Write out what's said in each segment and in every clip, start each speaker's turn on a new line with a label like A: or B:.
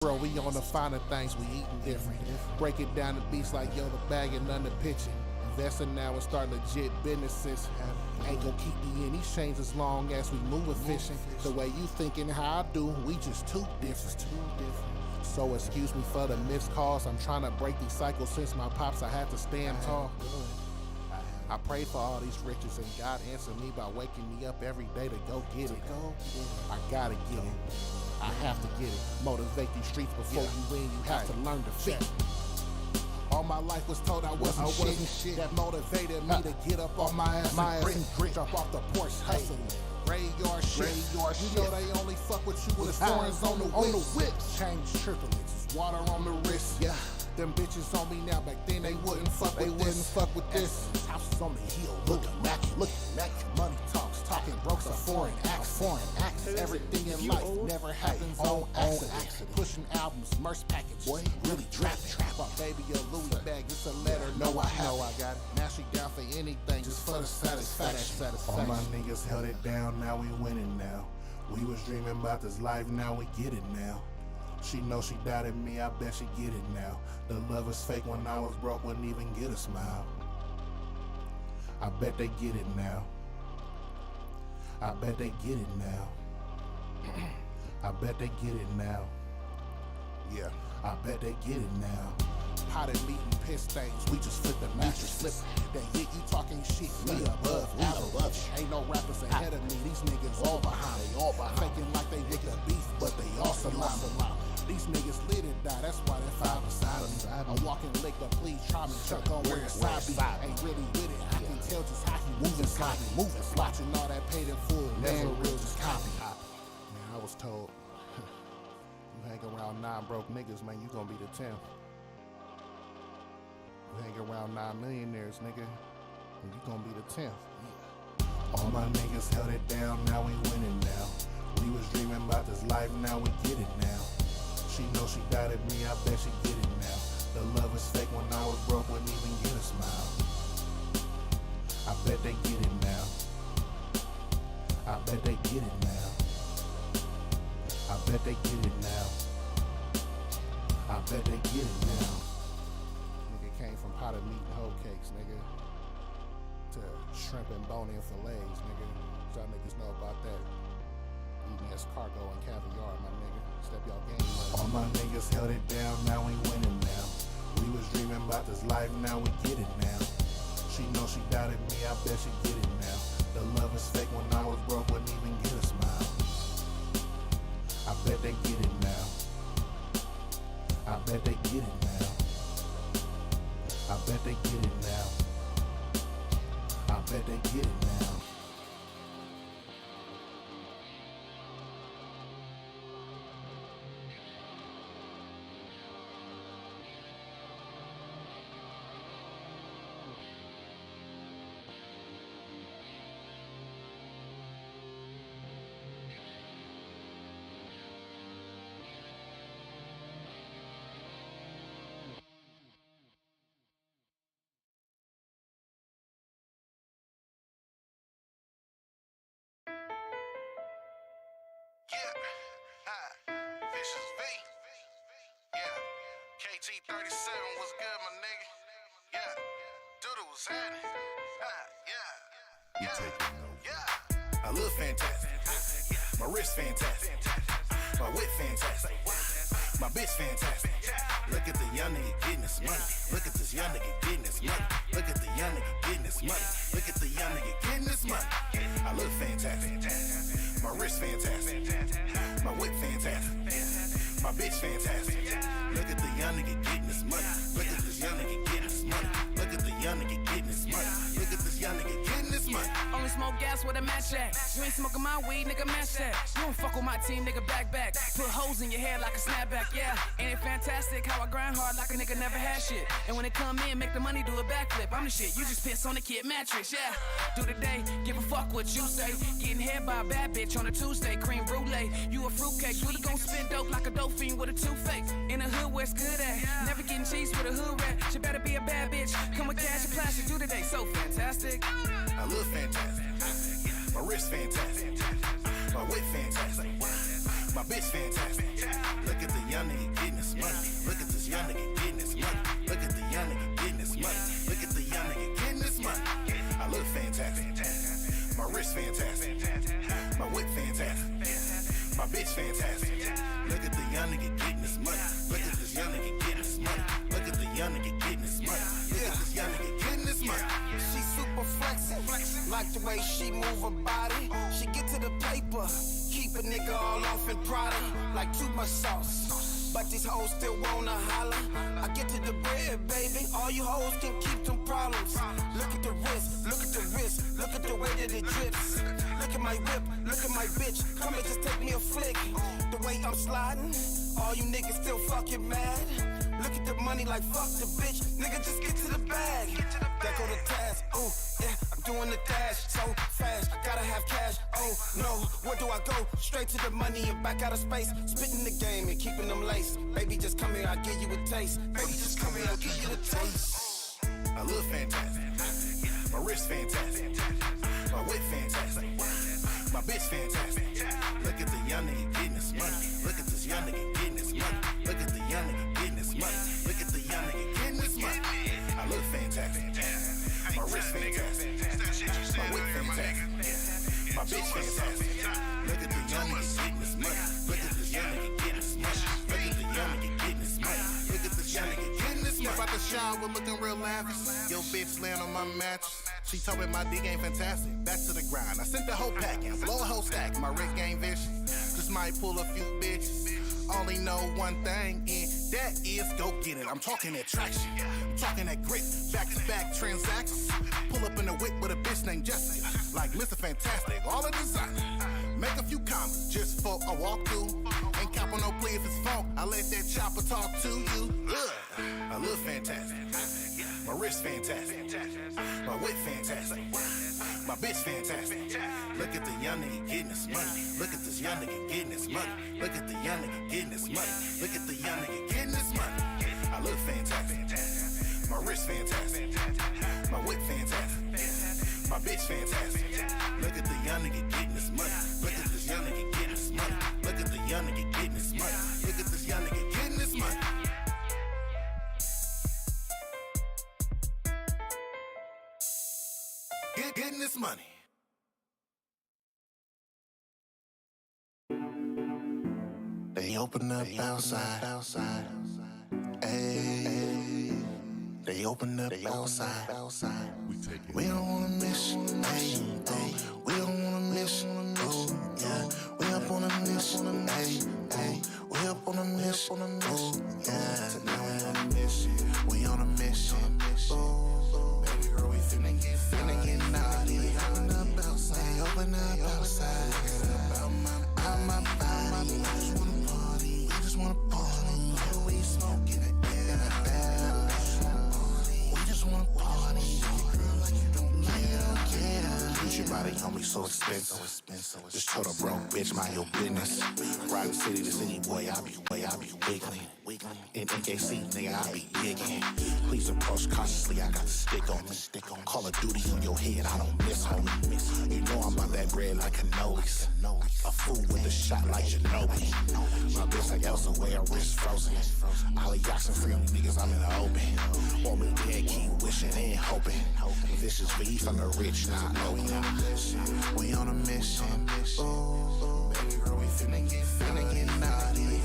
A: Bro, we on the finer things, we eating different. Break it down to beats like yo, the bag and none the pitching. Investing now and start legit businesses. Ain't gon' keep me in these chains as long as we move efficient. The way you thinking how I do, we just too different. So excuse me for the missed calls. I'm trying to break these cycles since my pops, I had to stand tall. I prayed for all these riches and God answered me by waking me up every day to go get it. I gotta get it. I have to get it. Motivate these streets before you win. You have to learn to fit. All my life was told I wasn't shit. That motivated me to get up on my ass and grit. Jump off the porch hustling. Graveyard shit. You know they only fuck with you with foreigns on the whip. Change triplets, water on the wrist. Yeah. Them bitches on me now, back then they wouldn't fuck with this. Houses on the hill, look immaculate. Money talks, talking broke's a foreign act. Everything in life never happens on accident. Pushing albums, merch package, really trap. My baby a Louis bag, it's a letter. No, I got it. Now she down for anything, just for the satisfaction.
B: All my niggas held it down, now we winning now. We was dreaming about this life, now we get it now. She know she doubted me, I bet she get it now. The love was fake when I was broke, wouldn't even get a smile. I bet they get it now. I bet they get it now. I bet they get it now. Yeah, I bet they get it now.
A: Potted meat and piss stains, we just flip the mattress. That you talking shit, me above, ain't no rappers ahead of me, these niggas all behind. Faking like they with the beef, but they all salami. These niggas lit and die, that's why they five beside me. I'm walking lick, but please try me, check on where it's side. Ain't really with it, I can tell just how he moving sloppy. Watching all that paid in full, never real, just copy. Man, I was told, you hang around 9 broke niggas, man, you gonna be the 10th. You hang around 9 millionaires, nigga, and you gonna be the 10th.
B: All my niggas held it down, now we winning now. We was dreaming about this life, now we get it now. She know she doubted me, I bet she get it now. The love was fake when I was broke, wouldn't even get a smile. I bet they get it now. I bet they get it now. I bet they get it now. I bet they get it now.
A: Nigga came from potted meat and hoe cakes, nigga, to shrimp and bone-in fillets, nigga. Y'all niggas know about that. Eating escargot and caviar, my nigga. Step y'all game up.
B: All my niggas held it down, now we winning now. We was dreaming about this life, now we get it now. She know she doubted me, I bet she get it now. The love is fake when I was broke, wouldn't even get a smile. I bet they get it now. I bet they get it now. I bet they get it now. I bet they get it now.
C: Vicious V. Yeah. KT37 was good, my nigga. Yeah. Doodle was happening. Yeah.
B: I look fantastic. My wrist fantastic. My whip fantastic. My bitch fantastic. Look at the young nigga getting this money. Look at this young nigga getting this money. Look at the young nigga getting this money. Look at the young nigga getting this money. I look fantastic. My wrist fantastic. My whip fantastic. My bitch fantastic. Look at the young nigga getting this money. Look at this young nigga getting this money. Look at the young nigga getting this money. Look at this young nigga getting this money.
D: Only smoke gas with a match at. You ain't smoking my weed, nigga, match that. You don't fuck with my team, nigga, back. Put holes in your head like a snapback, yeah. Ain't it fantastic how I grind hard like a nigga never had shit? And when it come in, make the money do a backflip. I'm the shit, you just piss on the kid mattress, yeah. Do the day, give a fuck what you say. Getting head by a bad bitch on a Tuesday, cream brulee. You a fruitcake, really gon' spin dope like a dope fiend with a toothache. In the hood where it's good at. Never getting cheese with a hood rat. She better be a bad bitch. Come with cash and plastic, do the day so fantastic.
B: I look fantastic. My wrist fantastic. My whip fantastic. My bitch fantastic. Look at the young nigga getting this money. Look at this young nigga getting this money. Look at the young nigga getting this money. Look at the young nigga getting this money. I look fantastic. My wrist fantastic. My whip fantastic. My bitch fantastic. Look at the young nigga getting this money. Look at this young nigga getting this money. Look at the young nigga getting this money. Look at this young nigga getting this money.
E: She super flexin', like the way she move her body. She get to the paper, keep a nigga all off in Prada, like too much sauce. But these hoes still wanna holler. I get to the bread, baby. All you hoes can keep them problems. Look at the wrist, look at the wrist, look at the way that it drips. Look at my whip, look at my bitch. Come and just take me a flick. The way I'm sliding, all you niggas still fucking mad. Look at the money like fuck the bitch. Nigga, just get to the bag. That go to task. Oh, yeah, I'm doing the dash so fast. Gotta have cash. Oh, no, where do I go? Straight to the money and back out of space. Spitting the game and keeping them laced. Baby, just come here, I'll give you a taste. Baby, just come here, I'll give you a taste.
B: I look fantastic. My wrist fantastic. My whip fantastic. My bitch fantastic. Look at the young nigga getting this money. Look at this young nigga getting this money. Look at the young nigga getting this money. Look at the young nigga getting this money. I look fantastic. My wrist fantastic. My whip fantastic. My bitch fantastic. Look at the young nigga getting this money. Look at this young nigga getting this money. Look at the young nigga getting this money. Look at this young nigga getting this money.
A: Step out the shower looking real lavish. Yo, bitch laying on my mattress. She told me my dick ain't fantastic. Back to the grind. I sent the whole pack in. Blow a whole stack. My wrist ain't vicious. Just might pull a few bitches. Only know one thing, and that is go get it. I'm talking that traction. I'm talking that grit. Back-to-back transactions. Pull up in the whip with a bitch named Jessica. Like Mr. Fantastic. All the design. Make a few comments just for a walkthrough. Ain't cap on no plea if it's funk. I let that chopper talk to you. Ugh. I look fantastic. My wrist fantastic. My whip fantastic. My bitch fantastic. Look at the young nigga getting this money. Look at this young nigga getting this money. Look at the young nigga getting this money. Look at the young nigga getting this money. I look fantastic. My wrist fantastic. My whip fantastic. My bitch fantastic. Look at the young nigga getting this money. Look at this young nigga getting this money. Look at the young nigga getting this money. Look at this young nigga getting this money. Getting this money.
B: They open up outside. Hey, they open up outside. We don't wanna miss. Hey, we don't wanna miss. Oh, yeah, we up on a mission. Hey, we up on a mission. Oh, yeah, tonight we on a mission. We on a mission. Oh, baby girl, we finna get naughty. They open up outside. They open up outside. About my body. We just wanna party. We just wanna party. We smoking it in the air. We just wanna party. Yeah. Use your body on me so expensive. Just told a broke bitch mind your business. Riding city to city, boy, I be wiggling. In NKC, nigga, I be digging. Please approach cautiously, I got the stick on me. Call of Duty on your head, I don't miss, homie. You know I'm about that bread like cannolis. A fool with a shot like Ginobili. My bitch like Elsa, way her wrist frozen. Ollie Jackson free on niggas, I'm in the open. Want me dead, keep wishing and hoping. Vicious beef, I'm the rich, not open. We on a mission. Oh, baby girl, we finna get naughty.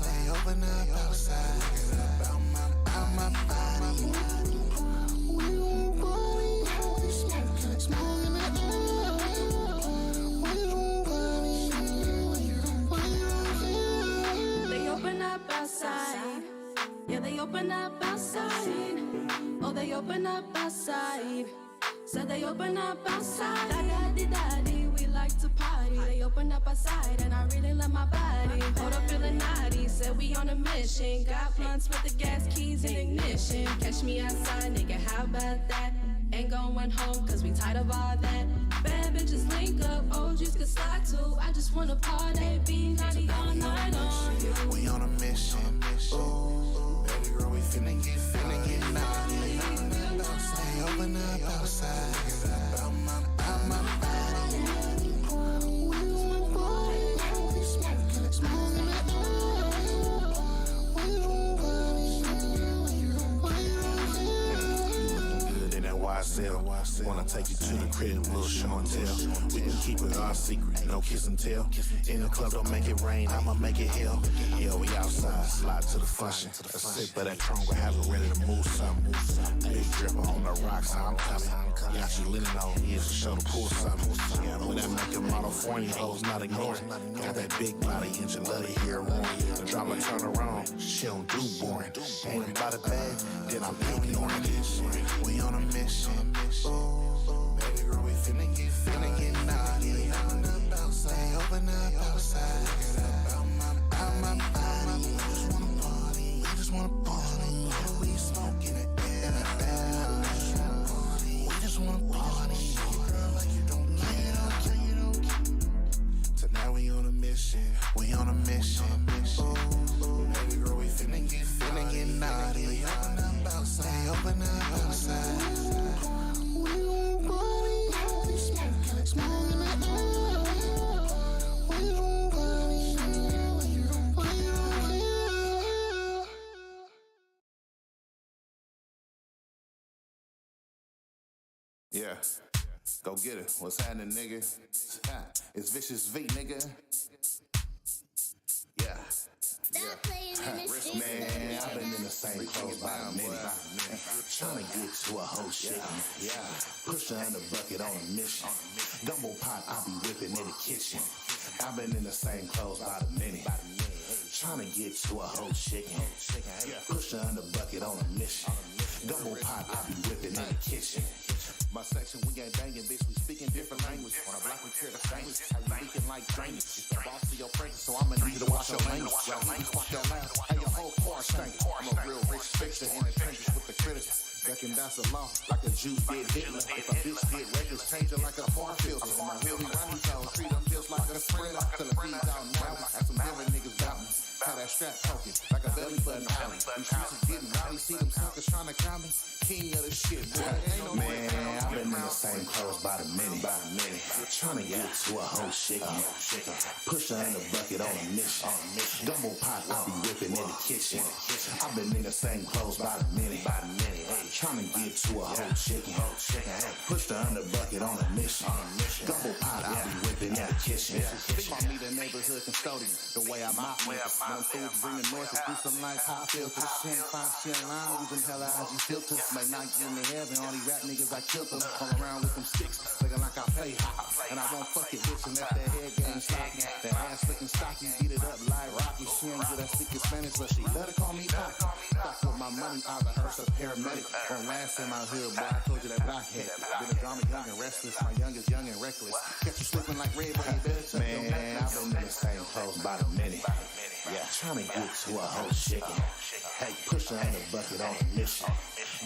B: They open up outside. About my body. We won't party. Smoking the air. We won't party.
F: They open up outside. Yeah, they open up outside. Oh, they open up outside. So they open up outside. Daddy, we like to party. They open up outside and I really love my body. Hold up, feeling naughty. Said we on a mission. Got blunts with the gas keys and ignition. Catch me outside, nigga, how about that? Ain't going home cause we tired of all that. Bad bitches link up, OGs can slide too. I just wanna party, be naughty all night long.
B: We on a mission. Oh, baby girl, we finna get naughty. They open up outside. About my body. We want party. sell. Wanna take you to the crib, little show and tell. We can keep it our secret, no kiss and tell. In the club, don't make it rain, I'ma make it hell. Yeah, we outside, slide to the function. A sip of that Tron, we have it ready to move something. Big dripper on the rocks, I'm coming. Got you leaning on years to show the pool something. Yeah, when that make your model foreign, hoes not ignoring. Got that big body, and you love to hear more. The drama turn around, she don't do boring. Ain't about it bad, then I'm ignoring this. We on a mission. Ooh, baby girl, we finna get naughty. Open up outside, open up outside. Out my body, we just wanna party. We smoking it in the air. We just wanna party. Girl, like you don't get up. Tonight we on a mission. We on a mission. Ooh, baby girl, we finna get naughty. Open up outside, open up outside. We gon' party. Smoking it in the air. We gon' party. Yeah, go get it. What's happening, nigga? It's Vicious V, nigga. Yeah. Man, I've been in the same clothes by a minute. Trying to get to a whole shit. Yeah. Push her in the bucket on a mission. Gumbo pot, I'll be whipping in the kitchen. I've been in the same clothes by the minute. Trying to get to a whole chicken. Push her in the bucket on a mission. Gumbo pot, I'll be whipping in the kitchen. My section, we ain't banging, bitch, we speaking different language. On a block, we clear the famous. How you leaking like drainage? It's the boss of your presence, so I'ma need you to watch your language. Y'all heat me, fuck your last. How your whole car stank. I'm a real rich fixer in the trenches with the critics. Reckon that's a law, like a Jew did Hitler. If a bitch get reckless, change it like a car filter. My really running toes, treat them just like a sprinter. Till the beats out now, got some different niggas boutin'. How that strap poking, like a belly button alley. These streets is getting rowdy, see them suckers trying to call me. King of the shit, boy. Man, I've been in the same clothes by the minute. Trying to get to a whole chicken. Push her in the bucket on a mission. Gumbo pot, I'll be whipping in the kitchen. I've been in the same clothes by the minute. Trying to get to a whole chicken. Push her in the bucket on a mission. Gumbo pot, I'll be whipping in the kitchen. Call me the neighborhood custodian. The way I mop niggas. No foods bringing noises. Do some like hot filters. Shit, fine shit line. Using hella IG filters. Might not get in the heaven. All these rap niggas, I killed them. Come around with them sticks. Looking like I play hot. And I won't fuck it, bitch, unless that head game sloppy. That ass looking stocky. Beat it up like Rocky. She ain't good at speaking Spanish, but she better call me Pop. Fuck with my money, either hearse or paramedic. Or last in my hood, boy, I told you that blockhead. Been a drama, young and restless. My youngest, young and reckless. Catch you slipping like red, but you better tuck your neck. I've been in the same clothes by the minute. Yeah, trying to get to a whole chicken. Hey, push her in the bucket on a mission.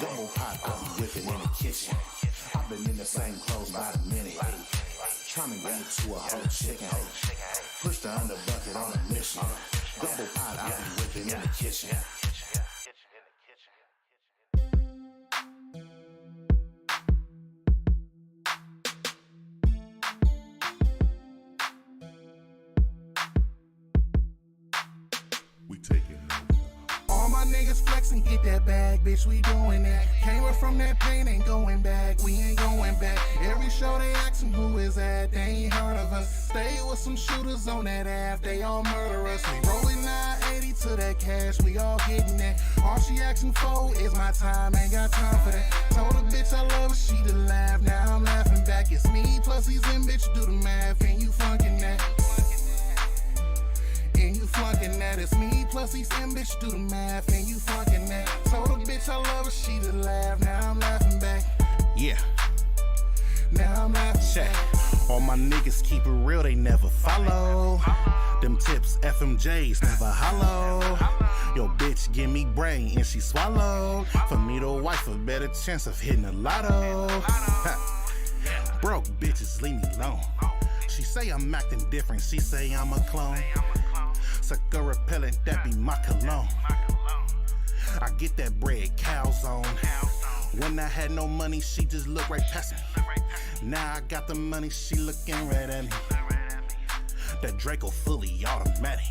B: Gumbo pot, I'll be whipping in the kitchen. I've been in the same clothes by the minute. Trying to get to a whole chicken. Push her in the bucket on a mission. Gumbo pot, I'll be whipping in the kitchen.
A: All my niggas flexin', get that bag, bitch, we doing that. Came up from that pain, ain't going back, we ain't going back. Every show they askin' who is that, they ain't heard of us. Stay with some shooters on that app, they all murder us. We rollin' 980 to that cash, we all gettin' that. All she asking for is my time, ain't got time for that. Told her bitch I love her, she to laugh, now I'm laughing back. It's me plus these in, bitch, do the math, and you funkin' that. And you flunking that, it's me plus these M, bitch, do the math, and you flunking that. Told a bitch I love her, she to laugh, now I'm laughing back.
B: Yeah.
A: Now I'm laughing back.
B: All my niggas keep it real, they never follow. Them tips, FMJs, never hollow. Yo, bitch, give me brain, and she swallow. For me to wife, a better chance of hitting a lotto. Broke bitches, leave me alone. She say I'm acting different, she say I'm a clone. Sucker repellent, that be my cologne. I get that bread, cows on. When I had no money, she just looked right past me. Now I got the money, she looking right at me. That Draco fully automatic.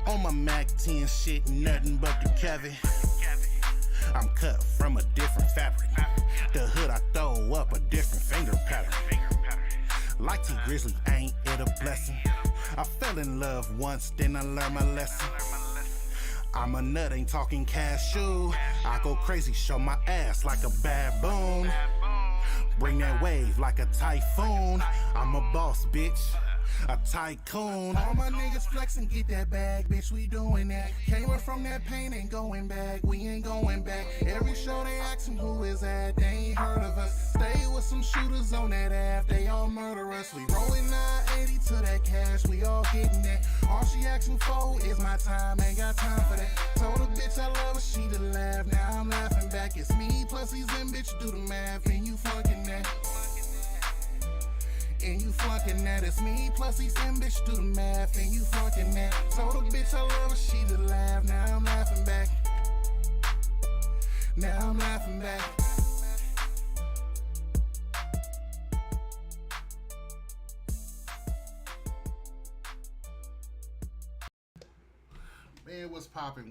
B: On my Mac 10 shit, nothing but the Kevin. I'm cut from a different fabric. The hood I throw throw up a different finger pattern. Like T Grizzly, ain't it a blessing? I fell in love once, then I learned my lesson. I'm a nut, ain't talking cashew. I go crazy, show my ass like a baboon. Bring that wave like a typhoon. I'm a boss, bitch, a tycoon. All my niggas flex and get that bag, bitch, we doing that. Came up from that pain, ain't going back, we ain't going back. Every show they asking who is that, they ain't heard of us. Stay with some shooters on that app, they all murder us. We rolling 980 to that cash, we all getting that. All she asking for is my time, ain't got time for that. Told a bitch I love her, she to laugh, now I'm laughing back. It's me plus these in, bitch, do the math, and you flunking that. And you flunking that, it's me plus these in, bitch, do the math, and you flunking that. Told a bitch I love her, she to laugh, now I'm laughing back. Now I'm laughing back.
A: Man, what's poppin',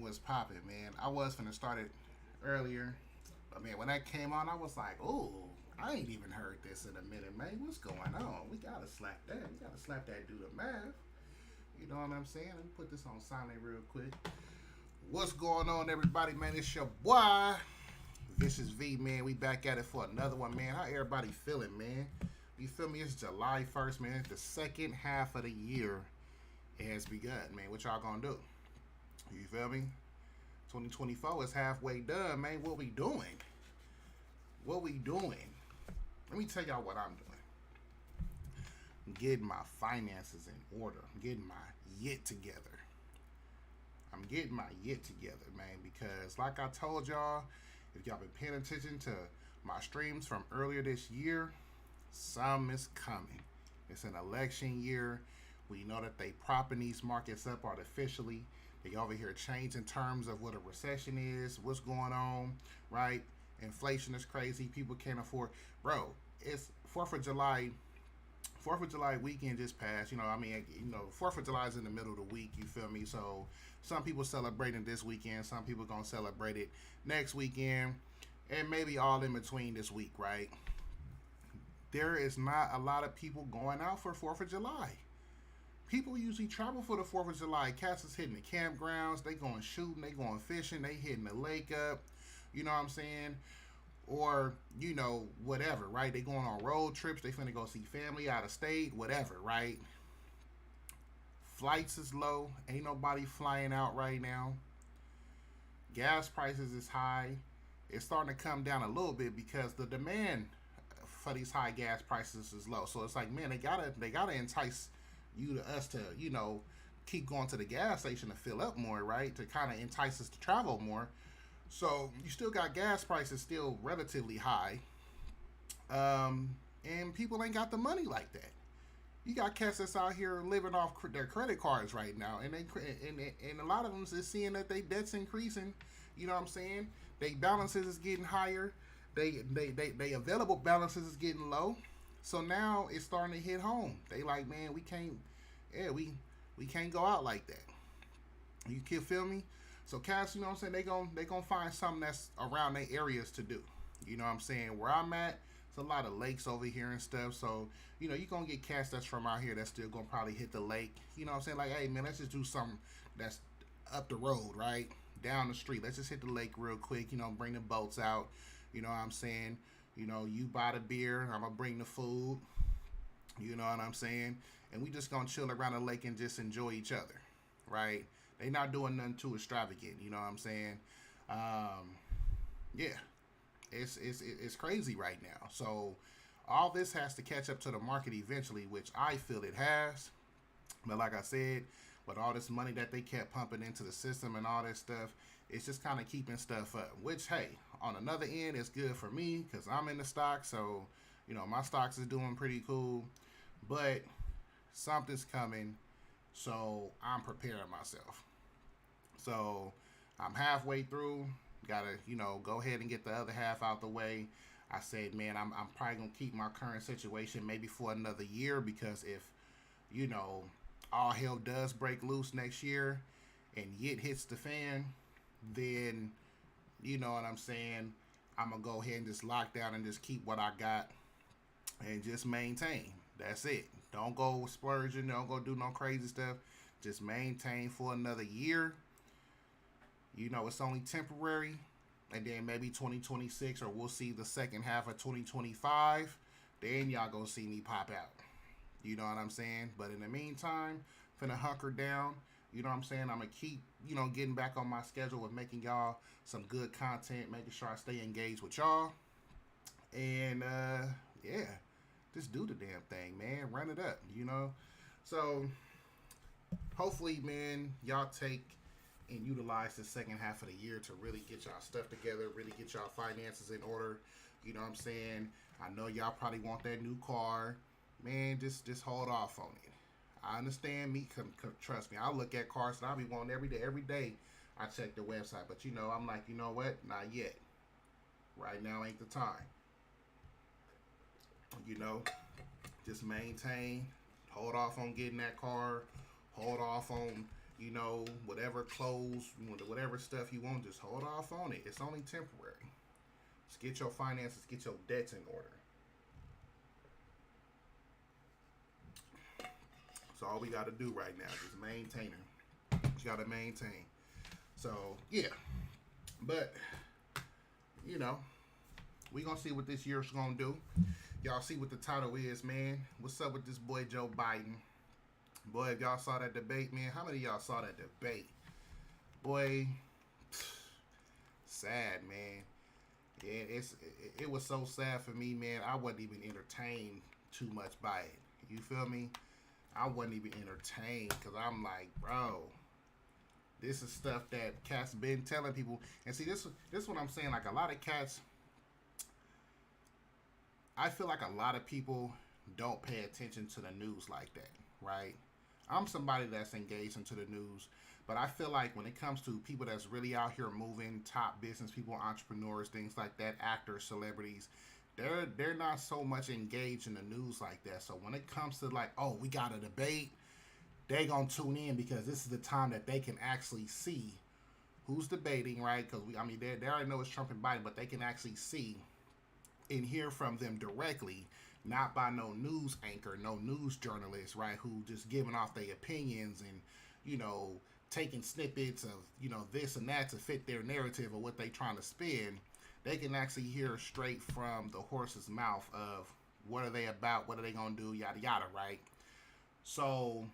A: man. I was finna start it earlier, but man, when that came on, I was like, ooh, I ain't even heard this in a minute, man. What's going on? We gotta slap that. We gotta slap that dude a math. You know what I'm saying? Let me put this on silent real quick. What's going on, everybody, man? It's your boy, Vicious V, man. We back at it for another one, man. How everybody feeling, man? You feel me? It's July 1st, man. The second half of the year has begun, man. What y'all gonna do? You feel me? 2024 is halfway done, man. What we doing? What we doing? Let me tell y'all what I'm doing. I'm getting my finances in order. I'm getting my yit together. I'm getting my yit together, man, because like I told y'all, if y'all been paying attention to my streams from earlier this year, some is coming. It's an election year. We know that they propping these markets up artificially. They over here changing terms of what a recession is, what's going on, right? Inflation is crazy. People can't afford. Bro, it's 4th of July. 4th of July weekend just passed. You know, I mean, you know, 4th of July is in the middle of the week. You feel me? So some people celebrating this weekend. Some people gonna celebrate it next weekend, and maybe all in between this week, right? There is not a lot of people going out for 4th of July. People usually travel for the 4th of July. Cats is hitting the campgrounds. They going shooting. They going fishing. They hitting the lake up. You know what I'm saying? Or, you know, whatever, right? They going on road trips. They finna go see family out of state, whatever, right? Flights is low. Ain't nobody flying out right now. Gas prices is high. It's starting to come down a little bit because the demand for these high gas prices is low. So it's like, man, they gotta entice us to, you know, keep going to the gas station to fill up more, right? To kind of entice us to travel more. So you still got gas prices still relatively high, and people ain't got the money like that. You got cats that's out here living off their credit cards right now, and a lot of them is seeing that they debts increasing. You know what I'm saying? They balances is getting higher. They available balances is getting low. So now it's starting to hit home. They like, man, we can't go out like that. You can feel me? So cats, you know what I'm saying, they gonna find something that's around their areas to do. You know what I'm saying? Where I'm at, it's a lot of lakes over here and stuff. So, you know, you gonna get cats that's from out here that's still gonna probably hit the lake. You know what I'm saying? Like, hey man, let's just do something that's up the road, right? Down the street. Let's just hit the lake real quick, you know, bring the boats out. You know what I'm saying? You know, you buy the beer, I'm gonna bring the food. You know what I'm saying? And we just gonna chill around the lake and just enjoy each other, right? They not doing nothing too extravagant, you know what I'm saying? Yeah, it's crazy right now. So all this has to catch up to the market eventually, which I feel it has. But like I said, with all this money that they kept pumping into the system and all this stuff, it's just kind of keeping stuff up. Which, hey, on another end, it's good for me because I'm in the stock. So, you know, my stocks is doing pretty cool. But something's coming, so I'm preparing myself. So I'm halfway through. Gotta, you know, go ahead and get the other half out the way. I said, man, I'm probably gonna keep my current situation maybe for another year, because if, you know, all hell does break loose next year and YIT hits the fan, then, you know what I'm saying, I'm gonna go ahead and just lock down and just keep what I got and just maintain. That's it. Don't go splurging. Don't go do no crazy stuff. Just maintain for another year. You know, it's only temporary. And then maybe 2026, or we'll see the second half of 2025. Then y'all gonna see me pop out. You know what I'm saying? But in the meantime, finna hunker down. You know what I'm saying? I'm gonna keep, getting back on my schedule with making y'all some good content, making sure I stay engaged with y'all. And yeah, just do the damn thing, man. Run it up, So hopefully, man, y'all take and utilize the second half of the year to really get y'all stuff together, really get y'all finances in order. You know what I'm saying? I know y'all probably want that new car. Man, just hold off on it. I understand me. Trust me, I look at cars and I'll be wanting every day. I check the website, but I'm like, you know what? Not yet. Right now ain't the time. Just maintain. Hold off on getting that car. Hold off on, whatever clothes, whatever stuff you want. Just hold off on it. It's only temporary. Just get your finances, get your debts in order. That's all we got to do right now. Just maintain it. You got to maintain. So, yeah. But, we going to see what this year's going to do. Y'all see what the title is, man. What's up with this boy Joe Biden? Boy, if y'all saw that debate, man, how many of y'all saw that debate? Boy, sad, man. Yeah, it was so sad for me, man. I wasn't even entertained too much by it. You feel me? I wasn't even entertained because I'm like, bro, this is stuff that cats been telling people. And see, this is what I'm saying. Like, a lot of cats, I feel like a lot of people don't pay attention to the news like that, right? I'm somebody that's engaged into the news, but I feel like when it comes to people that's really out here moving, top business people, entrepreneurs, things like that, actors, celebrities, they're not so much engaged in the news like that. So when it comes to like, oh, we got a debate, they gonna tune in because this is the time that they can actually see who's debating, right? Because they already know it's Trump and Biden, but they can actually see and hear from them directly, not by no news anchor, no news journalist, right? Who just giving off their opinions and, taking snippets of, this and that to fit their narrative or what they trying to spin. They can actually hear straight from the horse's mouth of what are they about, what are they going to do, yada, yada, right? So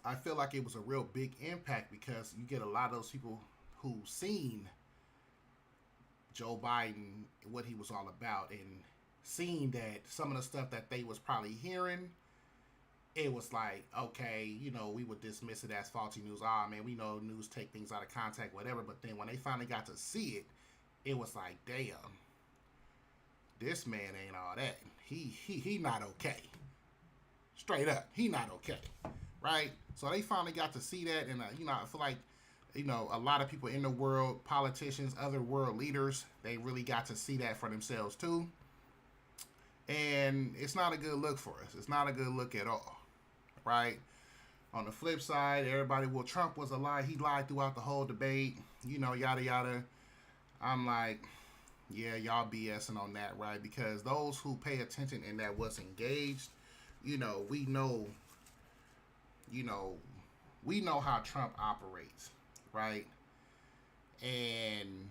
A: I feel like it was a real big impact because you get a lot of those people who seen Joe Biden, what he was all about, and seen that some of the stuff that they was probably hearing, it was like, okay, we would dismiss it as faulty news. Man, we know news take things out of context, whatever. But then when they finally got to see it, it was like, damn, this man ain't all that. He not okay. Straight up, he not okay, right? So they finally got to see that, and I feel like, a lot of people in the world, politicians, other world leaders, they really got to see that for themselves too. And it's not a good look for us. It's not a good look at all, right? On the flip side, everybody, well, Trump was a lie. He lied throughout the whole debate, yada, yada. I'm like, yeah, y'all BSing on that, right? Because those who pay attention and that was engaged, we know how Trump operates, right? And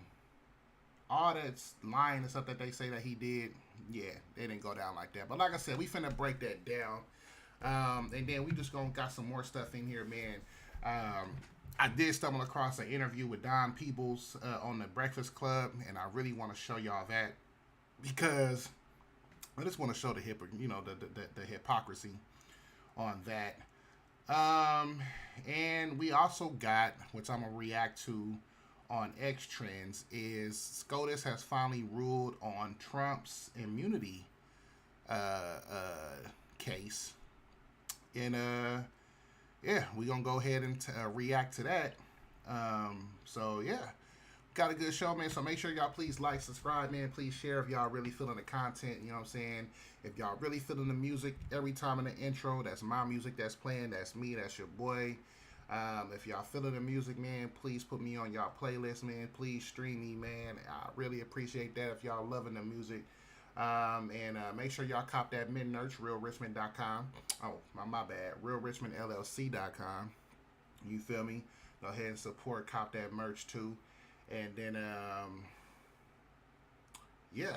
A: all that lying and stuff that they say that he did, yeah, they didn't go down like that. But like I said, we finna break that down. And then we just got some more stuff in here, man. I did stumble across an interview with Don Peebles on the Breakfast Club, and I really want to show y'all that because I just want to show the hypocrisy on that. And we also got, which I'm gonna react to on X Trends, is SCOTUS has finally ruled on Trump's immunity case, and yeah, we're gonna go ahead and react to that. So yeah, got a good show, man. So make sure y'all please like, subscribe, man. Please share if y'all really feeling the content. You know what I'm saying? If y'all really feeling the music every time in the intro, that's my music that's playing. That's me. That's your boy. If y'all feeling the music, man, please put me on y'all playlist, man. Please stream me, man. I really appreciate that if y'all loving the music. And make sure y'all cop that merch, realrichmond.com. Oh, my bad. realrichmondllc.com. You feel me? Go ahead and support, cop that merch too. And then, yeah,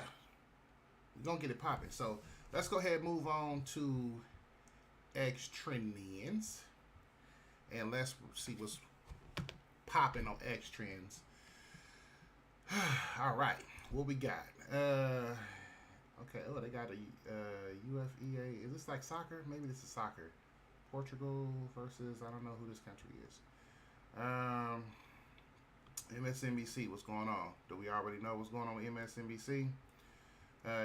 A: we're going to get it popping. So let's go ahead and move on to X Trendians. And let's see what's popping on X Trends. All right, what we got? Okay, oh, they got a UFEA. Is this like soccer? Maybe this is soccer. Portugal versus, I don't know who this country is. MSNBC, what's going on? Do we already know what's going on with MSNBC?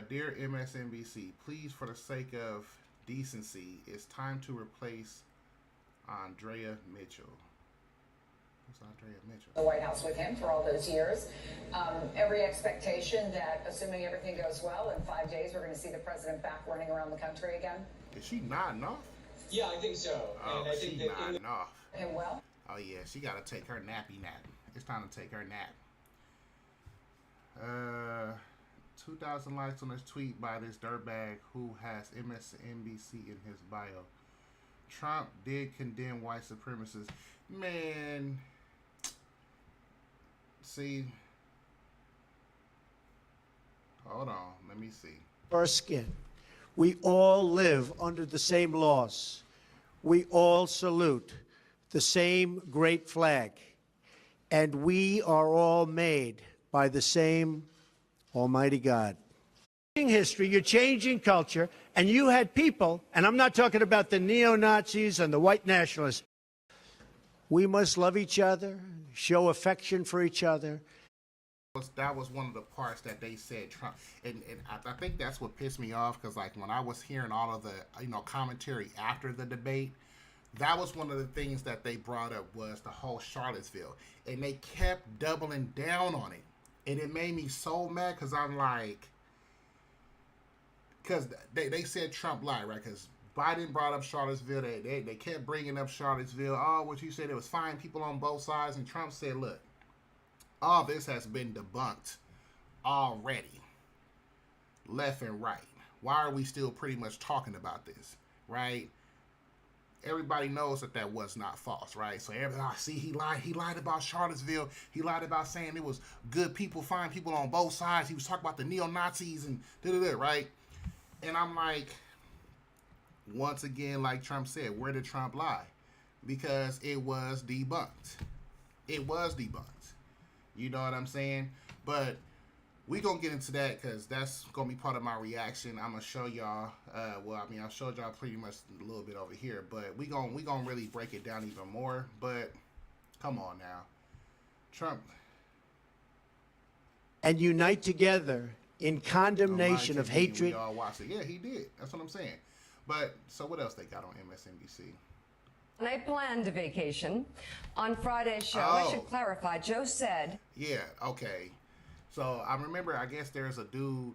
A: Dear MSNBC, please, for the sake of decency, it's time to replace Andrea Mitchell. Who's Andrea Mitchell?
G: The White House with him for all those years. Every expectation that, assuming everything goes well, in 5 days we're going to see the president back running around the country again.
A: Is she nodding off?
H: Yeah, I think so.
A: Oh,
H: and I think
A: she
H: that
A: nodding off.
G: Him well?
A: Oh yeah, she got to take her nappy nap. It's time to take her nap. 2,000 likes on this tweet by this dirtbag who has MSNBC in his bio. Trump did condemn white supremacists. Man, see. Hold on, let me see.
I: Our skin. We all live under the same laws. We all salute the same great flag. And we are all made by the same Almighty God. History, you're changing culture, and you had people, and I'm not talking about the neo-Nazis and the white nationalists. We must love each other, show affection for each other.
A: That was one of the parts that they said Trump, and I think that's what pissed me off, because like when I was hearing all of the commentary after the debate, that was one of the things that they brought up was the whole Charlottesville, and they kept doubling down on it, and it made me so mad because I'm like, because they said Trump lied, right? Because Biden brought up Charlottesville, they kept bringing up Charlottesville. Oh, what you said, it was fine people on both sides, and Trump said, look, all this has been debunked already, left and right. Why are we still pretty much talking about this, right? Everybody knows that was not false, right? So everybody, see, he lied about Charlottesville. He lied about saying it was good people, fine people on both sides. He was talking about the neo-Nazis and da-da-da, right? And I'm like, once again, like Trump said, where did Trump lie? Because it was debunked. It was debunked. You know what I'm saying? But we gonna get into that because that's gonna be part of my reaction. I'm gonna show y'all. I showed y'all pretty much a little bit over here, but we gonna really break it down even more. But come on now, Trump.
I: And unite together in condemnation of hatred.
A: We all watched it. Yeah, he did. That's what I'm saying. But so what else they got on MSNBC?
J: On a planned vacation. On Friday's show, I should clarify, Joe said...
A: Yeah, okay. So I remember, I guess there's a dude,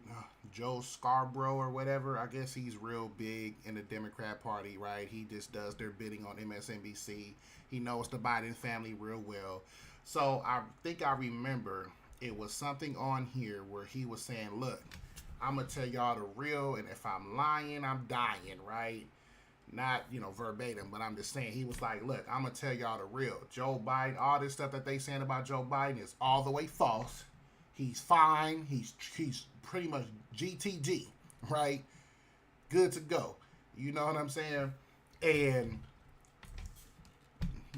A: Joe Scarborough or whatever. I guess he's real big in the Democrat Party, right? He just does their bidding on MSNBC. He knows the Biden family real well. So I think I remember it was something on here where he was saying, look, I'm going to tell y'all the real, and if I'm lying, I'm dying, right? Not, verbatim, but I'm just saying, he was like, look, I'm going to tell y'all the real. Joe Biden, all this stuff that they saying about Joe Biden is all the way false. He's fine. He's pretty much GTG, right? Good to go. You know what I'm saying? And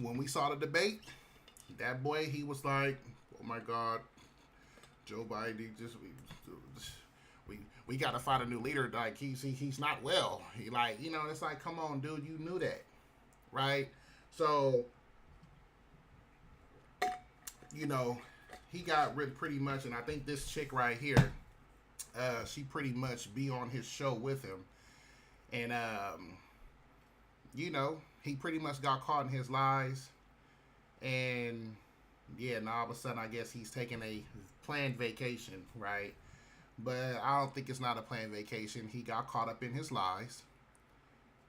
A: when we saw the debate, that boy, he was like, oh my God, Joe Biden, we got to find a new leader. Like, he's not well. He it's like, come on, dude, you knew that, right? So, he got rid pretty much, and I think this chick right here, she pretty much be on his show with him, and he pretty much got caught in his lies, and yeah, now all of a sudden I guess he's taking a planned vacation, right? But I don't think it's not a planned vacation. He got caught up in his lies,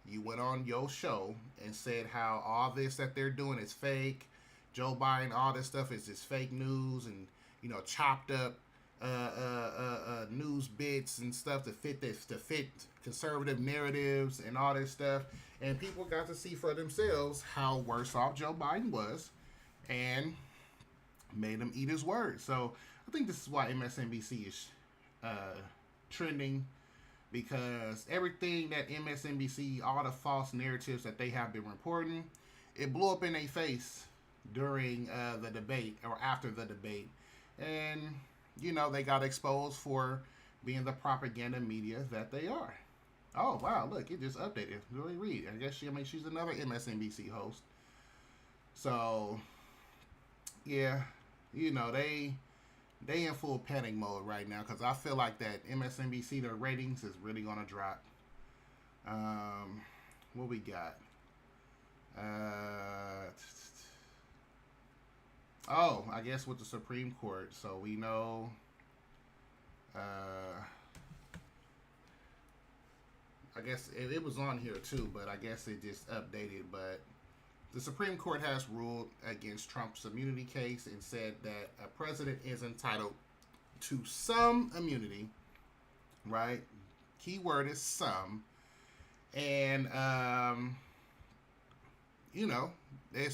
A: you went on your show and said how all this that they're doing is fake. Joe Biden, all this stuff is just fake news and, you know, chopped up news bits and stuff to fit conservative narratives and all this stuff. And people got to see for themselves how worse off Joe Biden was and made him eat his words. So I think this is why MSNBC is trending, because everything that MSNBC, all the false narratives that they have been reporting, it blew up in their face during the debate or after the debate. And, you know, they got exposed for being the propaganda media that they are. Oh, wow, look, it just updated. Really read. I guess she's another MSNBC host. So, yeah, you know, they in full panic mode right now, because I feel like that MSNBC, their ratings is really going to drop. What we got? Oh, I guess with the Supreme Court. So we know, I guess it was on here too, but I guess it just updated. But the Supreme Court has ruled against Trump's immunity case and said that a president is entitled to some immunity, right? Key word is some. And, you know, I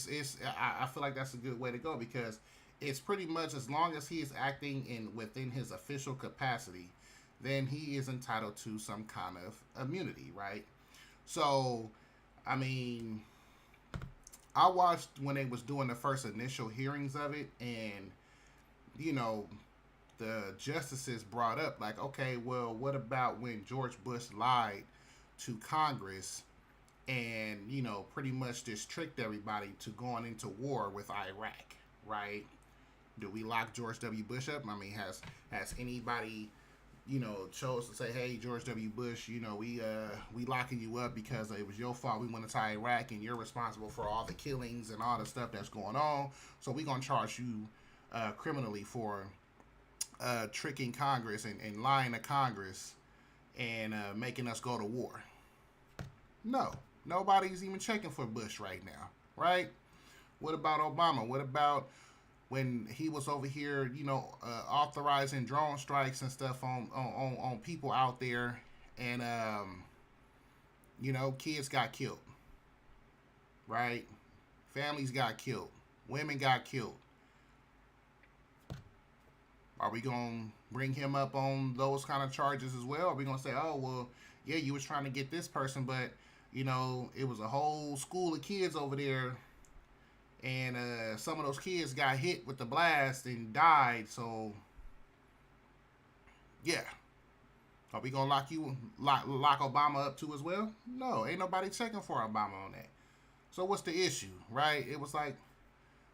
A: feel like that's a good way to go, because it's pretty much as long as he is acting within his official capacity, then he is entitled to some kind of immunity, right? So, I mean, I watched when they was doing the first initial hearings of it, and, you know, the justices brought up, like, okay, well, what about when George Bush lied to Congress and, you know, pretty much just tricked everybody to going into war with Iraq, right? Do we lock George W. Bush up? I mean, has anybody, you know, chose to say, hey, George W. Bush, you know, we locking you up because it was your fault we went into Iraq and you're responsible for all the killings and all the stuff that's going on. So we're going to charge you criminally for tricking Congress and lying to Congress and making us go to war. No, nobody's even checking for Bush right now, right? What about Obama? What about when he was over here, you know, authorizing drone strikes and stuff on people out there, and you know, kids got killed, right? Families got killed, women got killed. Are we gonna bring him up on those kind of charges as well? Are we gonna say, oh well, yeah, you was trying to get this person, but you know, it was a whole school of kids over there, and some of those kids got hit with the blast and died. So, yeah. Are we gonna lock Obama up too as well? No, ain't nobody checking for Obama on that. So what's the issue, right? It was like,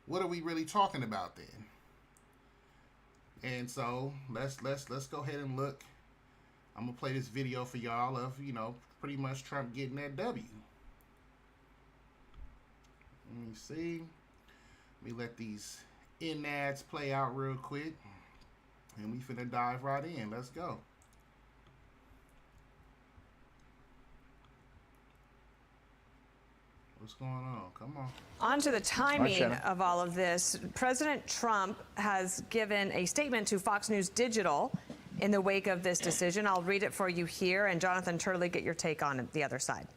A: what are we really talking about then? And so let's go ahead and look. I'm gonna play this video for y'all of, you know, pretty much Trump getting that W. Let me see. Let me let these ads play out real quick, and we finna dive right in. Let's go. What's going on? Come on.
H: On to the timing of all of this. President Trump has given a statement to Fox News Digital in the wake of this decision. I'll read it for you here, and Jonathan Turley, get your take on it, the other side.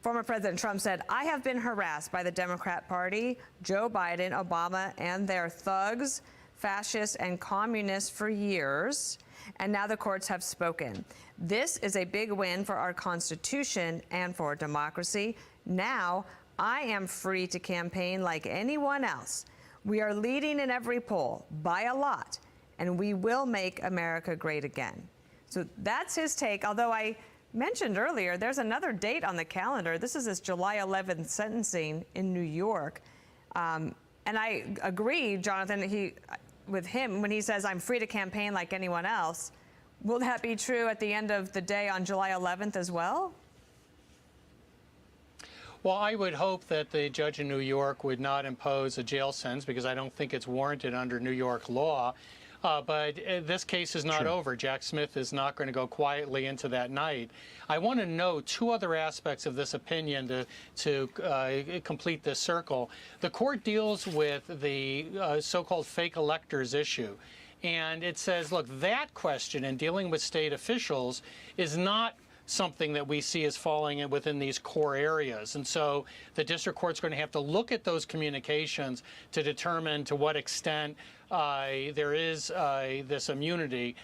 H: Former President Trump said, I have been harassed by the Democrat Party, Joe Biden, Obama, and their thugs, fascists, and communists for years, and now the courts have spoken. This is a big win for our Constitution and for democracy. Now, I am free to campaign like anyone else. We are leading in every poll by a lot, and we will make America great again. So that's his take, although I mentioned earlier, there's another date on the calendar. This is his July 11th sentencing in New York. And I agree, Jonathan, with him when he says, I'm free to campaign like anyone else. Will that be true at the end of the day on July 11th as well?
K: Well, I would hope that the judge in New York would not impose a jail sentence, because I don't think it's warranted under New York law. But this case is not over. Jack Smith is not going to go quietly into that night. I want to note two other aspects of this opinion to complete this circle. The court deals with the so-called fake electors issue. And it says, look, that question in dealing with state officials is not something that we see as falling within these core areas. And so the district court's going to have to look at those communications to determine to what extent there is this immunity,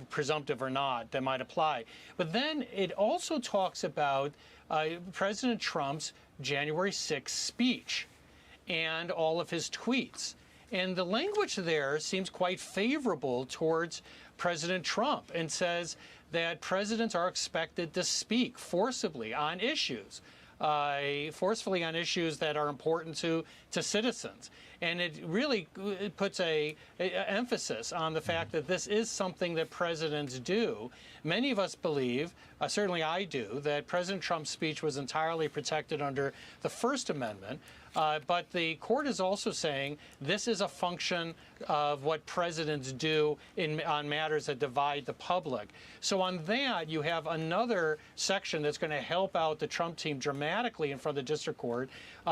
K: presumptive or not, that might apply. But then it also talks about President Trump's January 6th speech and all of his tweets. And the language there seems quite favorable towards President Trump and says that presidents are expected to speak forcibly on issues, forcefully on issues that are important to citizens. And it really puts a emphasis on the fact that this is something that presidents do. Many of us believe, certainly I do, that President Trump's speech was entirely protected under the First Amendment. But the court is also saying this is a function of what presidents do on matters that divide the public. So on that, you have another section that's going to help out the Trump team dramatically in front of the district court.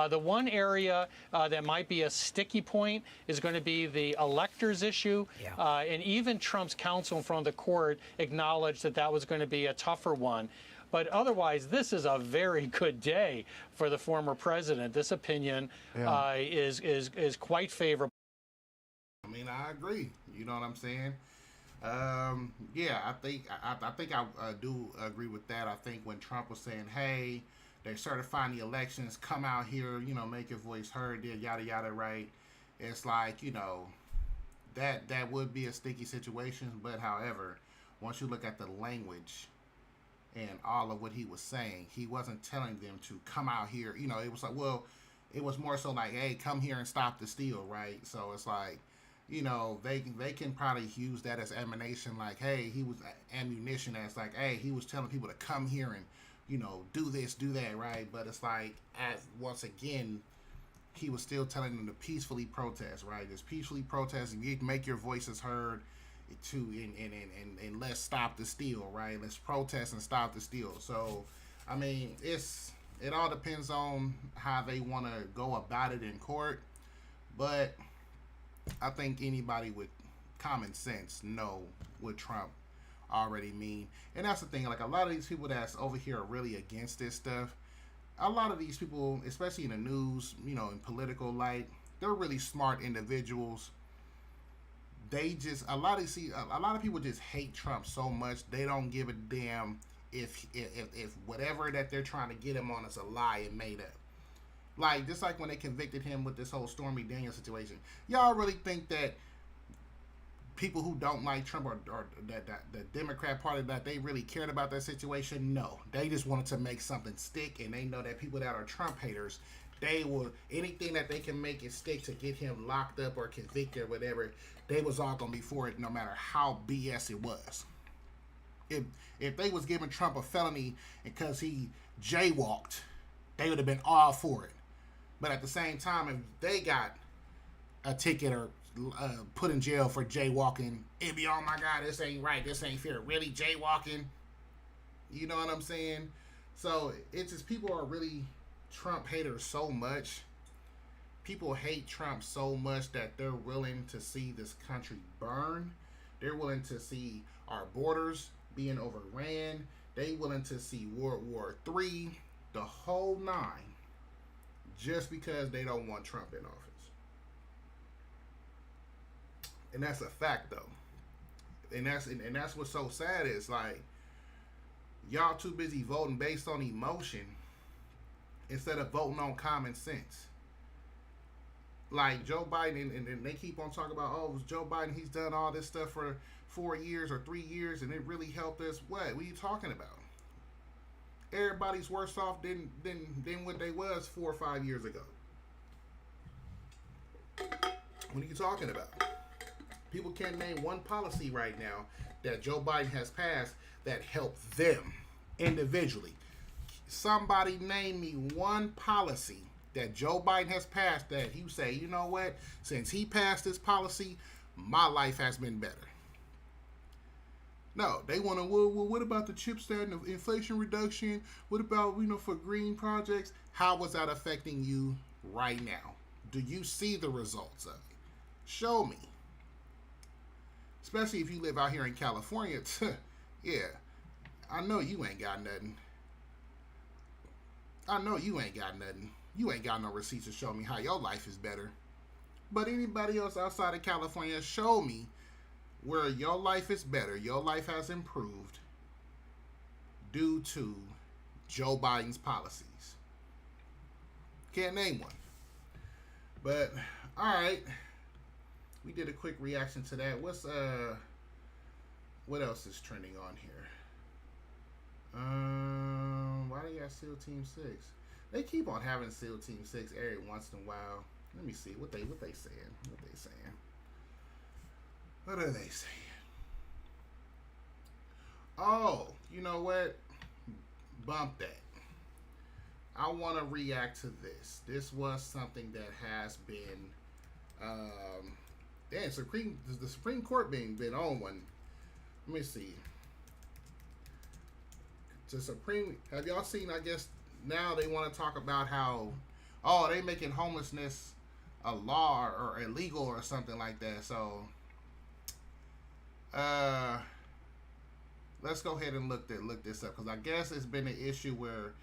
K: The one area that might be a sticky point is going to be the electors issue. Yeah. And even Trump's counsel in front of the court acknowledged that that was going to be a tougher one. But otherwise, this is a very good day for the former president. This opinion is quite favorable.
C: I mean, I agree. You know what I'm saying? Yeah, I think I do agree with that. I think when Trump was saying, "Hey, they're certifying the elections. Come out here, you know, make your voice heard." Yada yada, right? It's like, you know, that would be a sticky situation. But however, once you look at the language and all of what he was saying, he wasn't telling them to come out here. You know, it was like, well, it was more so like, hey, come here and stop the steal, right? So it's like, you know, they can probably use that as ammunition, like, hey, he was ammunition as like, hey, he was telling people to come here and, you know, do this, do that, right? But it's like, once again, he was still telling them to peacefully protest, right? Just peacefully protest and you make your voices heard. And let's stop the steal, right? Let's protest and stop the steal. So, I mean, it all depends on how they want to go about it in court. But I think anybody with common sense know what Trump already mean. And that's the thing. Like, a lot of these people that's over here are really against this stuff. A lot of these people, especially in the news, you know, in political light, they're really smart individuals. A lot of people just hate Trump so much they don't give a damn if whatever that they're trying to get him on is a lie and made up. Like, just like when they convicted him with this whole Stormy Daniels situation. Y'all really think that people who don't like Trump or that the Democrat Party, that they really cared about that situation? No. They just wanted to make something stick, and they know that people that are Trump haters, they will, anything that they can make it stick to get him locked up or convicted or whatever, they was all gonna be for it, no matter how BS it was. If they was giving Trump a felony because he jaywalked, they would have been all for it. But at the same time, if they got a ticket or put in jail for jaywalking, it'd be, oh my God, this ain't right, this ain't fair. Really, jaywalking? You know what I'm saying? So it's just, people are really Trump haters so much. People hate Trump so much that they're willing to see this country burn. They're willing to see our borders being overran. They willing to see World War III, the whole nine, just because they don't want Trump in office. And that's a fact, though. And that's what's so sad is, like, y'all too busy voting based on emotion instead of voting on common sense. Like Joe Biden, and they keep on talking about, oh, Joe Biden, he's done all this stuff for 4 years or 3 years, and it really helped us. What are you talking about? Everybody's worse off than what they was 4 or 5 years ago. What are you talking about? People can't name one policy right now that Joe Biden has passed that helped them individually. Somebody name me one policy that Joe Biden has passed that you say, you know what, since he passed this policy, my life has been better. No, they want to, well, what about the CHIPS Act and inflation reduction? What about, for green projects? How is that affecting you right now? Do you see the results of it? Show me. Especially if you live out here in California. Yeah, I know you ain't got nothing. You ain't got no receipts to show me how your life is better. But anybody else outside of California, show me where your life is better, your life has improved due to Joe Biden's policies. Can't name one. But, alright. We did a quick reaction to that. What else is trending on here? Why do you got SEAL Team 6? They keep on having SEAL Team 6 every once in a while. Let me see what they saying. What are they saying? Oh, you know what? Bump that. I want to react to this. This was something that has been, the Supreme Court been on one. Let me see. Have y'all seen, I guess, now they want to talk about how, they making homelessness a law or illegal or something like that. So, let's go ahead and look this up, because I guess it's been an issue where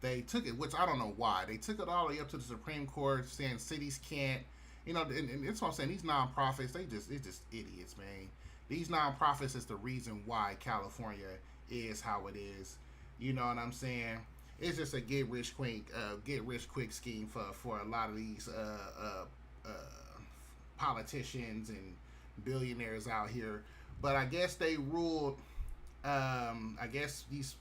C: they took it, which I don't know why. They took it all the way up to the Supreme Court saying cities can't, and it's what I'm saying, these nonprofits, they're just idiots, man. These nonprofits is the reason why California is how it is. You know what I'm saying? It's just a get rich quick scheme for a lot of these politicians and billionaires out here. But I guess they ruled. I guess these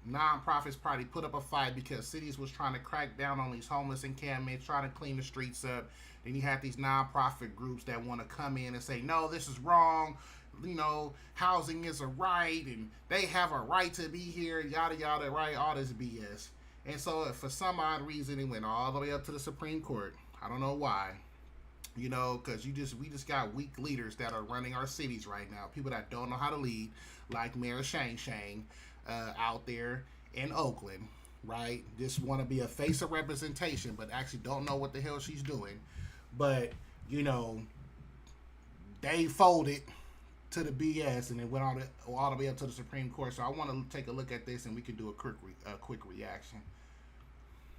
C: nonprofits probably put up a fight because cities was trying to crack down on these homeless encampments, trying to clean the streets up. Then you have these nonprofit groups that want to come in and say, no, this is wrong. Housing is a right, and they have a right to be here, yada, yada, right? All this BS. And so for some odd reason, it went all the way up to the Supreme Court. I don't know why. Because we just got weak leaders that are running our cities right now. People that don't know how to lead, like Mayor Shang out there in Oakland, right? Just want to be a face of representation, but actually don't know what the hell she's doing. But, they folded to the BS, and it went all the way up to the Supreme Court. So I want to take a look at this, and we can do a quick reaction.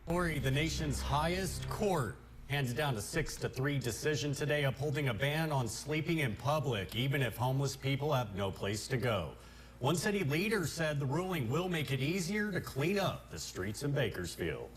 L: The nation's highest court handed down a 6-3 decision today upholding a ban on sleeping in public, even if homeless people have no place to go. One city leader said the ruling will make it easier to clean up the streets in Bakersfield.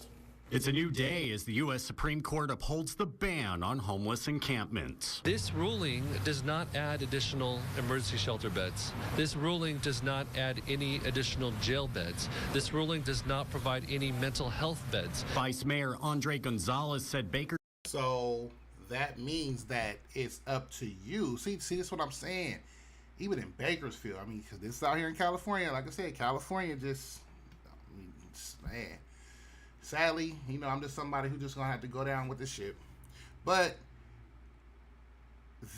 L: It's a new day as the U.S. Supreme Court upholds the ban on homeless encampments.
M: This ruling does not add additional emergency shelter beds. This ruling does not add any additional jail beds. This ruling does not provide any mental health beds.
L: Vice Mayor Andre Gonzalez said Baker.
C: So that means that it's up to you. See, this is what I'm saying. Even in Bakersfield, because this is out here in California. Like I said, California man. Sadly, I'm just somebody who's just going to have to go down with the ship. But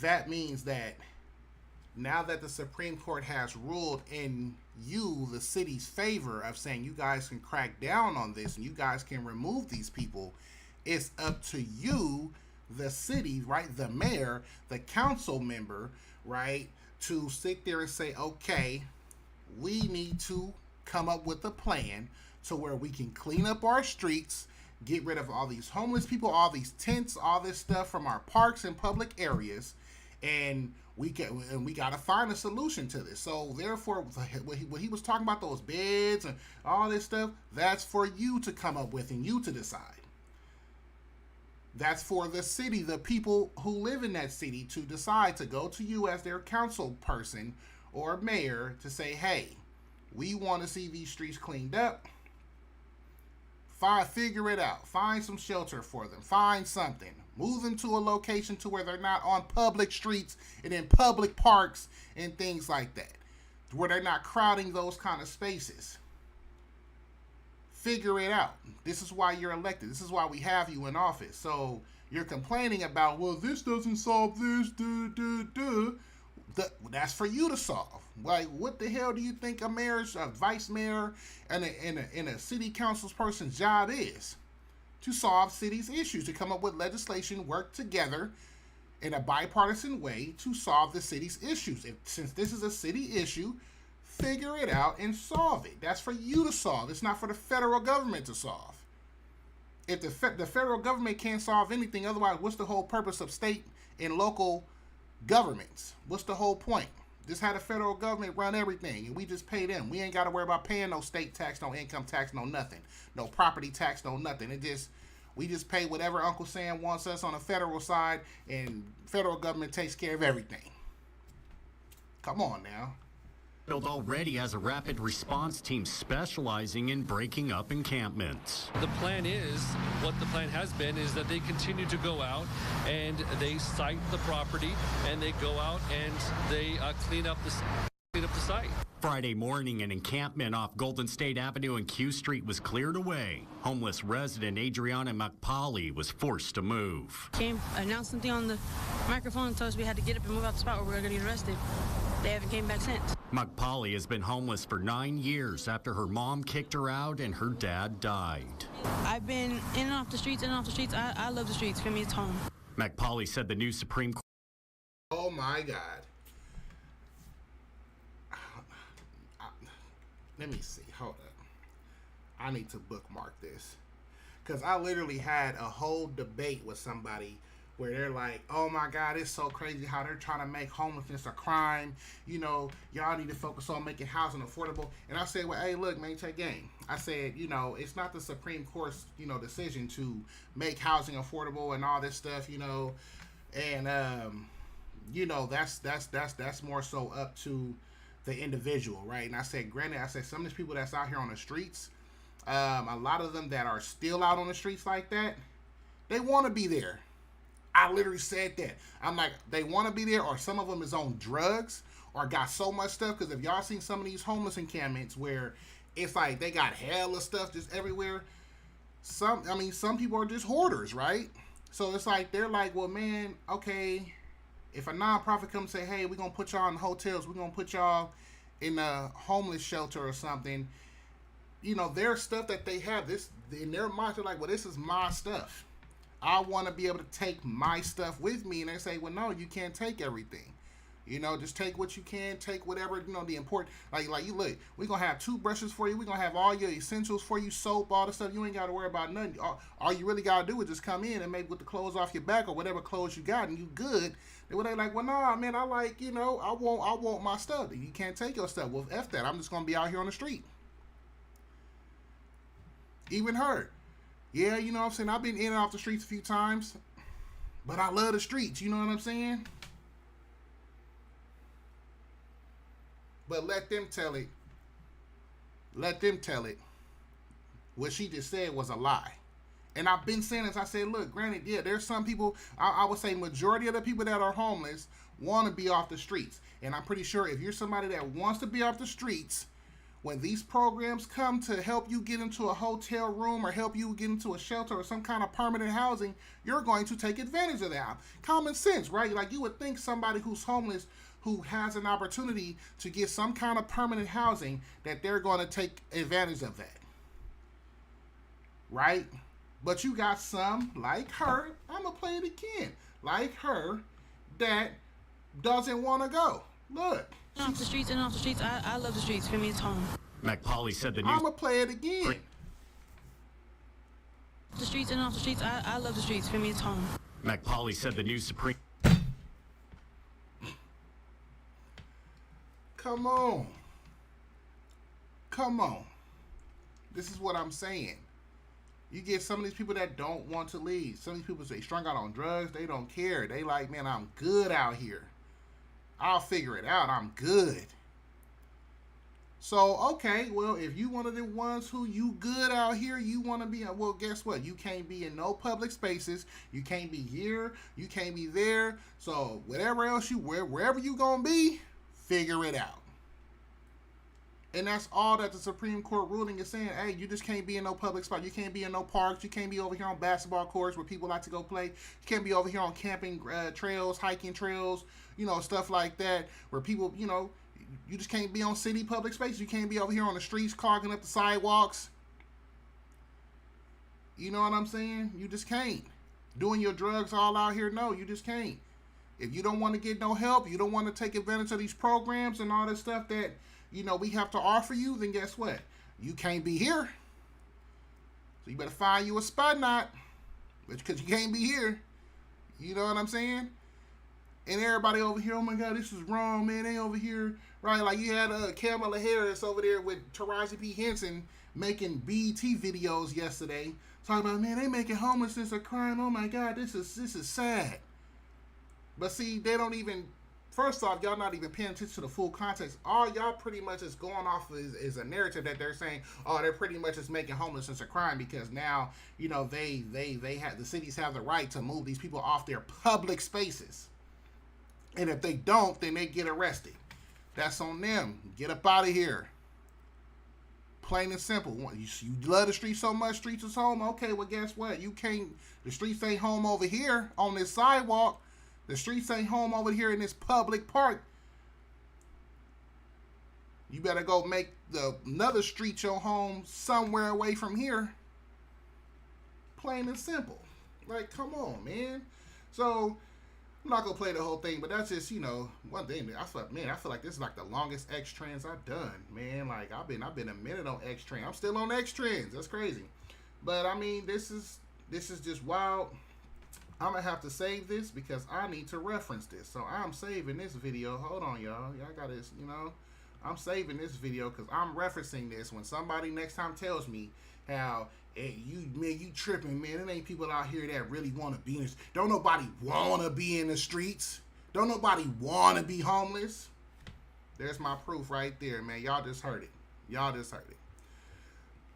C: that means that now that the Supreme Court has ruled in the city's favor of saying you guys can crack down on this and you guys can remove these people, it's up to you, the city, right, the mayor, the council member, right, to sit there and say, okay, we need to come up with a plan to where we can clean up our streets, get rid of all these homeless people, all these tents, all this stuff from our parks and public areas, and we got to find a solution to this. So therefore, what he was talking about, those beds and all this stuff, that's for you to come up with and you to decide. That's for the city, the people who live in that city, to decide, to go to you as their council person or mayor to say, hey, we want to see these streets cleaned up. Figure it out. Find some shelter for them. Find something. Move them to a location to where they're not on public streets and in public parks and things like that, where they're not crowding those kind of spaces. Figure it out. This is why you're elected. This is why we have you in office. So You're complaining about, well, this doesn't solve this, that's for you to solve. Like, what the hell do you think a mayor's, a vice mayor, and a city council's person's job is? To solve city's issues, to come up with legislation, work together in a bipartisan way to solve the city's issues. Since this is a city issue, figure it out and solve it. That's for you to solve. It's not for the federal government to solve. If the federal government can't solve anything, otherwise, what's the whole purpose of state and local governments? What's the whole point? Just have the federal government run everything, and we just pay them. We ain't got to worry about paying no state tax, no income tax, no nothing. No property tax, no nothing. We just pay whatever Uncle Sam wants us on the federal side, and federal government takes care of everything. Come on now.
L: Already has a rapid response team specializing in breaking up encampments.
M: The plan is, what the plan has been, is that they continue to go out and they site the property, and they go out and they clean up the site.
L: Friday morning, an encampment off Golden State Avenue and Q Street was cleared away. Homeless resident Adriana McPauley was forced to move.
N: Came, announced something on the microphone and told us we had to get up and move out the spot or we were going to get arrested. They haven't came back since.
L: McPauley has been homeless for 9 years after her mom kicked her out and her dad died.
N: I've been in and off the streets, I love the streets. For me, it's home.
L: McPauley said the new Supreme Court.
C: Oh my God. Let me see. Hold up. I need to bookmark this. Because I literally had a whole debate with somebody where they're like, oh my God, it's so crazy how they're trying to make homelessness a crime. You know, y'all need to focus on making housing affordable. And I said, well, hey, look, man, take game. I said, you know, it's not the Supreme Court's, you know, decision to make housing affordable and all this stuff, you know. And, you know, that's more so up to the individual, right? And I said, granted, some of these people that's out here on the streets, a lot of them that are still out on the streets like that, they want to be there. I literally said that. I'm like, they want to be there, or some of them is on drugs or got so much stuff. Because if y'all seen some of these homeless encampments where it's like they got hella stuff just everywhere, some people are just hoarders, right? So it's like, they're like, well, man, okay, if a nonprofit comes and say, hey, we're going to put y'all in hotels, we're going to put y'all in a homeless shelter or something, you know, there's stuff that they have this in their mind. They're like, well, this is my stuff. I want to be able to take my stuff with me. And they say, well, no, you can't take everything. You know, just take what you can, take whatever, you know, the important, like you look, we're going to have toothbrushes for you. We're going to have all your essentials for you, soap, all the stuff. You ain't got to worry about nothing. All you really got to do is just come in and maybe with the clothes off your back or whatever clothes you got and you good. They like, well, nah, man, I like, you know, I want my stuff. You can't take your stuff. Well, F that. I'm just going to be out here on the street. Even her. Yeah, you know what I'm saying? I've been in and off the streets a few times, but I love the streets. You know what I'm saying? But let them tell it. Let them tell it. What she just said was a lie. And I've been saying this. I said, look, granted, yeah, there's some people, I would say majority of the people that are homeless want to be off the streets. And I'm pretty sure if you're somebody that wants to be off the streets, when these programs come to help you get into a hotel room or help you get into a shelter or some kind of permanent housing, you're going to take advantage of that. Common sense, right? Like, you would think somebody who's homeless, who has an opportunity to get some kind of permanent housing, that they're going to take advantage of that. Right? But you got some, like her, I'm going to play it again, like her, that doesn't want to go. Look.
N: Off the streets, I love the streets. For me, it's home.
L: McPauley said the new...
C: I'm going to play it again.
N: The streets, I love the streets. For me, it's home.
L: McPauley said the new Supreme...
C: Come on. Come on. This is what I'm saying. You get some of these people that don't want to leave. Some of these people say strung out on drugs. They don't care. They like, man, I'm good out here. I'll figure it out. I'm good. So, okay, well, if you one of the ones who you good out here, you want to be, well, guess what? You can't be in no public spaces. You can't be here. You can't be there. So, whatever else wherever you going to be, figure it out. And that's all that the Supreme Court ruling is saying. Hey, you just can't be in no public spot. You can't be in no parks. You can't be over here on basketball courts where people like to go play. You can't be over here on camping trails, hiking trails, you know, stuff like that where people, you know, you just can't be on city public spaces. You can't be over here on the streets clogging up the sidewalks. You know what I'm saying? You just can't. Doing your drugs all out here, no, you just can't. If you don't want to get no help, you don't want to take advantage of these programs and all this stuff that, you know, we have to offer you, then guess what? You can't be here. So you better find you a spot knot, because you can't be here. You know what I'm saying? And everybody over here, oh my God, this is wrong, man. They over here, right? Like you had Kamala Harris over there with Taraji P. Henson making BET videos yesterday, talking about, man, they making homelessness a crime. Oh my God, this is sad. But see, they don't even. First off, y'all not even paying attention to the full context. All y'all pretty much is going off is a narrative that they're saying, oh, they're pretty much just making homelessness a crime because now, you know, they have, the cities have the right to move these people off their public spaces. And if they don't, then they get arrested. That's on them. Get up out of here. Plain and simple. You love the streets so much, streets is home. Okay, well, guess what? You can't, the streets ain't home over here on this sidewalk. The streets ain't home over here in this public park. You better go make another street your home somewhere away from here. Plain and simple. Like, come on, man. So, I'm not going to play the whole thing, but that's just, you know, one thing. I feel like this is like the longest X Trends I've done, man. Like, I've been a minute on X Trends. I'm still on X Trends. That's crazy. But, I mean, this is just wild. I'm going to have to save this because I need to reference this. So I'm saving this video. Hold on, y'all. Y'all got this, you know. I'm saving this video because I'm referencing this when somebody next time tells me how, hey, you tripping, man. It ain't people out here that really want to be in this. Don't nobody want to be in the streets. Don't nobody want to be homeless. There's my proof right there, man. Y'all just heard it. Y'all just heard it.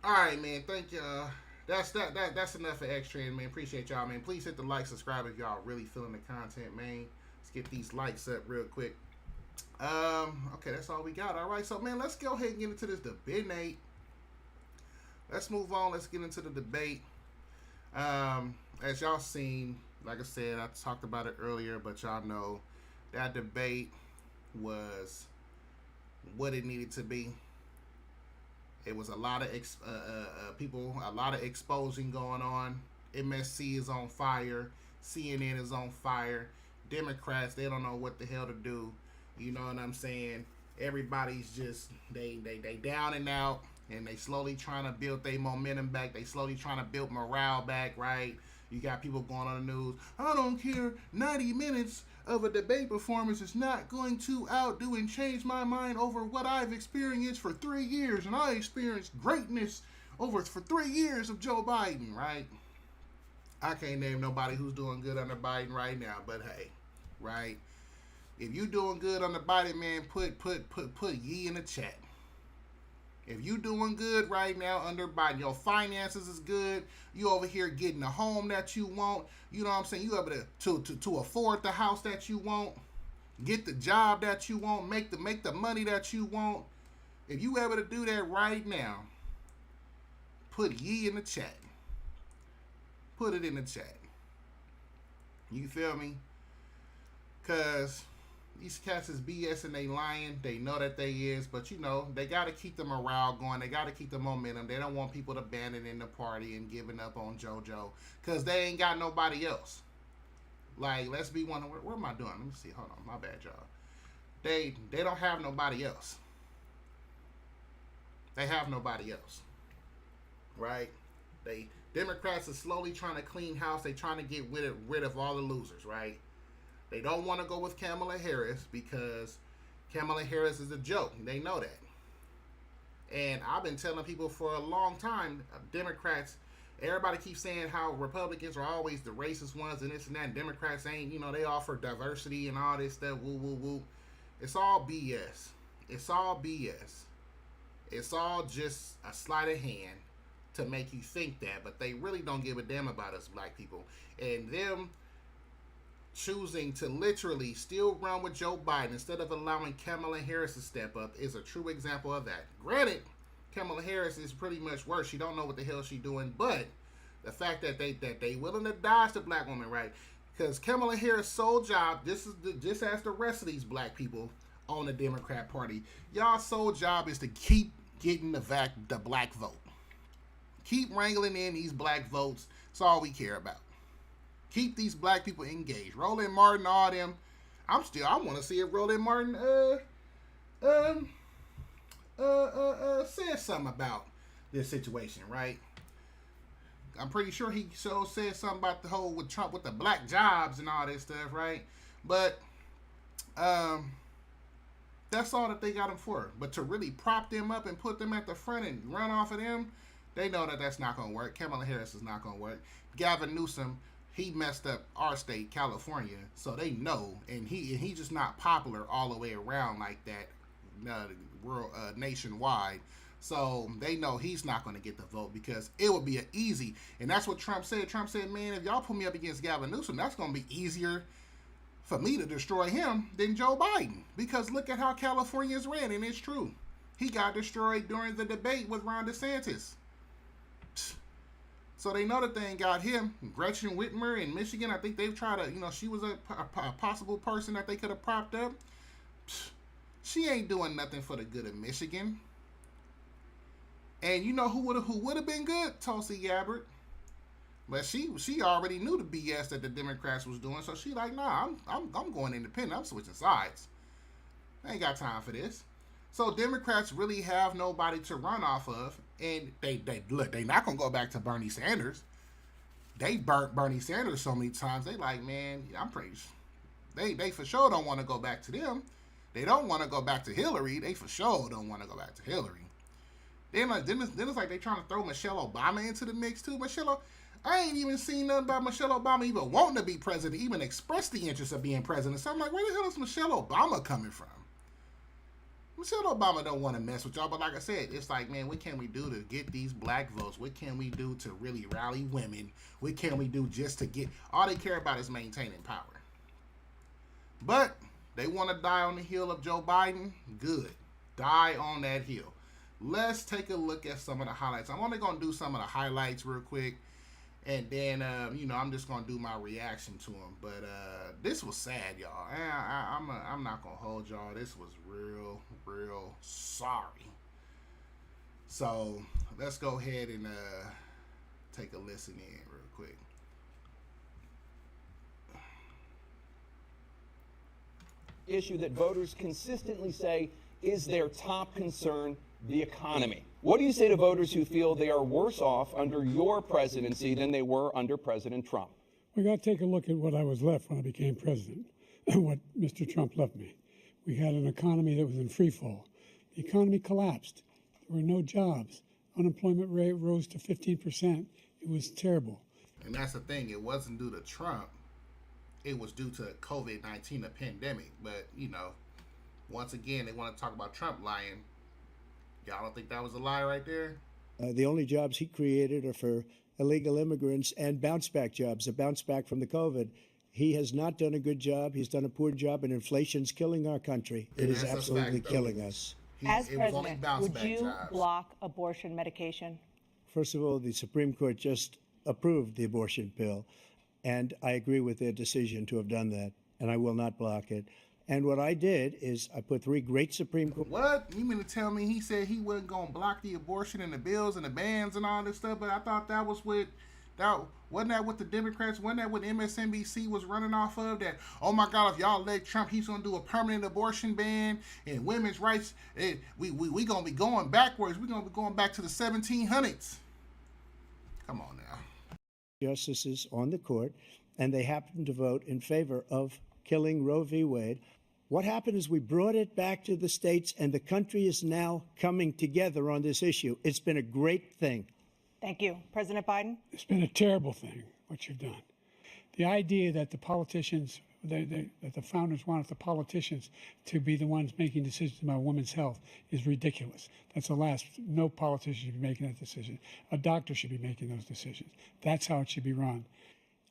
C: All right, man. Thank y'all. That's enough for X Trend, man. Appreciate y'all, man. Please hit the like, subscribe if y'all really feeling the content, man. Let's get these likes up real quick. Okay, that's all we got. All right, so man, let's go ahead and get into this debate. Let's move on. Let's get into the debate. As y'all seen, like I said, I talked about it earlier, but y'all know that debate was what it needed to be. It was a lot of people, a lot of exposing going on. MSC is on fire. CNN is on fire. Democrats, they don't know what the hell to do. You know what I'm saying? Everybody's just, they down and out, and they slowly trying to build their momentum back. They slowly trying to build morale back, right? You got people going on the news. I don't care. 90 minutes of a debate performance is not going to outdo and change my mind over what I've experienced for 3 years. And I experienced greatness for 3 years of Joe Biden, right? I can't name nobody who's doing good under Biden right now, but hey, right? If you doing good under Biden, man, put ye in the chat. If you doing good right now under Biden, your finances is good, you over here getting the home that you want, you know what I'm saying, you able to afford the house that you want, get the job that you want, make the money that you want. If you able to do that right now, put ye in the chat. Put it in the chat. You feel me? Cause these cats is BS and they lying. They know that they is, but you know, they got to keep the morale going. They got to keep the momentum. They don't want people to abandon the party and giving up on JoJo because they ain't got nobody else. Like, let's be one. What am I doing? Let me see. Hold on. My bad, y'all. They don't have nobody else. They have nobody else. Right? Democrats are slowly trying to clean house. They trying to get rid of all the losers, right? They don't want to go with Kamala Harris because Kamala Harris is a joke. They know that. And I've been telling people for a long time, Democrats, everybody keeps saying how Republicans are always the racist ones and this and that. And Democrats ain't, you know, they offer diversity and all this stuff. Woo, woo, woo. It's all BS. It's all BS. It's all just a sleight of hand to make you think that. But they really don't give a damn about us black people. And them choosing to literally still run with Joe Biden instead of allowing Kamala Harris to step up is a true example of that. Granted, Kamala Harris is pretty much worse. She don't know what the hell she's doing, but the fact that they willing to dodge the black woman, right? Because Kamala Harris' sole job, just as the rest of these black people on the Democrat Party, y'all sole job is to keep getting the black vote. Keep wrangling in these black votes. That's all we care about. Keep these black people engaged. Roland Martin, all them. I want to see if Roland Martin said something about this situation, right? I'm pretty sure he said something about the whole with Trump with the black jobs and all this stuff, right? But that's all that they got him for. But to really prop them up and put them at the front and run off of them, they know that that's not going to work. Kamala Harris is not going to work. Gavin Newsom, he messed up our state, California, so they know, and he's just not popular all the way around like that, nationwide. So they know he's not going to get the vote because it would be easy, and that's what Trump said. Trump said, man, if y'all put me up against Gavin Newsom, that's going to be easier for me to destroy him than Joe Biden, because look at how California's ran, and it's true. He got destroyed during the debate with Ron DeSantis. So they know that they ain't got him. Gretchen Whitmer in Michigan, I think they've tried to, she was a possible person that they could have propped up. She ain't doing nothing for the good of Michigan. And you know who would have been good? Tulsi Gabbard. But she already knew the BS that the Democrats was doing, so she like, nah, I'm going independent. I'm switching sides. I ain't got time for this. So Democrats really have nobody to run off of, and they not gonna go back to Bernie Sanders. They burnt Bernie Sanders so many times. They like, man, I'm pretty. They for sure don't want to go back to them. They don't want to go back to Hillary. They for sure don't want to go back to Hillary. Then it's like they trying to throw Michelle Obama into the mix too. I ain't even seen nothing about Michelle Obama even wanting to be president, even express the interest of being president. So I'm like, where the hell is Michelle Obama coming from? Michelle Obama don't want to mess with y'all, but like I said, it's like, man, what can we do to get these black votes? What can we do to really rally women? What can we do just to get... All they care about is maintaining power. But they want to die on the hill of Joe Biden. Good. Die on that hill. Let's take a look at some of the highlights. I'm only going to do some of the highlights real quick. And then, I'm just going to do my reaction to them. But this was sad, y'all. I'm not going to hold y'all. This was real sorry. So, let's go ahead and take a listen in real quick.
O: Issue that voters consistently say is their top concern, the economy. What do you say to voters who feel they are worse off under your presidency than they were under President Trump?
P: We got to take a look at what I was left when I became president and what Mr. Trump left me. We had an economy that was in free fall. The economy collapsed. There were no jobs. Unemployment rate rose to 15%. It was terrible.
C: And that's the thing. It wasn't due to Trump. It was due to COVID-19, a pandemic. But, once again, they want to talk about Trump lying. Y'all don't think that was a lie right there?
I: The only jobs he created are for illegal immigrants and bounce back jobs, a bounce back from the COVID. He has not done a good job. He's done a poor job, and inflation's killing our country. It is absolutely killing us.
Q: As president, would you block abortion medication?
I: First of all, the Supreme Court just approved the abortion bill, and I agree with their decision to have done that, and I will not block it. And what I did is I put 3 great Supreme Court...
C: What? You mean to tell me he said he wasn't going to block the abortion and the bills and the bans and all this stuff, but I thought that was with... Wasn't that what the Democrats, wasn't that what MSNBC was running off of? That, oh my God, if y'all elect Trump, he's going to do a permanent abortion ban and women's rights. We going to be going backwards. We're going to be going back to the 1700s. Come on now.
I: Justices on the court, and they happened to vote in favor of killing Roe v. Wade. What happened is we brought it back to the states, and the country is now coming together on this issue. It's been a great thing.
Q: Thank you. President Biden?
P: It's been a terrible thing, what you've done. The idea that the politicians, that the founders wanted the politicians to be the ones making decisions about women's health is ridiculous. That's the last. No politician should be making that decision. A doctor should be making those decisions. That's how it should be run.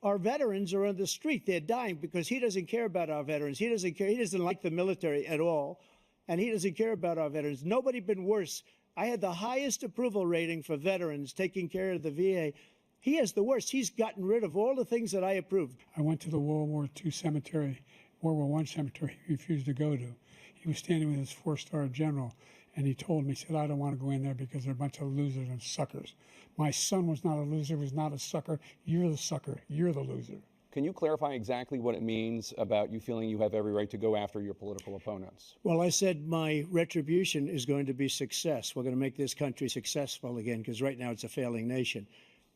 I: our veterans are on the street. They're dying because he doesn't care about our veterans. He doesn't care. He doesn't like the military at all, and he doesn't care about our veterans. Nobody been worse. I had the highest approval rating for veterans taking care of the VA. He has the worst. He's gotten rid of all the things that I approved.
P: I went to the World War II cemetery, World War I cemetery he refused to go to. He was standing with his 4-star general, and he told me, he said, I don't want to go in there because they're a bunch of losers and suckers. My son was not a loser, was not a sucker. You're the sucker. You're the loser.
O: Can you clarify exactly what it means about you feeling you have every right to go after your political opponents?
I: Well, I said my retribution is going to be success. We're going to make this country successful again, because right now it's a failing nation.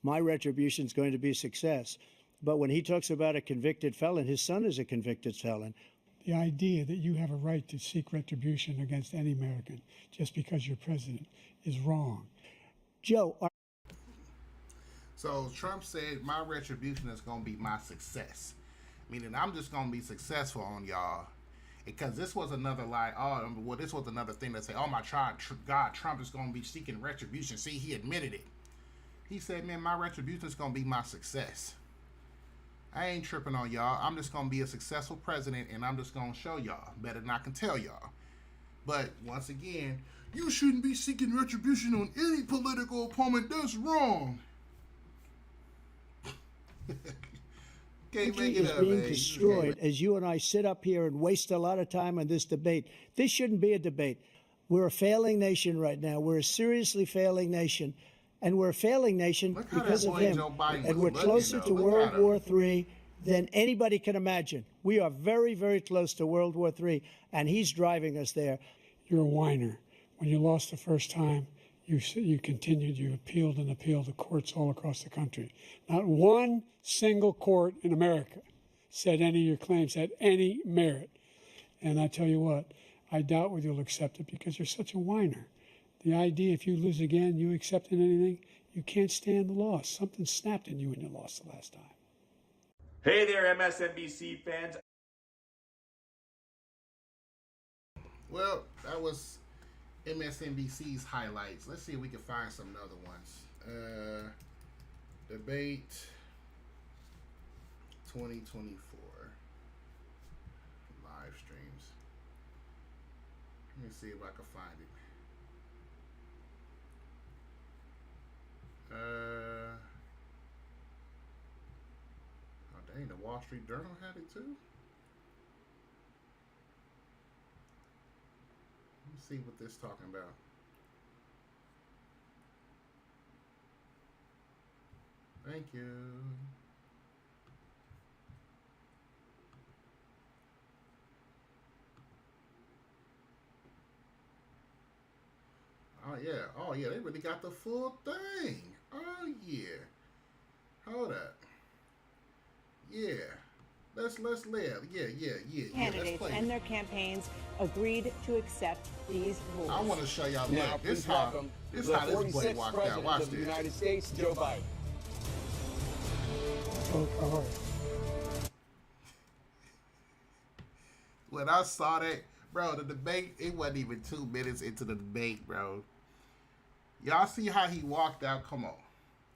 I: My retribution is going to be success. But when he talks about a convicted felon, his son is a convicted felon.
P: The idea that you have a right to seek retribution against any American just because you're president is wrong.
I: Joe.
C: So Trump said my retribution is going to be my success. Meaning I'm just going to be successful on y'all. Because this was another lie. Oh, well, this was another thing that say, oh my God, Trump is going to be seeking retribution. See, he admitted it. He said, man, my retribution is going to be my success. I ain't tripping on y'all. I'm just going to be a successful president, and I'm just going to show y'all better than I can tell y'all. But once again, you shouldn't be seeking retribution on any political opponent. That's wrong. Can't make it up,
I: being
C: man.
I: destroyed as you and I sit up here and waste a lot of time on this debate. This shouldn't be a debate. We're a failing nation right now. We're a seriously failing nation. And we're a failing nation because of him. And we're closer to World War III than anybody can imagine. We are very, very close to World War III, and he's driving us there.
P: You're a whiner. When you lost the first time, you continued, you appealed and appealed to courts all across the country. Not one single court in America said any of your claims had any merit. And I tell you what, I doubt whether you'll accept it because you're such a whiner. The idea, if you lose again, you accepting anything, you can't stand the loss. Something snapped in you when you lost the last time.
R: Hey there, MSNBC fans.
C: Well, that was MSNBC's highlights. Let's see if we can find some other ones. Debate 2024 live streams. Let me see if I can find it. Oh dang, the Wall Street Journal had it too. Let me see what this is talking about. Thank you. Oh yeah, they really got the full thing. Oh yeah. Hold up. Yeah. Let's live. Yeah.
Q: Candidates and their campaigns agreed to accept these rules.
C: I want to show y'all.
O: Now,
C: Look,
O: this
C: how
O: this
C: boy walked out. Watch
O: of the
C: this.
O: United States, Joe Biden.
C: When I saw that, bro, the debate, it wasn't even 2 minutes into the debate, bro. Y'all see how he walked out? Come on.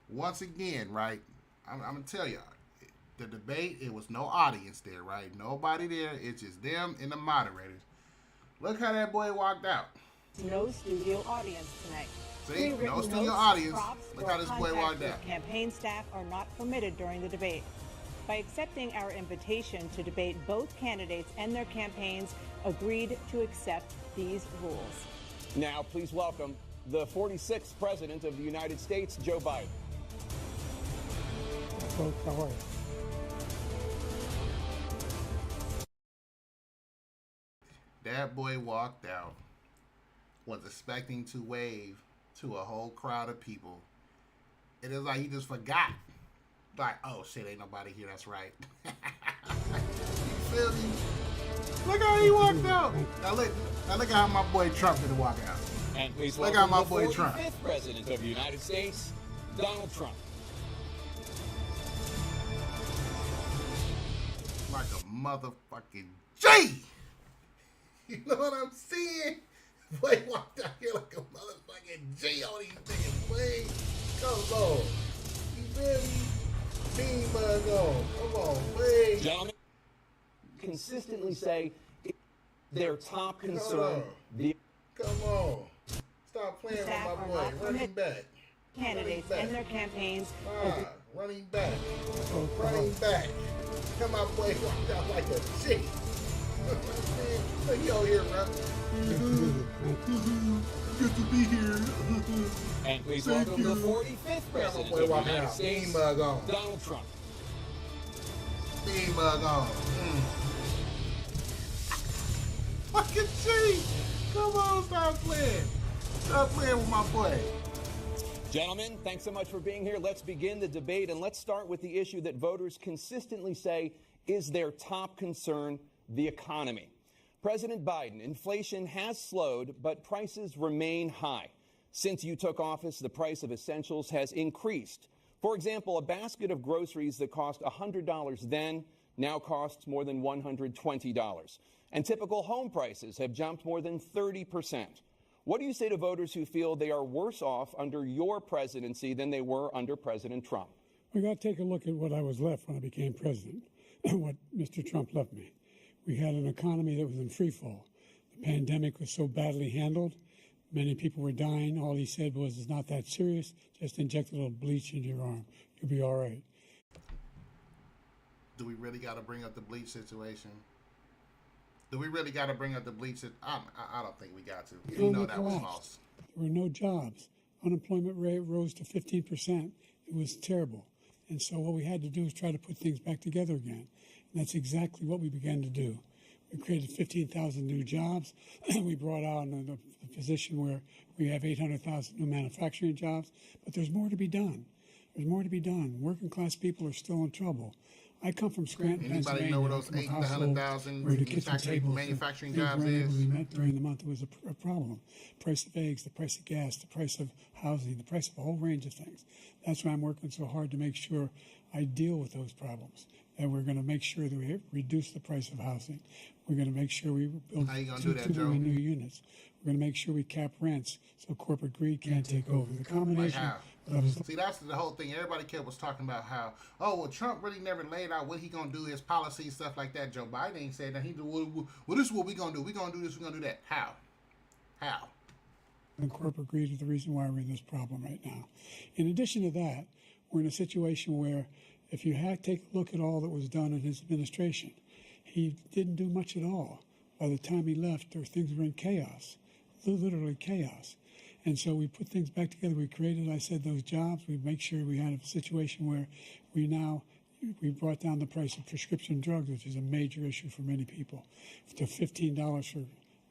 C: Once again, right, I'm going to tell y'all, the debate, it was no audience there, right? Nobody there. It's just them and the moderators. Look how that boy walked out.
Q: No studio audience tonight.
C: See, no studio audience. Look how this boy walked out.
Q: Campaign staff are not permitted during the debate. By accepting our invitation to debate, both candidates and their campaigns agreed to accept these rules.
O: Now, please welcome the 46th President of the United States, Joe Biden.
P: How are you?
C: That boy walked out, was expecting to wave to a whole crowd of people. It is like he just forgot. Like, oh shit, ain't nobody here, that's right. You feel me? Look how he walked out. Now look at how my boy Trump did walk out.
O: And please
C: look
O: welcome
C: how my
O: the
C: boy
O: 45th
C: Trump.
O: President of the United States, Donald Trump.
C: Like a motherfucking G! You know what I'm saying? Boy walked out here like a motherfucking G on these niggas, boy. Come on. You feel me? Team Mug on. Come on, please.
O: Gentlemen, consistently say their top concern.
C: Come on. Stop playing with my boy. Running back.
Q: Candidates and their campaigns.
C: Running back. Running back. Come on, boy. Walk out like a chick. Look, you over here, bro. Good to be here.
O: And please welcome the 45th president of the United States, Donald Trump.
C: Steam Mug on. Fucking G. Come on, stop playing. Stop playing with my boy.
O: Gentlemen, thanks so much for being here. Let's begin the debate, and let's start with the issue that voters consistently say is their top concern, the economy. President Biden, inflation has slowed, but prices remain high. Since you took office, the price of essentials has increased. For example, a basket of groceries that cost $100 then now costs more than $120. And typical home prices have jumped more than 30%. What do you say to voters who feel they are worse off under your presidency than they were under President Trump?
P: We got to take a look at what I was left when I became president, what Mr. Trump left me. We had an economy that was in free fall. The pandemic was so badly handled. Many people were dying. All he said was, it's not that serious. Just inject a little bleach into your arm. You'll be all right.
C: Do we really got to bring up the bleach situation? Do we really got to bring up the bleach? I don't think we got to. You know that was false.
P: There were no jobs. Unemployment rate rose to 15%. It was terrible. And so what we had to do is try to put things back together again. And that's exactly what we began to do. We created 15,000 new jobs. We brought on a position where we have 800,000 new manufacturing jobs. But there's more to be done. There's more to be done. Working class people are still in trouble. I come from Scranton,
C: Pennsylvania. Anybody know where those 800,000 manufacturing jobs is?
P: We met during the month. It was a problem. Price of eggs, the price of gas, the price of housing, the price of a whole range of things. That's why I'm working so hard to make sure I deal with those problems. And we're going to make sure that we reduce the price of housing. We're going to make sure we build 2 million new units. We're going to make sure we cap rents so corporate greed can't take over. The combination.
C: See, that's the whole thing. Everybody was talking about how, Trump really never laid out what he gonna do, his policies, stuff like that. Joe Biden ain't said that. He do, well, this is what we gonna do. We gonna do this. We gonna do that. How?
P: And corporate greed is the reason why we're in this problem right now. In addition to that, we're in a situation where if you take a look at all that was done in his administration, he didn't do much at all. By the time he left, things were in chaos, literally chaos. And so we put things back together. We created, I said, those jobs. We make sure we had a situation where we brought down the price of prescription drugs, which is a major issue for many people, to $15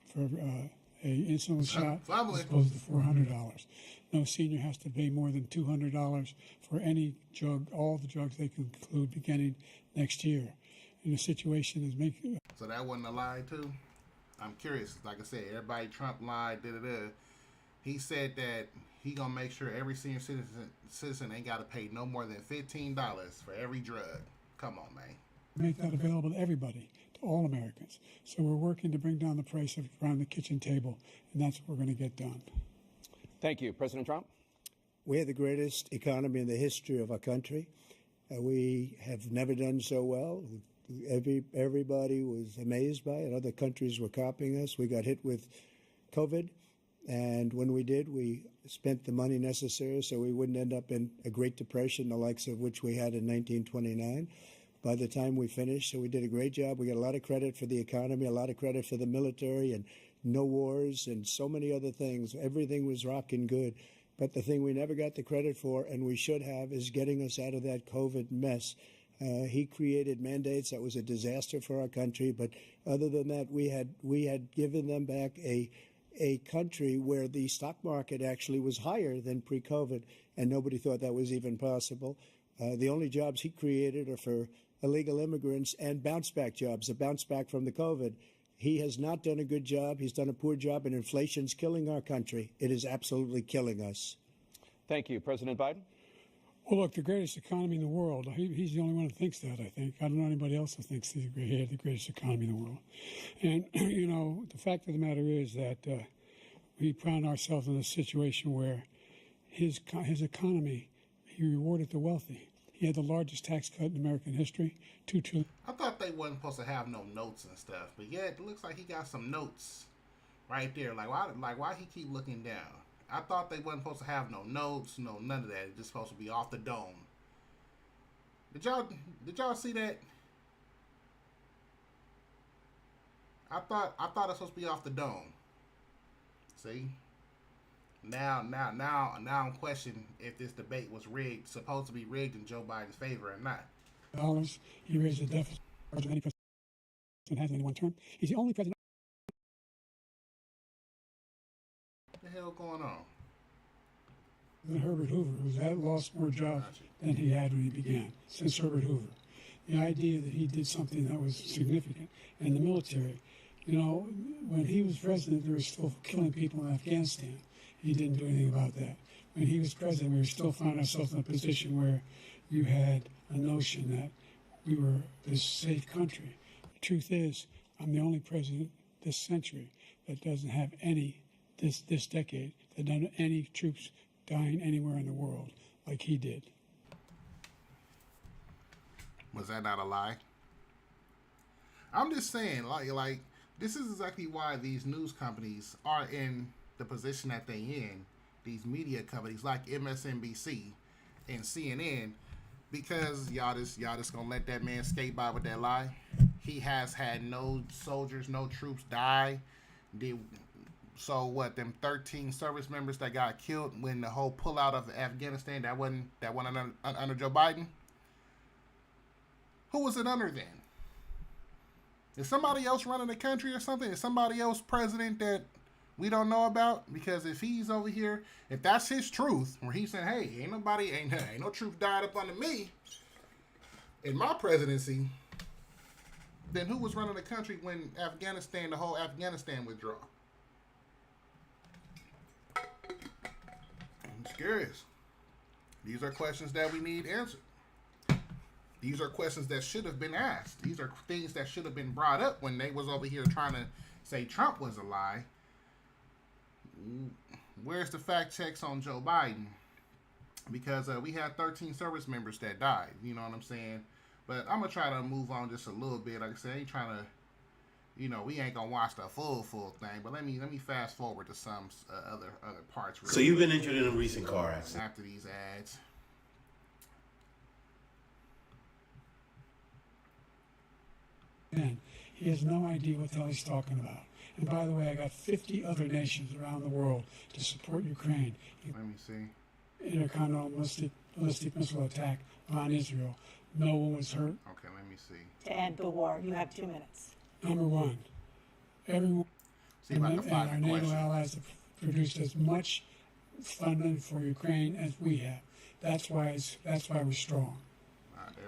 P: for a insulin shot as opposed to $400. No senior has to pay more than $200 for any drug, all the drugs they can include beginning next year. And the situation is making.
C: So that wasn't a lie too? I'm curious. Like I said, everybody Trump lied, He said that he gonna make sure every senior citizen ain't gotta pay no more than $15 for every drug. Come on, man.
P: Make that available to everybody, to all Americans. So we're working to bring down the price around the kitchen table, and that's what we're going to get done.
O: Thank you. President Trump?
I: We have the greatest economy in the history of our country. We have never done so well. Everybody was amazed by it. Other countries were copying us. We got hit with COVID. And when we did, we spent the money necessary so we wouldn't end up in a Great Depression, the likes of which we had in 1929. By the time we finished, so we did a great job. We got a lot of credit for the economy, a lot of credit for the military, and no wars, and so many other things. Everything was rocking good. But the thing we never got the credit for, and we should have, is getting us out of that COVID mess. He created mandates. That was a disaster for our country. But other than that, we had given them back a country where the stock market actually was higher than pre-COVID, and nobody thought that was even possible. The only jobs he created are for illegal immigrants and bounce-back jobs, a bounce-back from the COVID. He has not done a good job. He's done a poor job, and inflation's killing our country. It is absolutely killing us.
O: Thank you. President Biden?
P: Well, look, the greatest economy in the world, he's the only one who thinks that, I think. I don't know anybody else who thinks he had the greatest economy in the world. And, the fact of the matter is that we found ourselves in a situation where his economy, he rewarded the wealthy. He had the largest tax cut in American history, $2 trillion.
C: I thought they wasn't supposed to have no notes and stuff, but yeah, it looks like he got some notes right there. Like why he keep looking down? I thought they wasn't supposed to have no notes, no none of that. It's just supposed to be off the dome. Did y'all see that? I thought it was supposed to be off the dome. See? Now I'm questioning if this debate was rigged, supposed to be rigged in Joe Biden's favor or not.
P: He raised the deficit larger than any president has in any one term. He's the only president.
C: What the hell going on?
P: Herbert Hoover, who's lost more jobs than he had when he began, since Herbert Hoover. The idea that he did something that was significant in the military. You know, when he was president, they were still killing people in Afghanistan. He didn't do anything about that. When he was president, we still found ourselves in a position where you had a notion that we were this safe country. The truth is, I'm the only president this century that doesn't have this decade, that doesn't have any troops dying anywhere in the world like he did.
C: Was that not a lie? I'm just saying, like this is exactly why these news companies are in the position that they in. These media companies like MSNBC and CNN, because y'all just gonna let that man skate by with that lie. He has had no soldiers, no troops die. So what? Them 13 service members that got killed when the whole pullout of Afghanistan, that wasn't under Joe Biden. Who was it under then? Is somebody else running the country or something? Is somebody else president that we don't know about? Because if he's over here, if that's his truth, where he's saying, hey, ain't no troops died up under me in my presidency, then who was running the country when the whole Afghanistan withdrawal? I'm curious. These are questions that we need answered. These are questions that should have been asked. These are things that should have been brought up when they was over here trying to say Trump was a lie. Where's the fact checks on Joe Biden? Because we had 13 service members that died. You know what I'm saying? But I'm going to try to move on just a little bit. Like I said, I ain't trying to, we ain't going to watch the full thing. But let me fast forward to some other parts.
S: So you've been injured in a recent car accident.
C: After these ads.
P: And he has no idea what the hell he's talking about. And by the way, I got 50 other nations around the world to support Ukraine.
C: Let me see.
P: Intercontinental ballistic missile attack on Israel. No one was hurt.
C: Okay, let me see.
Q: To end the war, you have 2 minutes.
P: Number one, everyone and our NATO allies have produced as much funding for Ukraine as we have. That's why we're strong.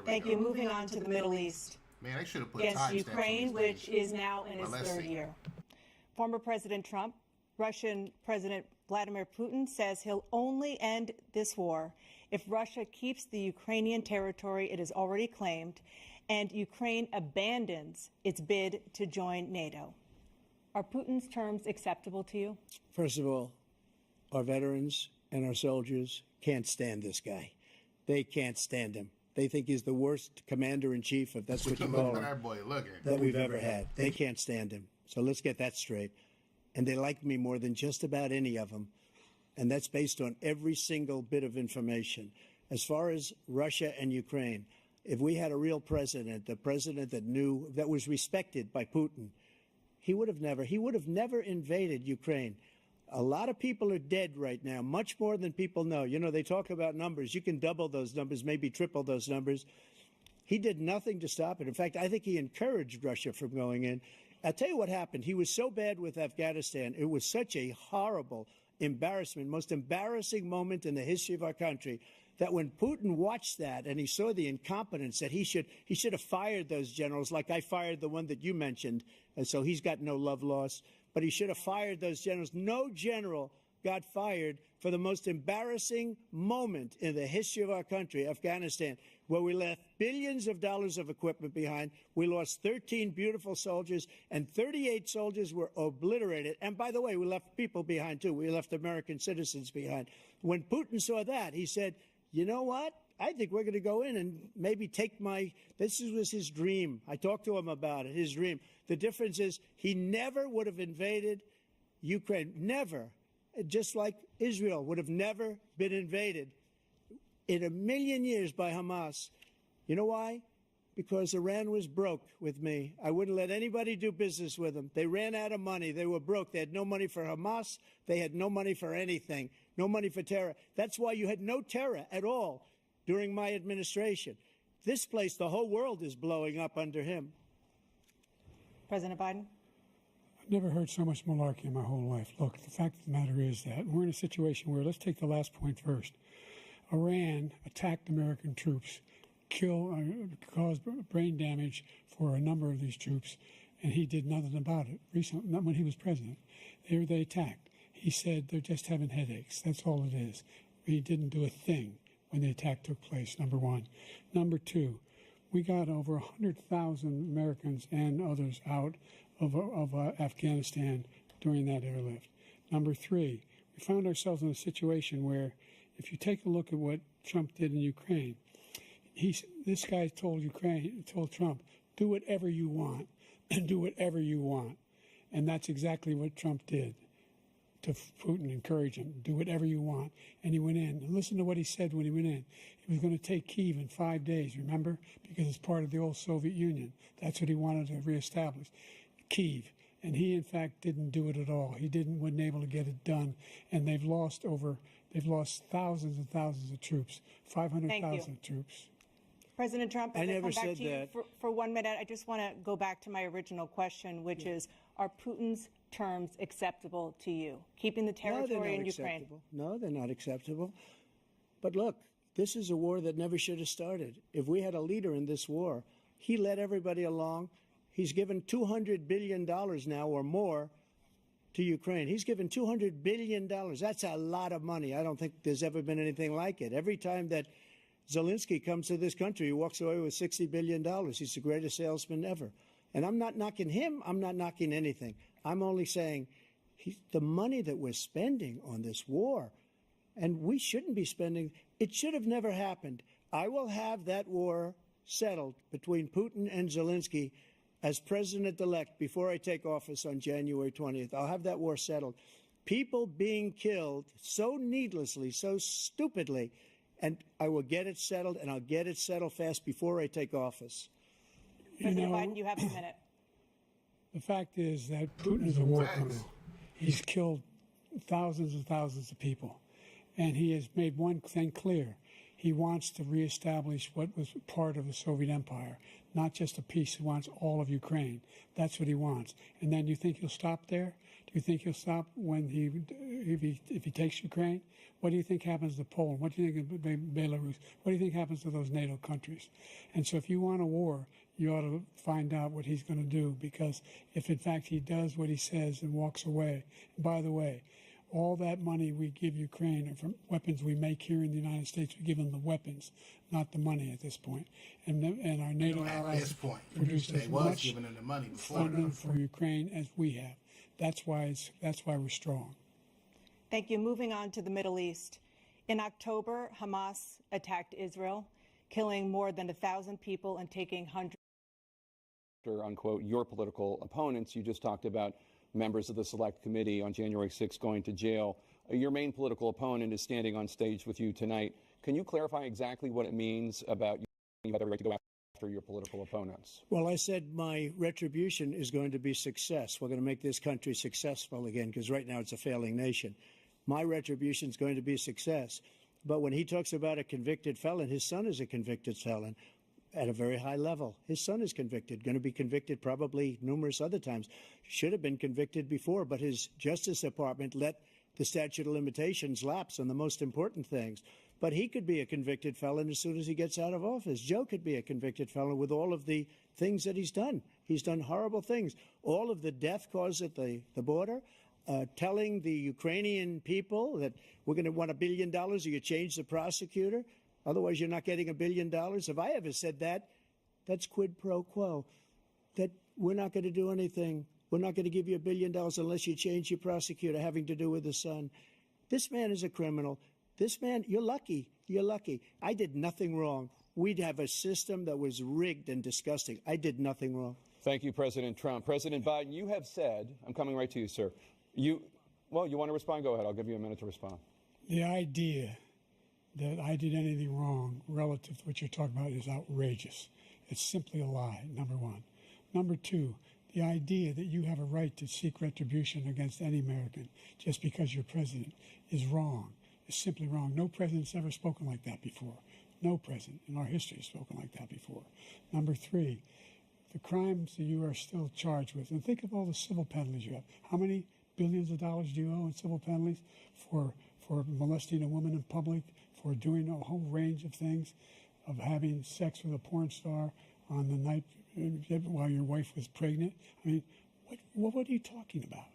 Q: Thank you. Moving on to the Middle East.
C: Man, they should have put
Q: against Ukraine, which is now in its third year. Former President Trump, Russian President Vladimir Putin says he'll only end this war if Russia keeps the Ukrainian territory it has already claimed and Ukraine abandons its bid to join NATO. Are Putin's terms acceptable to you?
I: First of all, our veterans and our soldiers can't stand this guy. They can't stand him. They think he's the worst commander-in-chief, if that's what you call him, that we've ever had. They can't stand him. So let's get that straight. And they like me more than just about any of them. And that's based on every single bit of information. As far as Russia and Ukraine, if we had a real president, the president that was respected by Putin, he would have never invaded Ukraine. A lot of people are dead right now, much more than people know. They talk about numbers. You can double those numbers, maybe triple those numbers. He did nothing to stop it. In fact, I think he encouraged Russia from going in. I'll tell you what happened. He was so bad with Afghanistan. It was such a horrible embarrassment, most embarrassing moment in the history of our country, that when Putin watched that and he saw the incompetence, that he should have fired those generals, like I fired the one that you mentioned, and so he's got no love lost. But he should have fired those generals. No general got fired for the most embarrassing moment in the history of our country, Afghanistan, where we left billions of dollars of equipment behind. We lost 13 beautiful soldiers, and 38 soldiers were obliterated. And by the way, we left people behind, too. We left American citizens behind. When Putin saw that, he said, you know what? I think we're going to go in and maybe take this was his dream. I talked to him about it, his dream. The difference is he never would have invaded Ukraine. Never. Just like Israel would have never been invaded in a million years by Hamas. You know why? Because Iran was broke with me. I wouldn't let anybody do business with them. They ran out of money. They were broke. They had no money for Hamas. They had no money for anything. No money for terror. That's why you had no terror at all during my administration. This place, the whole world is blowing up under him.
Q: President Biden?
P: I've never heard so much malarkey in my whole life. Look, the fact of the matter is that we're in a situation where, let's take the last point first. Iran attacked American troops, caused brain damage for a number of these troops, and he did nothing about it. Recently, not when he was president. They attacked. He said they're just having headaches. That's all it is. He didn't do a thing when the attack took place, number one. Number two, we got over 100,000 Americans and others out of Afghanistan during that airlift. Number three, we found ourselves in a situation where, if you take a look at what Trump did in Ukraine, this guy told Trump, do whatever you want, and do whatever you want. And that's exactly what Trump did to Putin, encourage him, do whatever you want. And he went in. And listen to what he said when he went in. He was going to take Kyiv in 5 days, remember? Because it's part of the old Soviet Union. That's what he wanted to reestablish, Kyiv. And he, in fact, didn't do it at all. He wasn't able to get it done. And they've lost thousands and thousands of troops, 500,000 troops.
Q: President Trump,
I: I
Q: as
I: never
Q: come back
I: said
Q: to you
I: that.
Q: for 1 minute, I just want to go back to my original question, which is, are Putin's terms acceptable to you? Keeping the territory in Ukraine?
I: No, they're not acceptable. But look, this is a war that never should have started. If we had a leader in this war, he led everybody along. He's given $200 billion now or more to Ukraine. He's given $200 billion. That's a lot of money. I don't think there's ever been anything like it. Every time that Zelensky comes to this country, he walks away with $60 billion. He's the greatest salesman ever. And I'm not knocking him. I'm not knocking anything. I'm only saying the money that we're spending on this war, and we shouldn't be spending, it should have never happened. I will have that war settled between Putin and Zelensky as president-elect before I take office on January 20th. I'll have that war settled. People being killed so needlessly, so stupidly, and I will get it settled, and I'll get it settled fast before I take office.
Q: President Biden, you have a minute.
P: The fact is that Putin is a war criminal. He's killed thousands and thousands of people. And he has made one thing clear. He wants to reestablish what was part of the Soviet Empire, not just a piece. He wants all of Ukraine. That's what he wants. And then you think he'll stop there? Do you think he'll stop when if he takes Ukraine? What do you think happens to Poland? What do you think of Belarus? What do you think happens to those NATO countries? And so if you want a war, you ought to find out what he's going to do, because if in fact he does what he says and walks away, and by the way, all that money we give Ukraine are from weapons we make here in the United States. We give them the weapons, not the money at this point. And our NATO allies
C: at this point
P: produce
C: they
P: as
C: was
P: much
C: giving them the money before.
P: funding for Ukraine as we have. That's why we're strong.
Q: Thank you. Moving on to the Middle East. In October, Hamas attacked Israel, killing more than 1,000 people and taking hundreds.
O: Unquote, your political opponents. You just talked about members of the Select Committee on January 6th going to jail. Your main political opponent is standing on stage with you tonight. Can you clarify exactly what it means about you have every right to go after your political opponents?
I: Well, I said my retribution is going to be success. We're going to make this country successful again, because right now it's a failing nation. My retribution is going to be success. But when he talks about a convicted felon, his son is a convicted felon at a very high level. His son is convicted, going to be convicted probably numerous other times. Should have been convicted before, but his Justice Department let the statute of limitations lapse on the most important things. But he could be a convicted felon as soon as he gets out of office. Joe could be a convicted felon with all of the things that he's done. He's done horrible things. All of the death caused at the border, telling the Ukrainian people that we're going to want $1 billion or you change the prosecutor. Otherwise, you're not getting $1 billion. If I ever said that, that's quid pro quo. That we're not going to do anything. We're not going to give you $1 billion unless you change your prosecutor, having to do with the son. This man is a criminal. This man, you're lucky. You're lucky. I did nothing wrong. We'd have a system that was rigged and disgusting. I did nothing wrong.
O: Thank you, President Trump. President Biden, you have said, I'm coming right to you, sir. You want to respond? Go ahead. I'll give you a minute to respond.
P: The idea that I did anything wrong relative to what you're talking about is outrageous. It's simply a lie, number one. Number two, the idea that you have a right to seek retribution against any American just because you're president is wrong. It's simply wrong. No president's ever spoken like that before. No president in our history has spoken like that before. Number three, the crimes that you are still charged with, and think of all the civil penalties you have. How many billions of dollars do you owe in civil penalties for molesting a woman in public, for doing a whole range of things, of having sex with a porn star on the night while your wife was pregnant? I mean, what are you talking about?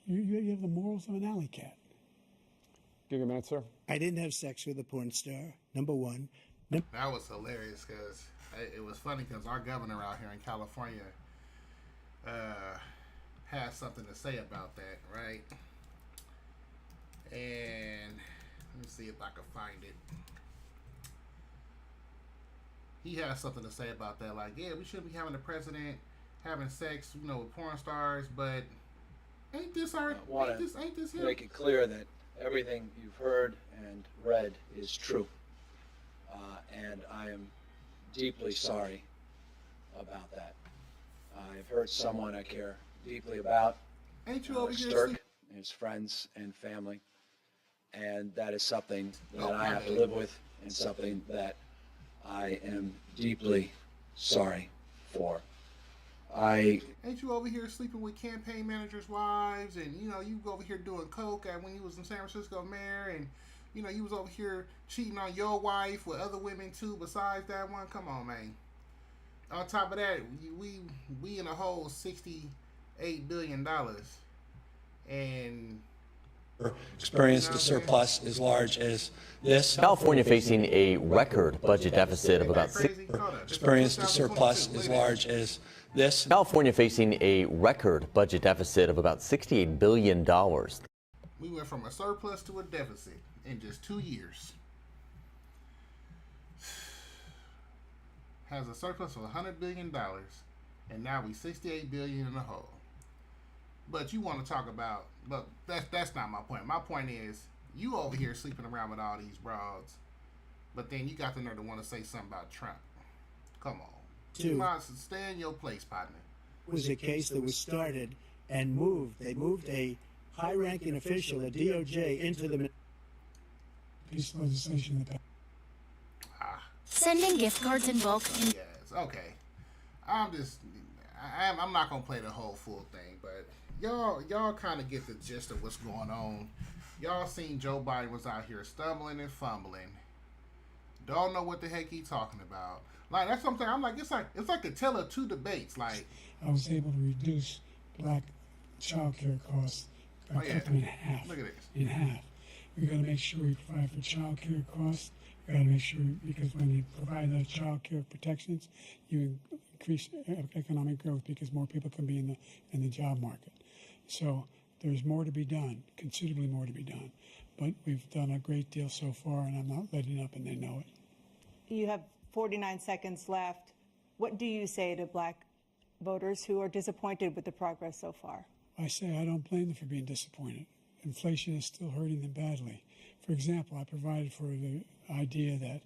P: You have the morals of an alley cat.
O: Give you a minute, sir.
I: I didn't have sex with a porn star, number one.
C: That was hilarious because it was funny because our governor out here in California has something to say about that, right? And let me see if I can find it. He has something to say about that, like, yeah, we shouldn't be having the president having sex, with porn stars, but ain't this him?
T: Make it clear that everything you've heard and read is true. And I am deeply sorry about that. I've hurt someone I care deeply about.
C: Ain't you over here?
T: Sturk, his friends and family. And that is something that I have to live with and something that I am deeply sorry for.
C: Ain't you over here sleeping with campaign managers' wives, and you over here doing coke when you was in San Francisco mayor, and you was over here cheating on your wife with other women too besides that one? Come on, man. On top of that, we in a whole $68 billion, and
T: experienced a surplus as large as this.
U: California facing a record budget deficit of about
T: experienced a surplus as large as this.
U: California facing a record budget deficit of about $68 billion.
C: We went from a surplus to a deficit in just 2 years. Has a surplus of $100 billion, and now we $68 billion in the hole. But you want to talk about, look, that's not my point. My point is, you over here sleeping around with all these broads, but then you got the nerve to want to say something about Trump. Come on. You might stay in your place, partner.
I: It was a case that was started and moved. They moved a high-ranking official at DOJ into the
P: piece of legislation that
V: sending gift cards in bulk.
C: Yes, okay. I'm not gonna play the whole full thing, but y'all kind of get the gist of what's going on. Y'all seen Joe Biden was out here stumbling and fumbling. Don't know what the heck he talking about. Like, that's something I'm like, it's like the tale of two debates. Like,
P: I was able to reduce black child care costs. I cut them in half.
C: Look at this.
P: In half. We got to make sure we provide for child care costs. We got to make sure, because when you provide those child care protections, you increase economic growth because more people can be in the job market. So there's more to be done, considerably more to be done. But we've done a great deal so far, and I'm not letting up, and they know it.
Q: You have 49 seconds left. What do you say to black voters who are disappointed with the progress so far?
P: I say I don't blame them for being disappointed. Inflation is still hurting them badly. For example, I provided for the idea that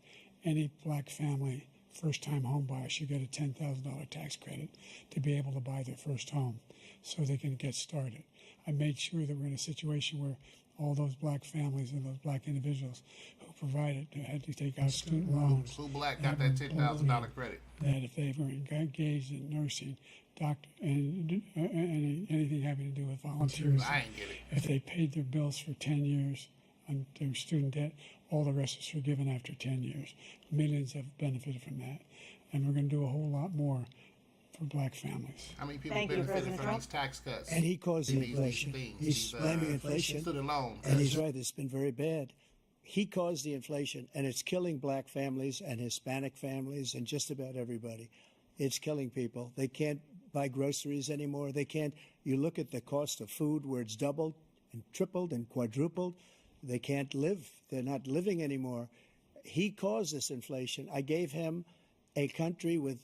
P: any black family, first-time home buyer, should get a $10,000 tax credit to be able to buy their first home so they can get started. I made sure that we're in a situation where all those black families and those black individuals who provided had to take out student loans.
C: Who black got that $10,000 credit?
P: That if they were engaged in nursing, doctor, and anything having to do with volunteers,
C: I ain't get it.
P: if they paid their bills for 10 years on their student debt, all the rest is forgiven after 10 years. Millions have benefited from that. And we're going to do a whole lot more for black families.
C: How many people benefited from these tax cuts?
I: And he caused the inflation. He's blaming inflation.
C: Student loans.
I: And he's right, it's been very bad. He caused the inflation, and it's killing black families and Hispanic families and just about everybody. It's killing people. They can't buy groceries anymore. They can't. You look at the cost of food where it's doubled and tripled and quadrupled. they can't live. They're not living anymore. He caused this inflation. I gave him a country with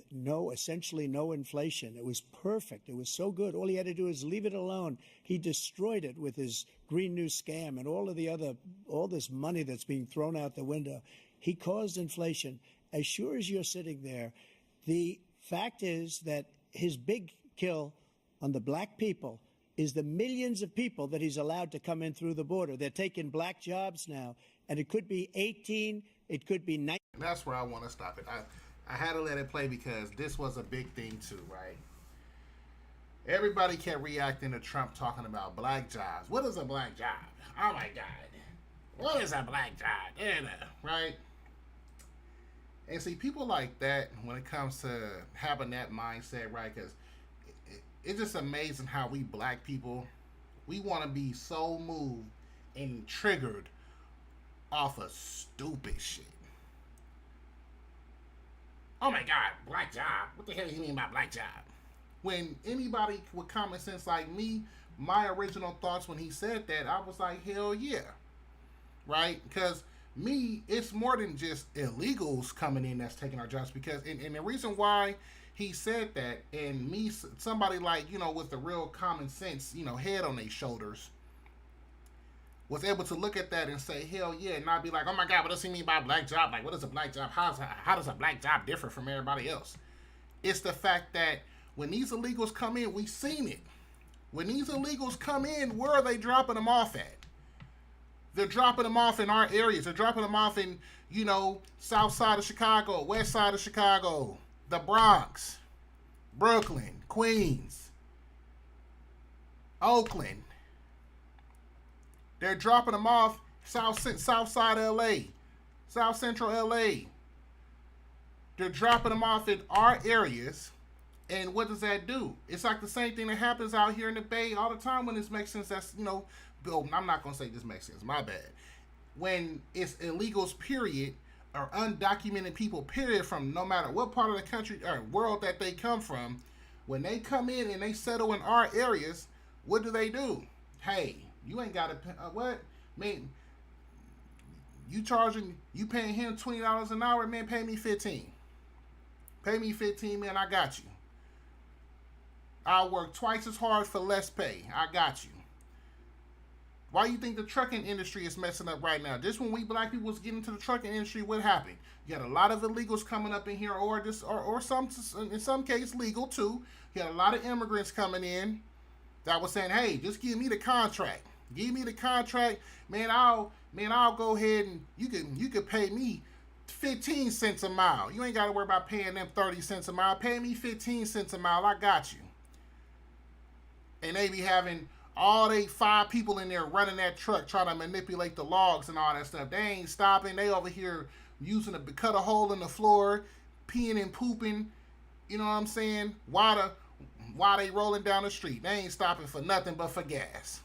I: essentially no inflation. It was perfect. It was so good. All he had to do is leave it alone. He destroyed it with his Green New scam and all this money that's being thrown out the window. He caused inflation. As sure as you're sitting there, the fact is that his big kill on the black people is the millions of people that he's allowed to come in through the border. They're taking black jobs now, and it could be 18, it could be 19.
C: That's where I want to stop it. I had to let it play because this was a big thing too, right? Everybody kept reacting to Trump talking about black jobs. What is a black job? Oh my God. What is a black job? Right? And see, people like that, when it comes to having that mindset, right? Because it's just amazing how we black people, we want to be so moved and triggered off of stupid shit. Oh my God, black job. What the hell do you mean by black job? When anybody with common sense like me, my original thoughts when he said that, I was like, hell yeah. Right? Because me, it's more than just illegals coming in that's taking our jobs. Because, and the reason why he said that, and me, somebody like, with the real common sense, head on their shoulders, was able to look at that and say, hell yeah, and not be like, oh my God, what does he mean by black job? Like, what is a black job? How does a black job differ from everybody else? It's the fact that when these illegals come in, we've seen it. When these illegals come in, where are they dropping them off at? They're dropping them off in our areas. They're dropping them off in, south side of Chicago, west side of Chicago, the Bronx, Brooklyn, Queens, Oakland. They're dropping them off south side LA, south central LA. They're dropping them off in our areas. And what does that do? It's like the same thing that happens out here in the Bay all the time when it's Mexicans. That's, I'm not going to say just Mexicans, my bad. When it's illegals, period, or undocumented people, period, from no matter what part of the country or world that they come from, when they come in and they settle in our areas, what do? Hey, you ain't got to pay, what? Man, you paying him $20 an hour, man, pay me 15. Pay me 15, man, I got you. I'll work twice as hard for less pay. I got you. Why do you think the trucking industry is messing up right now? Just when we black people was getting into the trucking industry, what happened? You got a lot of illegals coming up in here, or some in some cases legal too. You had a lot of immigrants coming in that was saying, "Hey, just give me the contract. Give me the contract, man. I'll go ahead and you can pay me 15 cents a mile. You ain't got to worry about paying them 30 cents a mile. Pay me 15 cents a mile. I got you." And they be having all they 5 people in there running that truck trying to manipulate the logs and all that stuff. They ain't stopping. They over here using cut a hole in the floor, peeing and pooping. You know what I'm saying? Why they rolling down the street? They ain't stopping for nothing but for gas.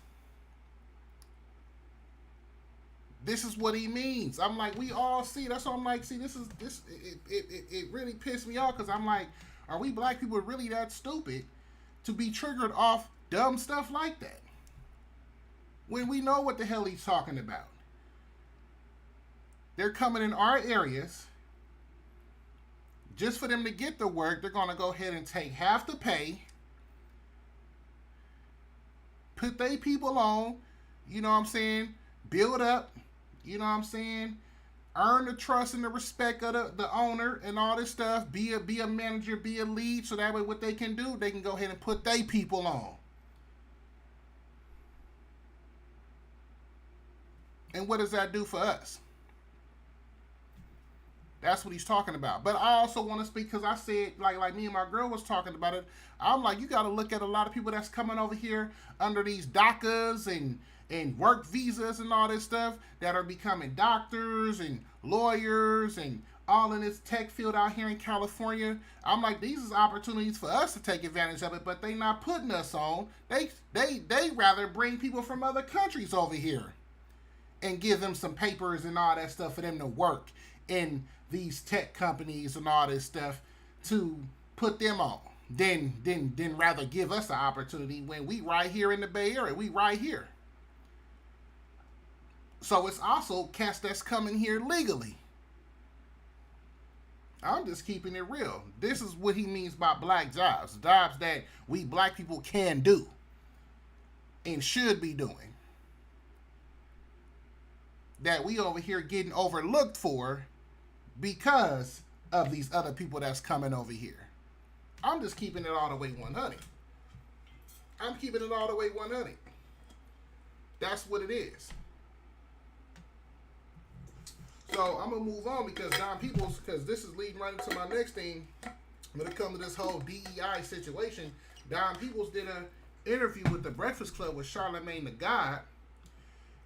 C: This is what he means. I'm like, we all see. That's why I'm like, see, it really pissed me off, because I'm like, are we black people really that stupid to be triggered off dumb stuff like that when we know what the hell he's talking about? They're coming in our areas. Just for them to get the work, they're going to go ahead and take half the pay, put they people on, you know what I'm saying, build up, you know what I'm saying, earn the trust and the respect of the owner and all this stuff, be a manager, be a lead, so that way what they can do, they can go ahead and put they people on. And what does that do for us? That's what he's talking about. But I also want to speak, because I said, like me and my girl was talking about it, I'm like, you got to look at a lot of people that's coming over here under these DACAs and work visas and all this stuff, that are becoming doctors and lawyers and all in this tech field out here in California. I'm like, these is opportunities for us to take advantage of it, but they not putting us on. They rather bring people from other countries over here and give them some papers and all that stuff for them to work in these tech companies and all this stuff to put them on, then rather give us the opportunity when we right here in the Bay Area. We right here. So it's also cats that's coming here legally. I'm just keeping it real. This is what he means by black jobs. Jobs that we black people can do and should be doing. That we over here getting overlooked for because of these other people that's coming over here. I'm just keeping it all the way 100. I'm keeping it all the way 100. That's what it is. So I'm gonna move on because Don Peoples, because this is leading right into my next thing. When it comes to this whole DEI situation, Don Peoples did an interview with the Breakfast Club with Charlamagne the God,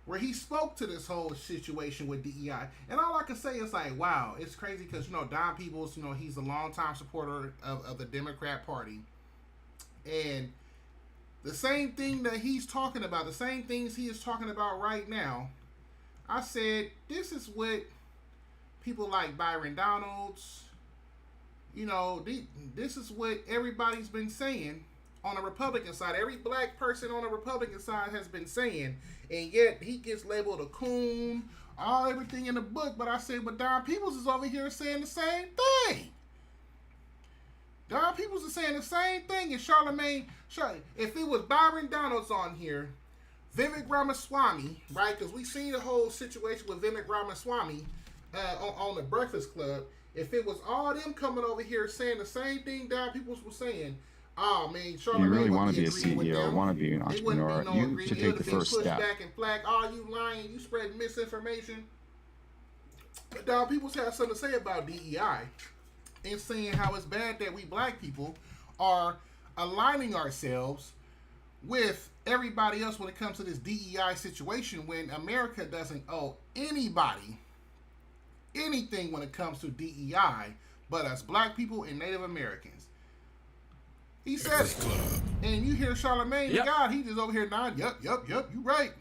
C: where he spoke to this whole situation with DEI. And all I can say is like, wow, it's crazy because, Don Peoples, he's a longtime supporter of the Democrat Party. And the same thing that he's talking about, the same things he is talking about right now, I said, this is what people like Byron Donalds, this is what everybody's been saying on the Republican side. Every black person on the Republican side has been saying, and yet he gets labeled a coon, everything in the book. But I said, but Don Peoples is over here saying the same thing. Don Peoples is saying the same thing. And Charlamagne, if it was Byron Donalds on here, Vivek Ramaswamy, right? Because we seen the whole situation with Vivek Ramaswamy on the Breakfast Club. If it was all them coming over here saying the same thing Don Peoples was saying, oh man, Charlamagne,
D: you really want to be a CEO, want to be an entrepreneur, you should take the first step.
C: Back and flag, oh, you lying, you spread misinformation. But Don Peoples has something to say about DEI and saying how it's bad that we black people are aligning ourselves with everybody else when it comes to this DEI situation, when America doesn't owe anybody anything when it comes to DEI but us black people and Native Americans. He says, and you hear Charlamagne the God, he just over here nodding, yep, you right.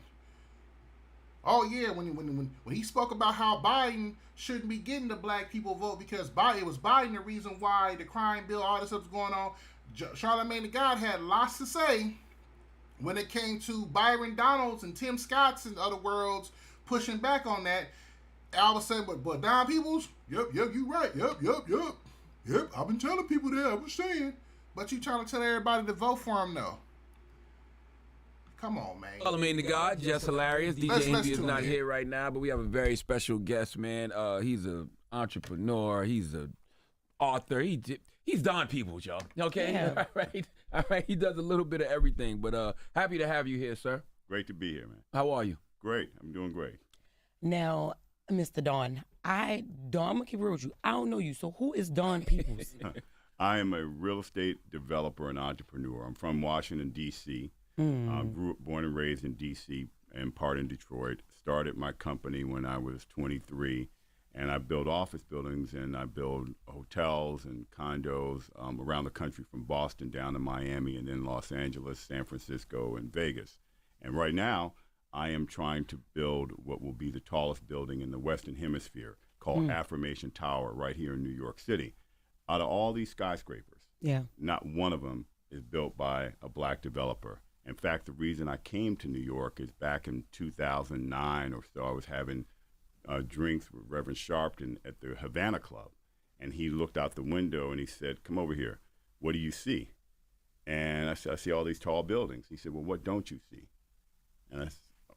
C: Oh yeah, when he spoke about how Biden shouldn't be getting the black people vote because it was Biden the reason why the crime bill, all this stuff was going on. Charlamagne the God had lots to say when it came to Byron Donalds and Tim Scott's and other worlds pushing back on that. All of a sudden, but Don Peoples, yep, you right, yep. I've been telling people that, I was saying. But you trying to tell everybody to vote for him, though. Come on, man.
V: Charlamagne the God, just hilarious. DJ Envy is not here right now, but we have a very special guest, man. He's an entrepreneur. He's an author. He's Don Peoples, y'all. Okay? Yeah. All right. He does a little bit of everything, but happy to have you here, sir.
D: Great to be here, man.
V: How are you?
D: Great. I'm doing great.
W: Now, Mr. Don, I'm going to keep it real with you. I don't know you, so who is Don Peoples?
D: I am a real estate developer and entrepreneur. I'm from Washington, D.C. Born and raised in D.C. and part in Detroit. Started my company when I was 23, and I build office buildings and I build hotels and condos around the country, from Boston down to Miami, and then Los Angeles, San Francisco, and Vegas. And right now, I am trying to build what will be the tallest building in the Western Hemisphere, called Affirmation Tower, right here in New York City. Out of all these skyscrapers, not one of them is built by a black developer. In fact, the reason I came to New York is back in 2009 or so, I was having drinks with Reverend Sharpton at the Havana Club. And he looked out the window and he said, come over here. What do you see? And I said, I see all these tall buildings. He said, well, what don't you see? And I said,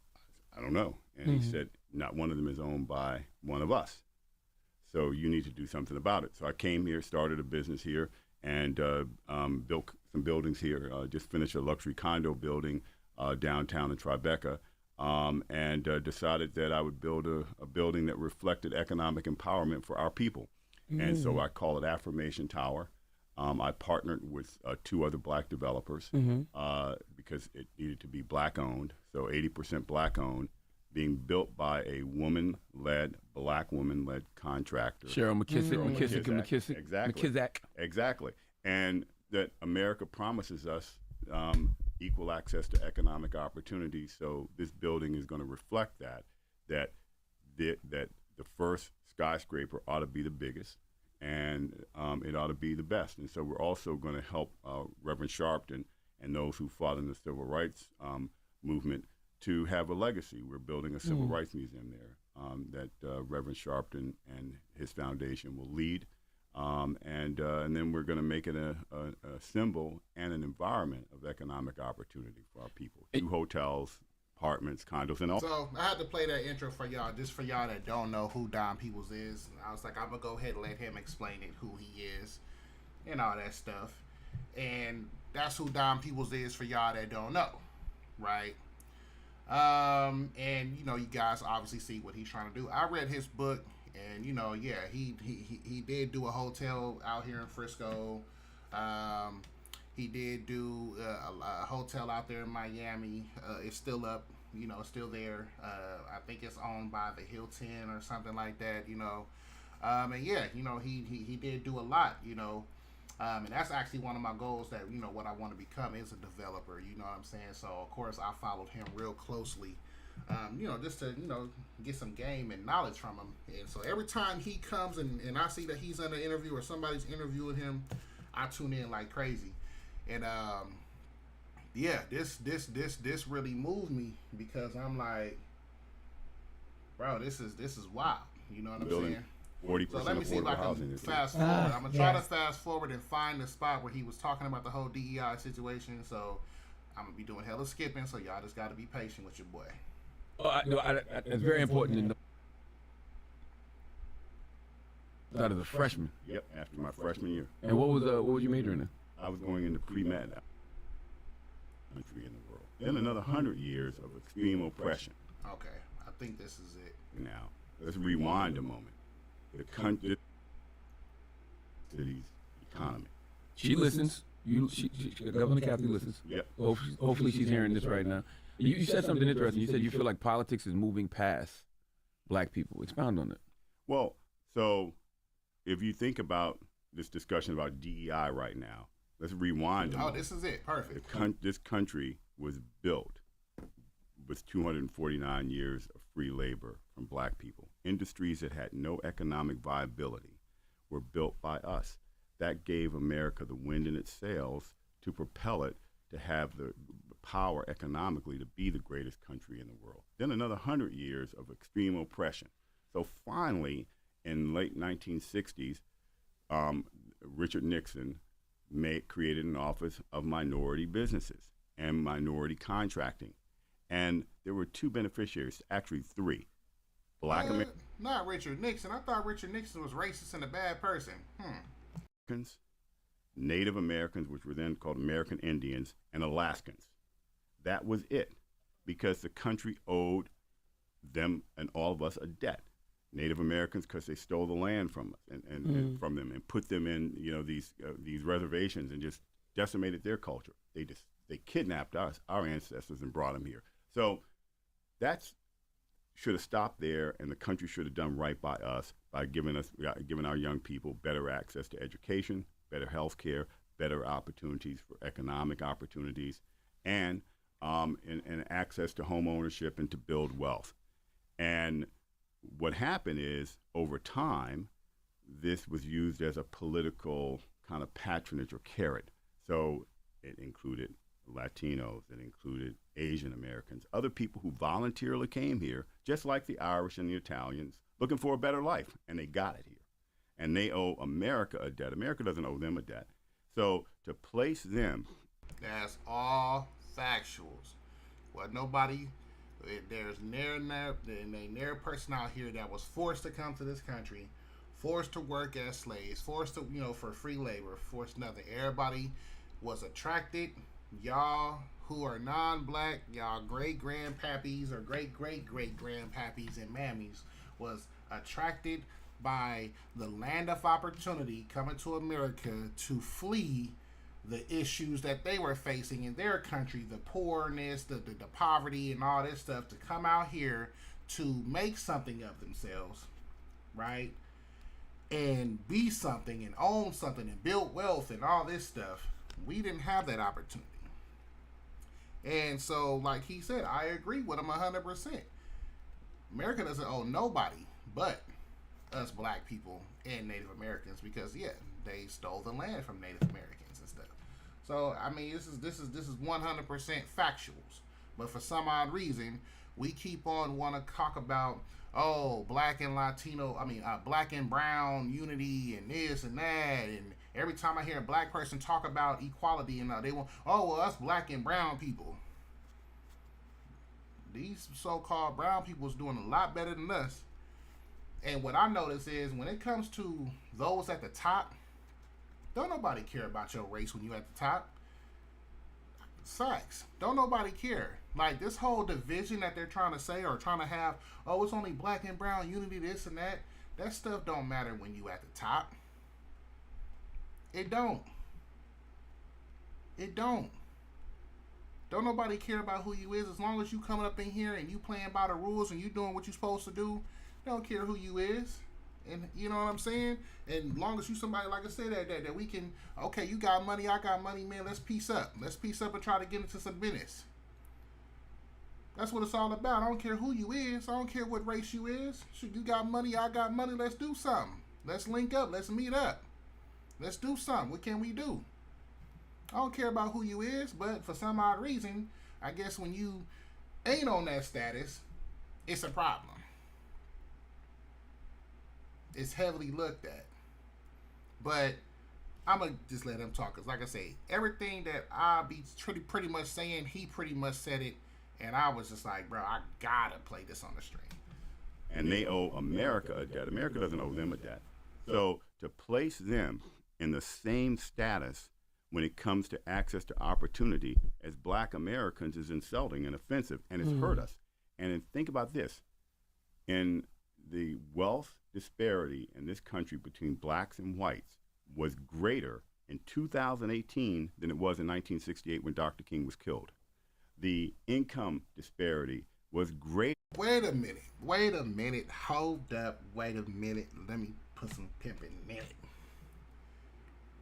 D: I don't know. And he said, not one of them is owned by one of us. So you need to do something about it. So I came here, started a business here, and built some buildings here. Just finished a luxury condo building downtown in Tribeca, and decided that I would build a building that reflected economic empowerment for our people. And so I call it Affirmation Tower. I partnered with 2 other black developers because it needed to be black-owned, so 80% black-owned, being built by a woman-led, black woman-led contractor.
V: Cheryl McKissick.
D: Exactly. And that America promises us equal access to economic opportunities. So this building is going to reflect that the first skyscraper ought to be the biggest, and it ought to be the best. And so we're also going to help Reverend Sharpton and those who fought in the civil rights movement to have a legacy. We're building a civil rights museum there that Reverend Sharpton and his foundation will lead. And then we're going to make it a symbol and an environment of economic opportunity for our people. 2 hotels, apartments, condos, and all.
C: So I had to play that intro for y'all, just for y'all that don't know who Don Peoples is. I was like, I'm going to go ahead and let him explain it, who he is, and all that stuff. And that's who Don Peoples is for y'all that don't know, right? And, you know, you guys obviously see what he's trying to do. I read his book. And, you know, yeah, he did do a hotel out here in Frisco. He did do a hotel out there in Miami. It's still up, you know, still there. I think it's owned by the Hilton or something like that, you know. And, yeah, you know, he did do a lot, you know. And that's actually one of my goals that, you know, what I want to become is a developer, you know what I'm saying? So, of course, I followed him real closely. You know, just to, you know, get some game and knowledge from him. And so every time he comes and I see that he's on an interview or somebody's interviewing him, I tune in like crazy. And yeah, this really moved me because I'm like, bro, this is wild. You know what I'm saying?
D: 40%
C: so let me see if I can fast forward. I'm gonna try to fast forward and find the spot where he was talking about the whole DEI situation. So I'm gonna be doing hella skipping. So y'all just gotta be patient with your boy.
V: It's very important to know. Out of a freshman.
D: Yep, after my freshman year.
V: And what was you majoring in?
D: I was going into pre-med country in the world. Then another 100 years of extreme oppression.
C: Okay, I think this is it.
D: Now, let's rewind a moment. The country, city's economy.
V: She listens. Governor Kathy listens.
D: Yep.
V: Hopefully she's hearing this right now. You said something interesting. You said you feel like politics is moving past black people. Expound on it.
D: Well, so if you think about this discussion about DEI right now, let's rewind.
C: This is it. Perfect.
D: This country was built with 249 years of free labor from black people. Industries that had no economic viability were built by us. That gave America the wind in its sails to propel it to have the power economically to be the greatest country in the world. Then another 100 years of extreme oppression. So finally, in late 1960s, Richard Nixon created an office of minority businesses and minority contracting. And there were 2 beneficiaries, actually 3. Black Americans.
C: Not Richard Nixon. I thought Richard Nixon was racist and a bad person.
D: Native Americans, which were then called American Indians, and Alaskans. That was it, because the country owed them and all of us a debt. Native Americans, because they stole the land from us and from them and put them in, you know, these reservations and just decimated their culture. They kidnapped us, our ancestors, and brought them here. So that's should have stopped there, and the country should have done right by us by giving our young people better access to education, better health care, better opportunities for economic opportunities, and access to home ownership and to build wealth. And what happened is, over time, this was used as a political kind of patronage or carrot. So it included Latinos, it included Asian Americans, other people who voluntarily came here, just like the Irish and the Italians, looking for a better life, and they got it here. And they owe America a debt. America doesn't owe them a debt. So to place them...
C: That's all factuals. Well, there's never person out here that was forced to come to this country, forced to work as slaves, forced to, for free labor, forced nothing. Everybody was attracted. Y'all who are non-black, y'all great-grandpappies or great-great-great-grandpappies and mammies was attracted by the land of opportunity coming to America to flee the issues that they were facing in their country, the poorness, the poverty and all this stuff, to come out here to make something of themselves, right? And be something and own something and build wealth and all this stuff. We didn't have that opportunity. And so, like he said, I agree with him 100%. America doesn't owe nobody but us black people and Native Americans, because they stole the land from Native Americans and stuff. So I mean, this is 100% factuals. But for some odd reason, we keep on want to talk about, oh, black and black and brown unity and this and that. And every time I hear a black person talk about equality, and they want, oh, well, us black and brown people. These so-called brown people is doing a lot better than us. And what I notice is when it comes to those at the top, don't nobody care about your race when you at the top. Sucks. Don't nobody care. Like this whole division that they're trying to say or trying to have, oh, it's only black and brown unity, this and that. That stuff don't matter when you at the top. It don't. It don't. Don't nobody care about who you is. As long as you coming up in here and you playing by the rules and you doing what you supposed to do, they don't care who you is. And you know what I'm saying? And as long as you somebody, like I said, that we can, okay, you got money, I got money, man, let's piece up. Let's piece up and try to get into some business. That's what it's all about. I don't care who you is. I don't care what race you is. Shoot, you got money, I got money, let's do something. Let's link up. Let's meet up. Let's do something. What can we do? I don't care about who you is, but for some odd reason, I guess when you ain't on that status, it's a problem. It's heavily looked at. But I'm going to just let him talk. Because like I say, everything that I be pretty much saying, he pretty much said it. And I was just like, bro, I got to play this on the stream.
D: And they owe America a debt. America doesn't owe them a debt. So to place them in the same status when it comes to access to opportunity as black Americans is insulting and offensive, and it's hurt us. And then think about this. In the wealth disparity in this country between blacks and whites was greater in 2018 than it was in 1968 when Dr. King was killed. The income disparity was great.
C: Wait a minute. Hold up. Wait a minute. Let me put some pimp in it.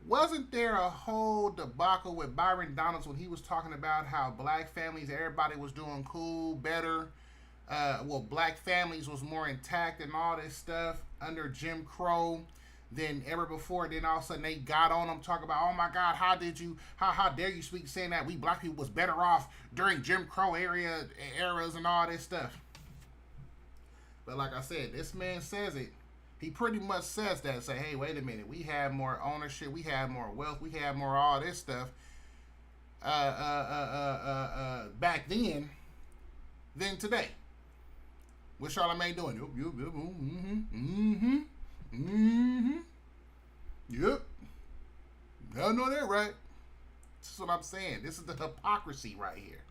C: Wasn't there a whole debacle with Byron Donalds when he was talking about how black families, everybody was doing cool, better? Black families was more intact and all this stuff under Jim Crow than ever before. Then all of a sudden they got on them talking about, oh my God, how dare you speak saying that we black people was better off during Jim Crow eras and all this stuff. But like I said, this man says it. He pretty much says that, say, hey, wait a minute, we have more ownership, we have more wealth, we have more all this stuff back then than today. What's Charlamagne doing? Yep. I know that, right? That's what I'm saying. This is the hypocrisy right here.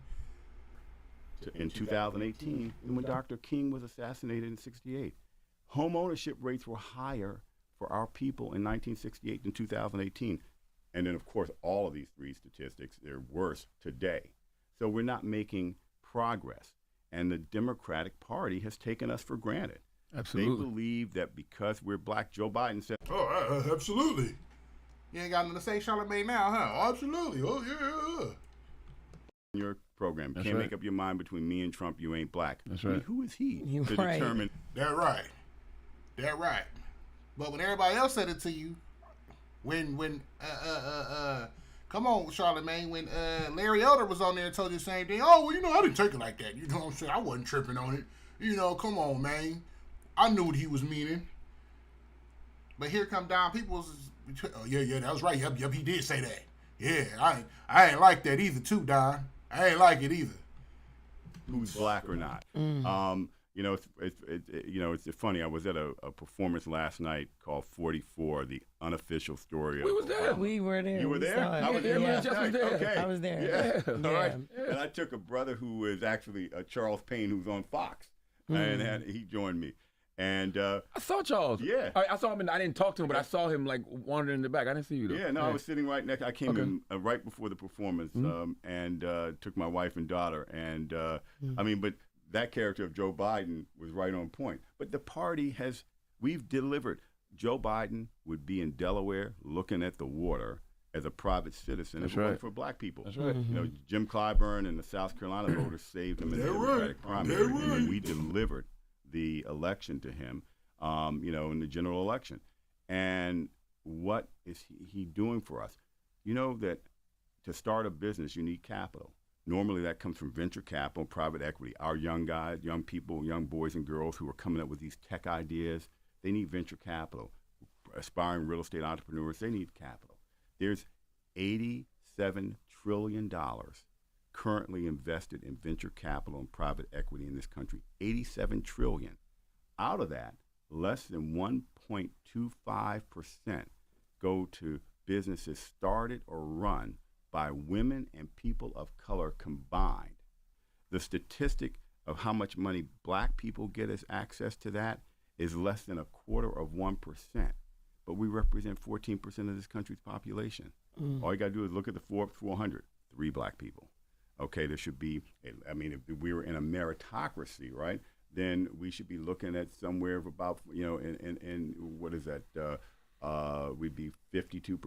D: In 2018, when Dr. King was assassinated in 68. Home ownership rates were higher for our people in 1968 than 2018. And then, of course, all of these three statistics, they're worse today. So we're not making progress. And the Democratic Party has taken us for granted.
V: Absolutely.
D: They believe that because we're black, Joe Biden said,
C: oh, absolutely. You ain't got nothing to say, Charlamagne, now, huh? Absolutely. Oh, yeah.
D: In your program,
V: That's
D: can't
V: right.
D: make up your mind between me and Trump, you ain't black.
V: That's
D: I mean,
V: right.
D: who is he
W: You're
D: to
W: right.
D: determine?
C: That's right. That's right. But when everybody else said it to you, when come on, Charlamagne, when Larry Elder was on there and told you the same thing, oh, well, you know, I didn't take it like that. You know what I'm saying? I wasn't tripping on it. You know, come on, man. I knew what he was meaning. But here come Don Peoples. Oh, yeah, that was right. Yep, he did say that. Yeah, I ain't like that either, too, Don. I ain't like it either.
D: Who's black or not? You know, it's funny. I was at a performance last night called 44, the unofficial story.
W: We was there. We were there.
D: You were
W: We
D: there?
W: saw it.
D: I was there
W: Yeah.
D: last night. Okay.
W: I was there.
D: Yeah.
W: Yeah.
D: All right. And I took a brother who is actually Charles Payne, who's on Fox, and he joined me. And
V: I saw Charles.
D: Yeah.
V: I saw him, I didn't talk to him, but I saw him like wandering in the back. I didn't see you though.
D: Yeah, no, I was sitting right next. I came in right before the performance, and took my wife and daughter. And I mean, but that character of Joe Biden was right on point. But the party we've delivered. Joe Biden would be in Delaware looking at the water as a private citizen.
V: That's
D: if it wasn't
V: right.
D: for black people.
V: That's right.
D: You know, Jim Clyburn and the South Carolina voters saved him in the Democratic primary. And we delivered the election to him, in the general election. And what is he doing for us? You know that to start a business, you need capital. Normally that comes from venture capital, private equity. Our young guys, young people, young boys and girls who are coming up with these tech ideas, they need venture capital. Aspiring real estate entrepreneurs, they need capital. There's $87 trillion currently invested in venture capital and private equity in this country. 87 trillion. Out of that, less than 1.25% go to businesses started or run by women and people of color combined. The statistic of how much money black people get as access to that is less than 1/4%. But we represent 14% of this country's population. All you got to do is look at the Forbes 400, 3 black people. Okay, there should be, I mean, if we were in a meritocracy, right, then we should be looking at somewhere of about, in what is that, we'd be 52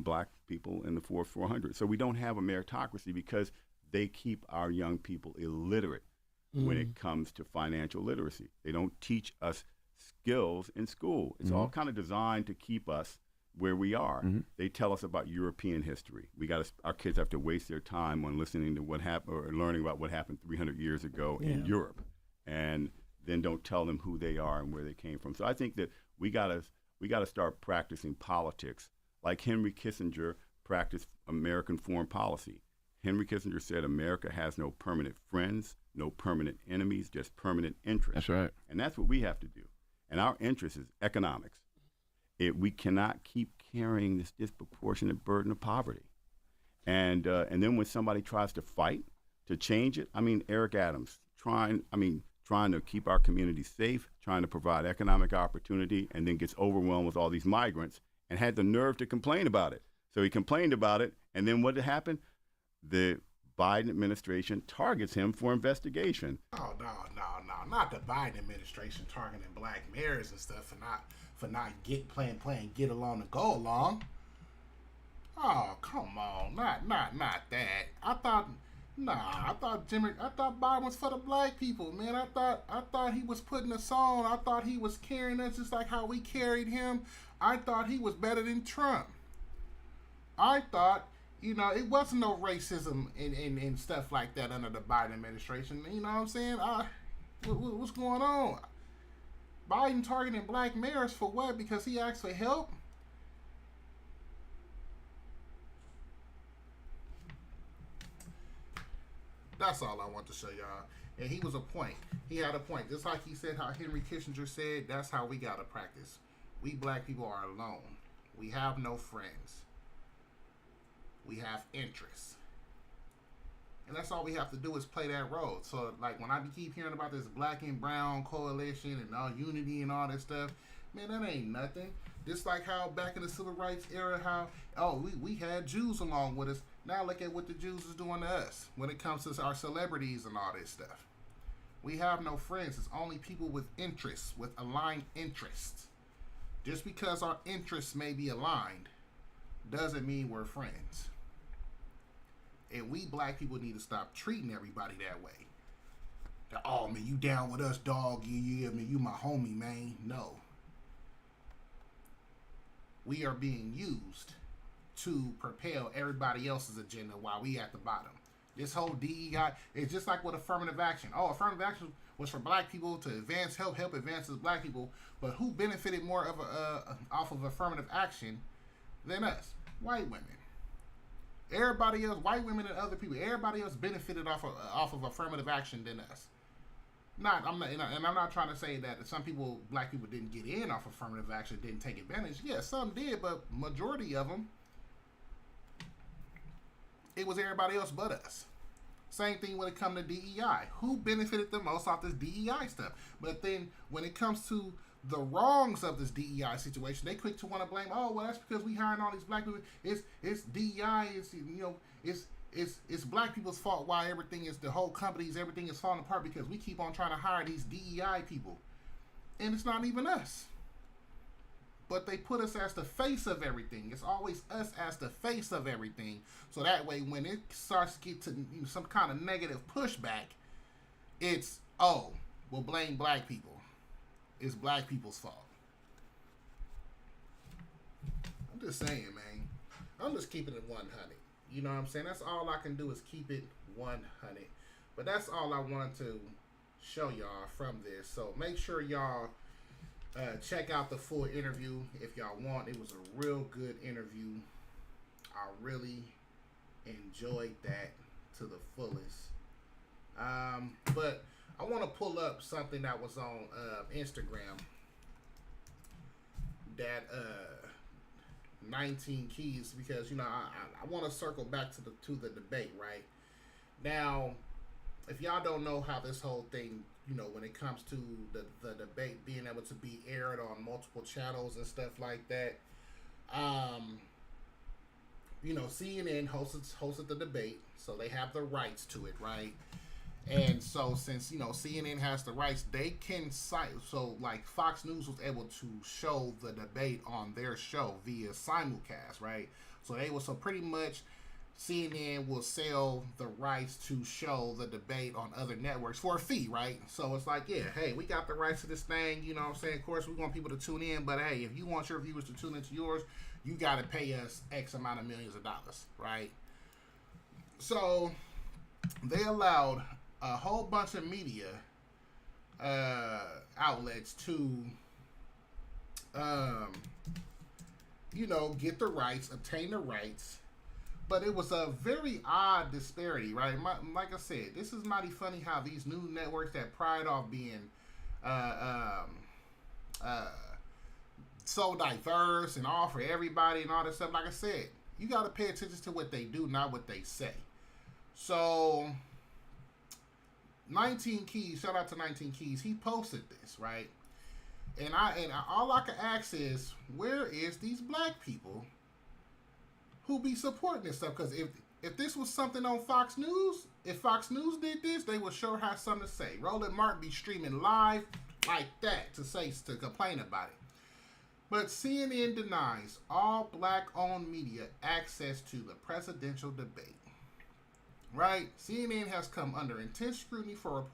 D: black people in the Forbes 400. So we don't have a meritocracy because they keep our young people illiterate when it comes to financial literacy. They don't teach us skills in school. It's all kind of designed to keep us where we are. They tell us about European history. Our kids have to waste their time on listening to what happened or learning about what happened 300 years ago in Europe, and then don't tell them who they are and where they came from. So I think that we gotta start practicing politics like Henry Kissinger practiced American foreign policy. Henry Kissinger said America has no permanent friends, no permanent enemies, just permanent interests.
V: That's right.
D: And that's what we have to do. And our interest is economics. We cannot keep carrying this disproportionate burden of poverty. And then when somebody tries to fight to change it, I mean, Eric Adams trying to keep our community safe, trying to provide economic opportunity, and then gets overwhelmed with all these migrants and had the nerve to complain about it. So he complained about it, and then what did happen? The Biden administration targets him for investigation.
C: Oh, no, not the Biden administration targeting black mayors and stuff for not playing get along to go along. Oh, come on, not that. I thought Biden was for the black people, man. I thought he was putting us on. I thought he was carrying us just like how we carried him. I thought he was better than Trump. I thought, it wasn't no racism and stuff like that under the Biden administration. You know what I'm saying? What's going on? Biden targeting black mayors for what? Because he asked for help? That's all I want to show y'all. And he was a point. He had a point. Just like he said how Henry Kissinger said, that's how we got to practice. We black people are alone. We have no friends. We have interests. And that's all we have to do is play that role. So, like, when I keep hearing about this black and brown coalition and all unity and all that stuff, man, that ain't nothing. Just like how back in the civil rights era, we had Jews along with us. Now look at what the Jews is doing to us when it comes to our celebrities and all this stuff. We have no friends. It's only people with interests, with aligned interests. Just because our interests may be aligned doesn't mean we're friends. And we black people need to stop treating everybody that way. Oh, man, you down with us, dog? Yeah, man, you my homie, man. No. We are being used to propel everybody else's agenda while we at the bottom. This whole DEI is just like with affirmative action. Oh, affirmative action was for black people to help advance as black people, but who benefited more off of affirmative action than us? White women. Everybody else, white women and other people, everybody else benefited off of affirmative action than us. I'm not trying to say that some people, black people, didn't get in off affirmative action, didn't take advantage. Yeah, some did, but majority of them, it was everybody else but us. Same thing when it comes to DEI. Who benefited the most off this DEI stuff? But then when it comes to the wrongs of this DEI situation, they quick to want to blame, oh, well, that's because we hiring all these black people. It's DEI, it's black people's fault why the whole companies, everything is falling apart because we keep on trying to hire these DEI people. And it's not even us. But they put us as the face of everything. It's always us as the face of everything. So that way, when it starts to get to some kind of negative pushback, it's, we'll blame black people. It's black people's fault. I'm just saying, man. I'm just keeping it 100. You know what I'm saying? That's all I can do is keep it 100. But that's all I wanted to show y'all from this. So make sure y'all check out the full interview if y'all want. It was a real good interview. I really enjoyed that to the fullest. But I want to pull up something that was on Instagram. That 19 keys, because you know I want to circle back to the debate right now. If y'all don't know how this whole thing, you know, when it comes to the debate being able to be aired on multiple channels and stuff like that, you know, CNN hosted the debate, so they have the rights to it, right? And so since, you know, CNN has the rights, they can cite, so like Fox News was able to show the debate on their show via simulcast, right? So pretty much CNN will sell the rights to show the debate on other networks for a fee, right? So it's like, yeah, hey, we got the rights to this thing, you know what I'm saying? Of course, we want people to tune in, but hey, if you want your viewers to tune into yours, you got to pay us X amount of millions of dollars, right? So they allowed a whole bunch of media outlets to, you know, get the rights, obtain the rights. But it was a very odd disparity, right? Like I said, this is mighty funny how these new networks that pride off being so diverse and all for everybody and all that stuff. Like I said, you got to pay attention to what they do, not what they say. So 19 Keys, shout out to 19 Keys. He posted this, right? And all I can ask is, where is these black people who be supporting this stuff? Because if this was something on Fox News, if Fox News did this, they would sure have something to say. Roland Martin be streaming live like that to complain about it. But CNN denies all black-owned media access to the presidential debate. Right? CNN has come under intense scrutiny for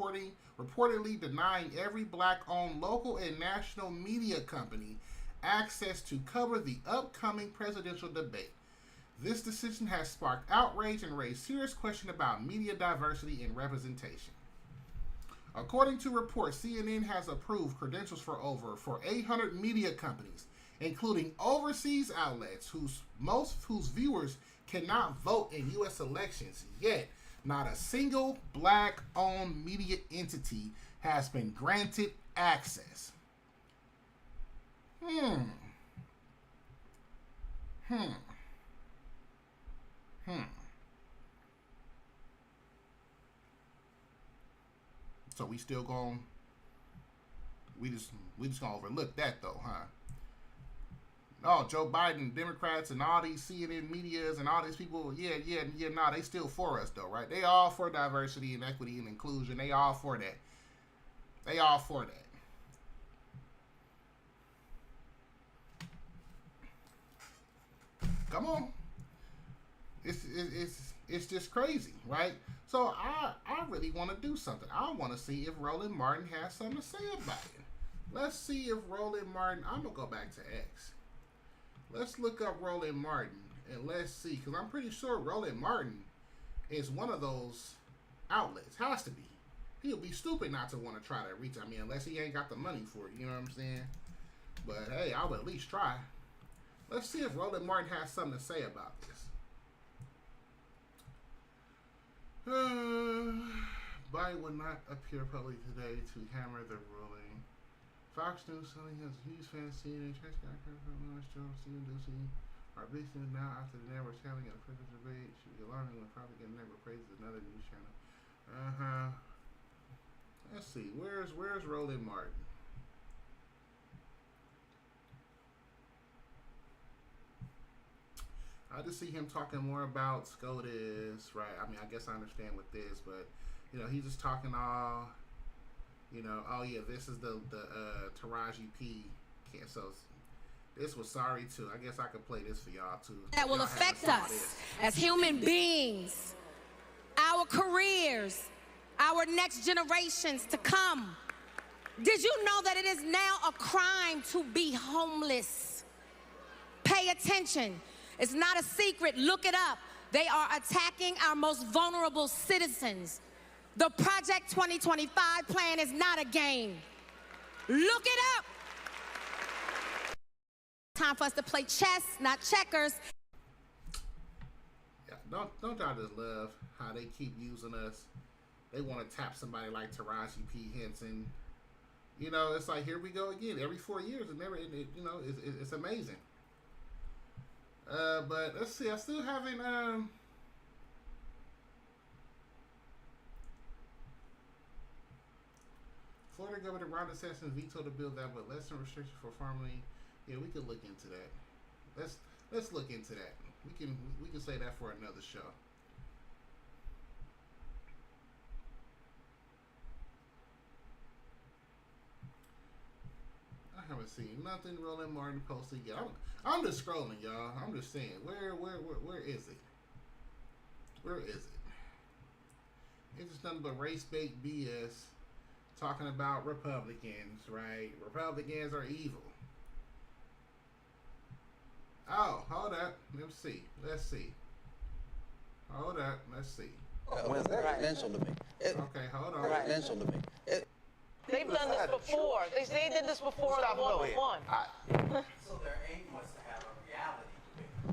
C: reportedly denying every black-owned local and national media company access to cover the upcoming presidential debate. This decision has sparked outrage and raised serious questions about media diversity and representation. According to reports, CNN has approved credentials for 800 media companies, including overseas outlets whose viewers cannot vote in U.S. elections. Yet, not a single black-owned media entity has been granted access. So we still going, we just gonna overlook that though, huh? Oh, Joe Biden, Democrats, and all these CNN medias and all these people, they still for us though, right? They all for diversity and equity and inclusion. They all for that. They all for that. Come on. It's just crazy, right? So I really want to do something. I want to see if Roland Martin has something to say about it. Let's see if Roland Martin, I'm going to go back to X. Let's look up Roland Martin and let's see, because I'm pretty sure Roland Martin is one of those outlets. Has to be. He'll be stupid not to want to try to reach, unless he ain't got the money for it, you know what I'm saying? But hey, I'll at least try. Let's see if Roland Martin has something to say about this. Biden would not appear publicly today to hammer the ruling. Fox News selling his huge fantasy and CNN are basically now after the network's having a presidential debate. Should be alarming when propaganda network praises another news channel. Let's see. Where's Roland Martin? I just see him talking more about SCOTUS, right? I guess I understand with this, but he's just talking all, oh yeah, this is the Taraji P. So this was sorry too. I guess I could play this for y'all too.
B: That will affect us as human beings, our careers, our next generations to come. Did you know that it is now a crime to be homeless? Pay attention. It's not a secret. Look it up. They are attacking our most vulnerable citizens. The Project 2025 plan is not a game. Look it up. Time for us to play chess, not checkers.
C: Yeah, don't y'all just love how they keep using us? They want to tap somebody like Taraji P. Henson. You know, it's like, here we go again. Every 4 years, it's amazing. But let's see. I still haven't. Florida Governor Ron DeSantis vetoed a bill that would lessen restrictions for farming. Yeah, we could look into that. Let's look into that. We can say that for another show. I haven't seen nothing Roland Martin posted yet. I'm just scrolling, y'all. I'm just saying, where is it? Where is it? It's just nothing but race-baked BS talking about Republicans, right? Republicans are evil. Oh, hold up. Let's see. Hold up. Let's see.
E: When's that residential to me?
C: Okay, hold on.
E: Residential to me.
F: They've done this before. They did this before in the 101.
E: So their aim was to have a reality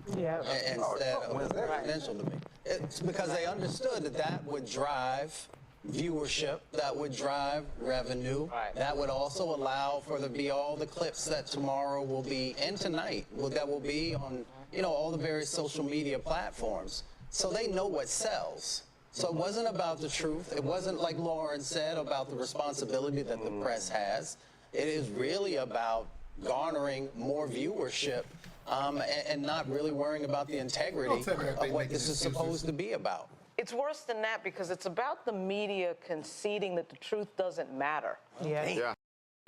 E: to me. Yeah. Instead of residential to me. It's because they understood that would drive viewership, that would drive revenue, that would also allow for there to be all the clips that tomorrow will be, and tonight, that will be on, all the various social media platforms. So they know what sells. So it wasn't about the truth. It wasn't, like Lauren said, about the responsibility that the press has. It is really about garnering more viewership and not really worrying about the integrity of what this is supposed to be about.
F: It's worse than that because it's about the media conceding that the truth doesn't matter.
E: Yeah.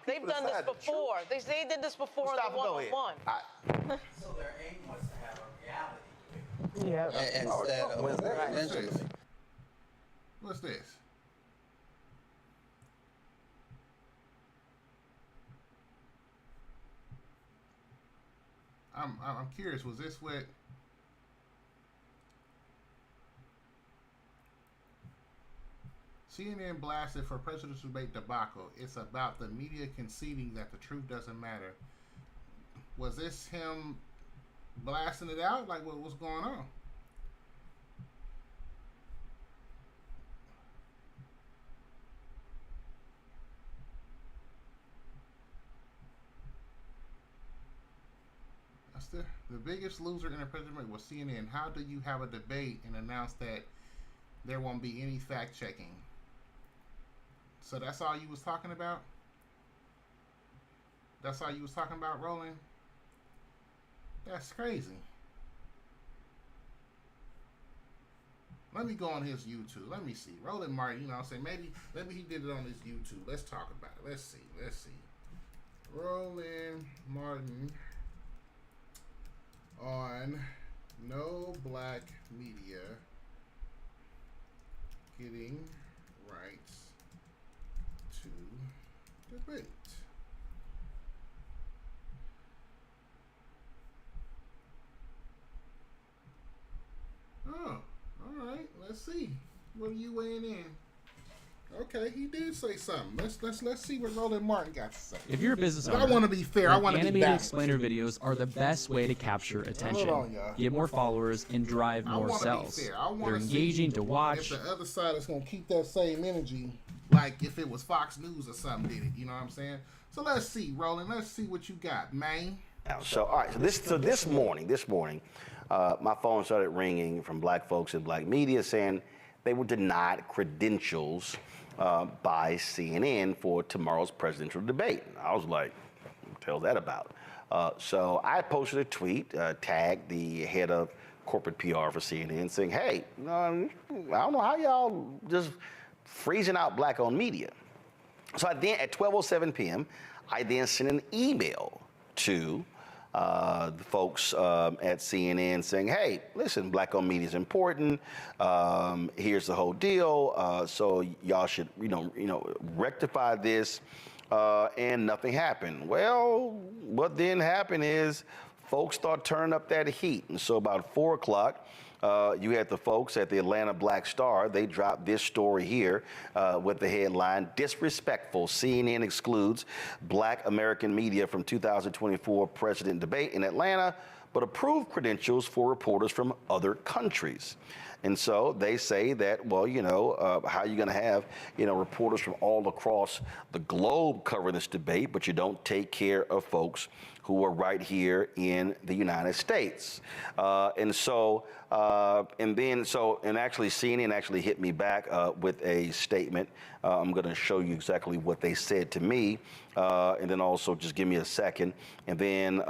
F: They've done this before. They did this before in the 101.
E: So their aim was to have a reality to me. Instead of residential to me.
C: What's this? I'm curious. Was this what? CNN blasted for presidential debate debacle. It's about the media conceding that the truth doesn't matter. Was this him blasting it out? Like, what was going on? The biggest loser in the president was CNN. How do you have a debate and announce that there won't be any fact checking? So that's all you was talking about? That's all you was talking about, Roland? That's crazy. Let me go on his YouTube. Let me see. Roland Martin, I'm saying, maybe he did it on his YouTube. Let's talk about it. Let's see. Roland Martin on No Black Media Getting Rights to Debate. Oh, all right. Let's see. What are you weighing in? Okay, he did say something. Let's see what Roland Martin got to say.
G: If you're a business owner,
C: I want to be fair. I want to be
G: animated
C: balanced.
G: explainer videos are the best way to capture attention, get more followers, and drive more sales. They're engaging to watch.
C: If the other side is going to keep that same energy, like if it was Fox News or something did it, you know what I'm saying? So let's see, Roland. Let's see what you got, man.
S: So all right. So this morning, my phone started ringing from black folks in black media saying they were denied credentials by CNN for tomorrow's presidential debate. I was like, what the hell's that about? So I posted a tweet, tagged the head of corporate PR for CNN saying, hey, I don't know how y'all just freezing out black-owned media. So I then, at 12:07 p.m., I then sent an email to the folks at CNN saying, hey, listen, black-owned media is important. Here's the whole deal. So y'all should, rectify this. And nothing happened. Well, what then happened is folks start turning up that heat. And so about 4 o'clock, you had the folks at the Atlanta Black Star. They dropped this story here with the headline, "Disrespectful, CNN excludes Black American media from 2024 president debate in Atlanta, but approved credentials for reporters from other countries." And so they say that, well, how are you going to have, reporters from all across the globe covering this debate, but you don't take care of folks who are right here in the United States. And actually CNN actually hit me back with a statement. I'm going to show you exactly what they said to me. And then also just give me a second. And then,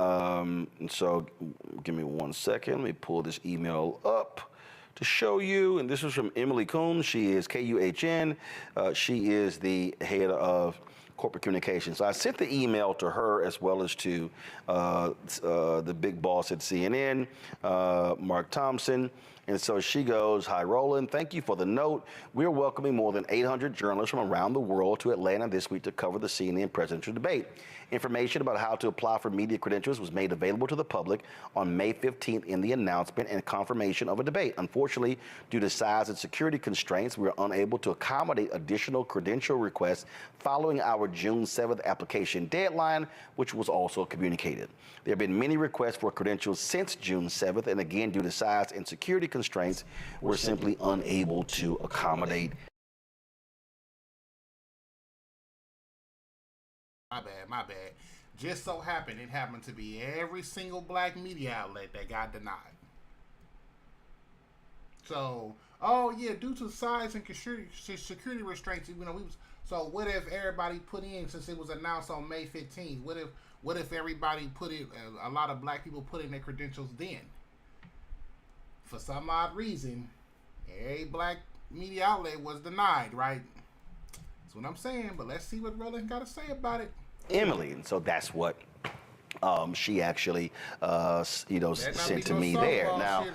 S: so give me 1 second. Let me pull this email up to show you. And this is from Emily Kuhn. She is KUHN. She is the head of corporate communications. So I sent the email to her as well as to the big boss at CNN, Mark Thompson. And so she goes, "Hi, Roland. Thank you for the note. We're welcoming more than 800 journalists from around the world to Atlanta this week to cover the CNN presidential debate. Information about how to apply for media credentials was made available to the public on May 15th in the announcement and confirmation of a debate. Unfortunately, due to size and security constraints, we were unable to accommodate additional credential requests following our June 7th application deadline, which was also communicated. There have been many requests for credentials since June 7th, and again, due to size and security constraints, we're simply unable to accommodate."
C: My bad. Just so happened it happened to be every single black media outlet that got denied. So, due to size and security restraints, so what if everybody put in, since it was announced on May 15th, what if everybody put in, a lot of black people put in their credentials then? For some odd reason, every black media outlet was denied, right? That's what I'm saying, but let's see what Roland got to say about it.
S: Emily, and so that's what she actually, sent to me there. Now,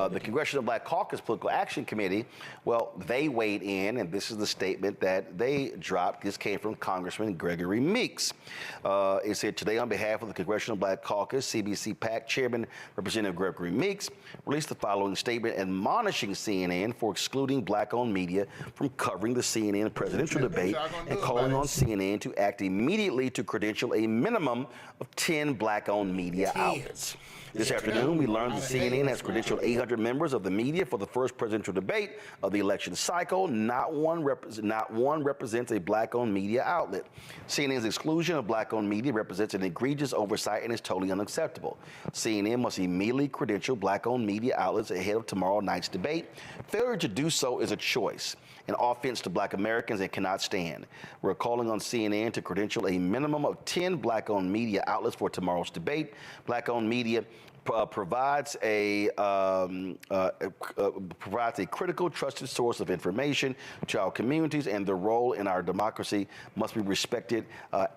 S: the Congressional Black Caucus Political Action Committee, well, they weighed in, and this is the statement that they dropped. This came from Congressman Gregory Meeks. It said, "Today, on behalf of the Congressional Black Caucus, CBC PAC Chairman Representative Gregory Meeks released the following statement admonishing CNN for excluding black-owned media from covering the CNN presidential debate and calling on CNN to act immediately to credential a minimum of 10 black-owned media outlets. This afternoon, we learned that CNN has credentialed 800 members of the media for the first presidential debate of the election cycle. Not one represents a black-owned media outlet. CNN's exclusion of black-owned media represents an egregious oversight and is totally unacceptable. CNN must immediately credential black-owned media outlets ahead of tomorrow night's debate. Failure to do so is a choice, an offense to black Americans and cannot stand. We're calling on CNN to credential a minimum of 10 black-owned media outlets for tomorrow's debate. Black-owned media provides a critical, trusted source of information to our communities, and their role in our democracy must be respected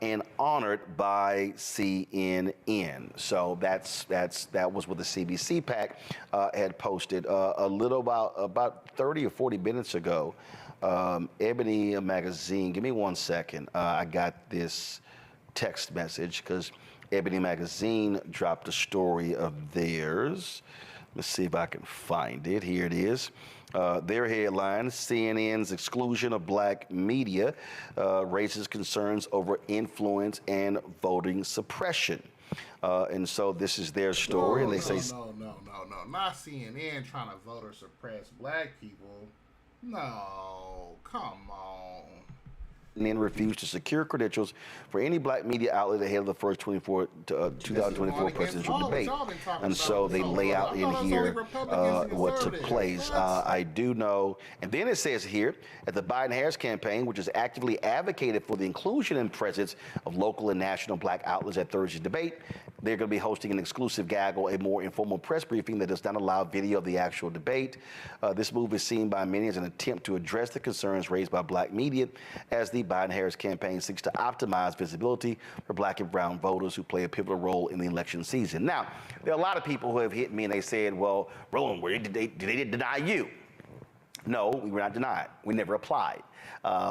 S: and honored by CNN." So that was what the CBC PAC had posted about 30 or 40 minutes ago. Ebony Magazine, give me 1 second. I got this text message because Ebony Magazine dropped a story of theirs. Let's see if I can find it. Here it is. Their headline, "CNN's exclusion of black media raises concerns over influence and voting suppression." And so this is their story. And they say,
C: No. Not CNN trying to vote or suppress black people. No, come on.
S: CNN refused to secure credentials for any black media outlet ahead of the first 2024 presidential debate. And so they lay out in here what took place. I do know. And then it says here, at the Biden-Harris campaign, which has actively advocated for the inclusion and presence of local and national black outlets at Thursday's debate, they're going to be hosting an exclusive gaggle, a more informal press briefing that does not allow video of the actual debate. This move is seen by many as an attempt to address the concerns raised by black media as the Biden-Harris campaign seeks to optimize visibility for black and brown voters who play a pivotal role in the election season. Now, there are a lot of people who have hit me and they said, "Well, Roland, where did they deny you?" No, we were not denied. We never applied.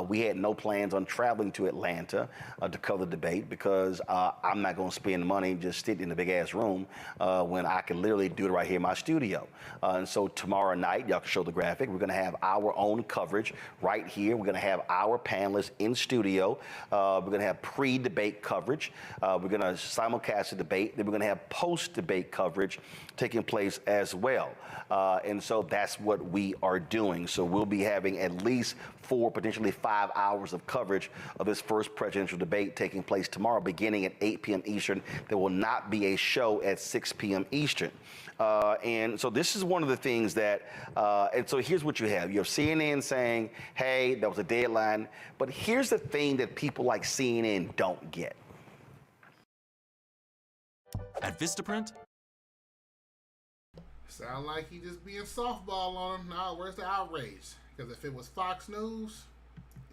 S: We had no plans on traveling to Atlanta to cover the debate because I'm not going to spend money just sitting in a big-ass room when I can literally do it right here in my studio. And so tomorrow night, y'all can show the graphic, we're going to have our own coverage right here. We're going to have our panelists in studio. We're going to have pre-debate coverage. We're going to simulcast the debate. Then we're going to have post-debate coverage taking place as well. And so that's what we are doing. So we'll be having at least 4, potentially 5 hours of coverage of this first presidential debate taking place tomorrow, beginning at 8 p.m. Eastern. There will not be a show at 6 p.m. Eastern. And so this is one of the things that, and so here's what you have. You have CNN saying, hey, that was a deadline. But here's the thing that people like CNN don't get.
A: At Vistaprint,
C: sound like he just being softball on him. No, where's the outrage? Because if it was Fox News,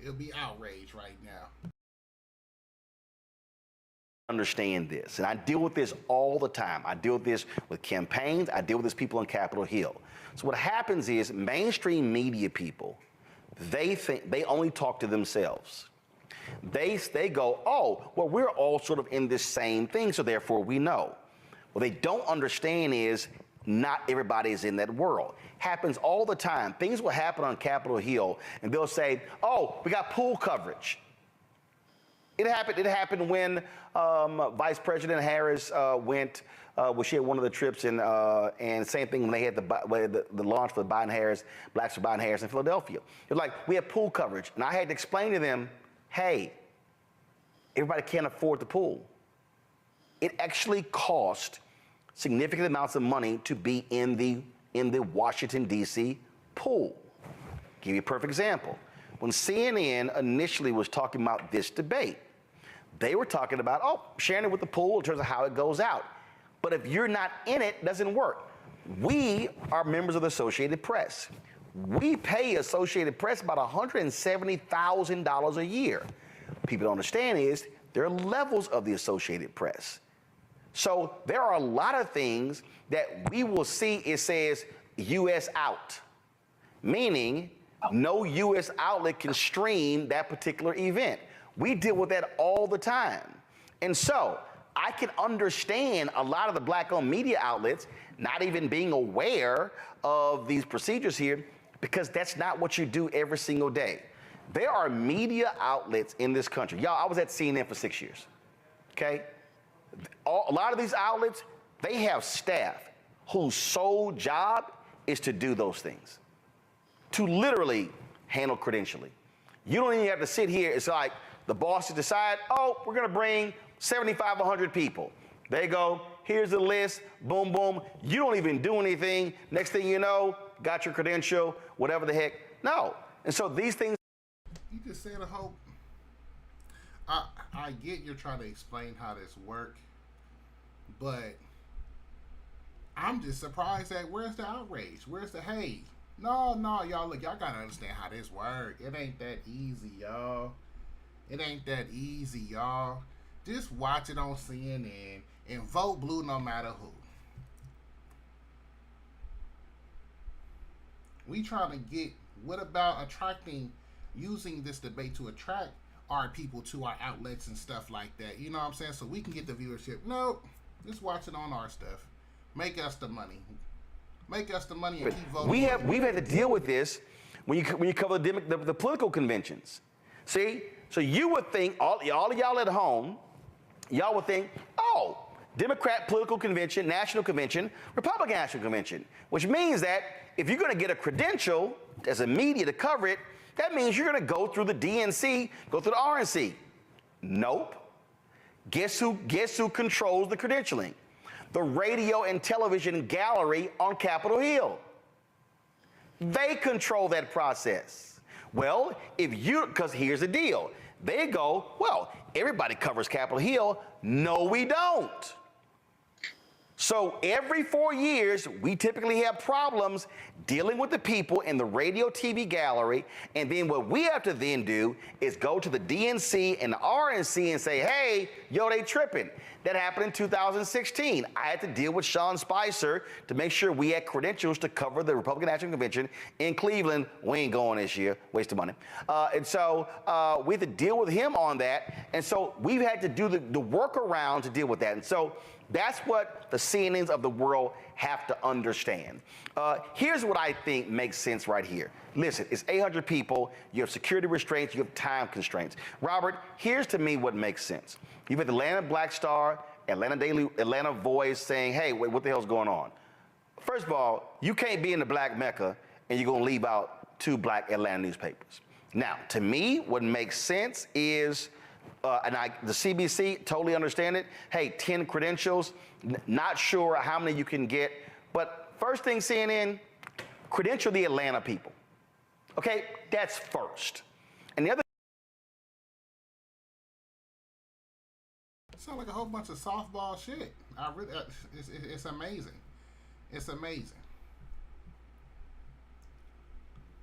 C: it'll be outrage right now.
S: Understand this, and I deal with this all the time. I deal with this with campaigns. I deal with this people on Capitol Hill. So what happens is mainstream media people, they think they only talk to themselves. They go, oh, well, we're all sort of in this same thing, so therefore we know. What they don't understand is not everybody is in that world. Happens all the time. Things will happen on Capitol Hill, and they'll say, oh, we got pool coverage. It happened when Vice President Harris went, well, she had one of the trips, and same thing when they had the launch for Biden-Harris, Blacks for Biden-Harris in Philadelphia. It was like, we have pool coverage. And I had to explain to them, hey, everybody can't afford the pool. It actually cost significant amounts of money to be in the Washington, D.C. pool. Give you a perfect example. When CNN initially was talking about this debate, they were talking about, oh, sharing it with the pool in terms of how it goes out. But if you're not in it, it doesn't work. We are members of the Associated Press. We pay Associated Press about $170,000 a year. People don't understand is there are levels of the Associated Press. So there are a lot of things that we will see. It says U.S. out, meaning no U.S. outlet can stream that particular event. We deal with that all the time. And so I can understand a lot of the black-owned media outlets not even being aware of these procedures here because that's not what you do every single day. There are media outlets in this country. Y'all, I was at CNN for 6 years, okay? A lot of these outlets, they have staff whose sole job is to do those things, to literally handle credentialing. You don't even have to sit here. It's like the bosses decide, oh, we're going to bring 75, 100 people. They go, here's the list, boom, boom. You don't even do anything. Next thing you know, got your credential, whatever the heck. No. And so these things.
C: You just said a whole. I get you're trying to explain how this works, but I'm just surprised at where's the outrage? Where's the hate? No, y'all, look, y'all gotta understand how this works. It ain't that easy, y'all. It ain't that easy, y'all. Just watch it on CNN and vote blue no matter who. We trying to get, what about using this debate to attract our people to our outlets and stuff like that, you know what I'm saying, so we can get the viewership. Nope, just watch it on our stuff. Make us the money. Make us the money and keep voting.
S: We've had to deal with this when you cover the political conventions. See, so you would think, all of y'all at home, y'all would think, oh, Democrat political convention, national convention, Republican national convention, which means that if you're going to get a credential as a media to cover it, that means you're going to go through the DNC, go through the RNC. Nope. Guess who controls the credentialing? The radio and television gallery on Capitol Hill. They control that process. Well, because here's the deal. They go, well, everybody covers Capitol Hill. No, we don't. So every 4 years, we typically have problems dealing with the people in the radio TV gallery. And then what we have to then do is go to the DNC and the RNC and say, hey, yo, they tripping. That happened in 2016. I had to deal with Sean Spicer to make sure we had credentials to cover the Republican National Convention in Cleveland. We ain't going this year, waste of money. And so we had to deal with him on that. And so we've had to do the workaround to deal with that. And so that's what the CNNs of the world have to understand. Here's what I think makes sense right here. Listen, it's 800 people. You have security restraints. You have time constraints. Robert, here's to me what makes sense. You've had the Atlanta Black Star, Atlanta Voice saying, hey, wait, what the hell's going on? First of all, you can't be in the Black Mecca and you're going to leave out 2 Black Atlanta newspapers. Now, to me, what makes sense is, the CBC, totally understand it. Hey, 10 credentials, not sure how many you can get. But first thing, CNN, credential the Atlanta people. Okay, that's first. And the other.
C: Sound like a whole bunch of softball shit. It's amazing. It's amazing.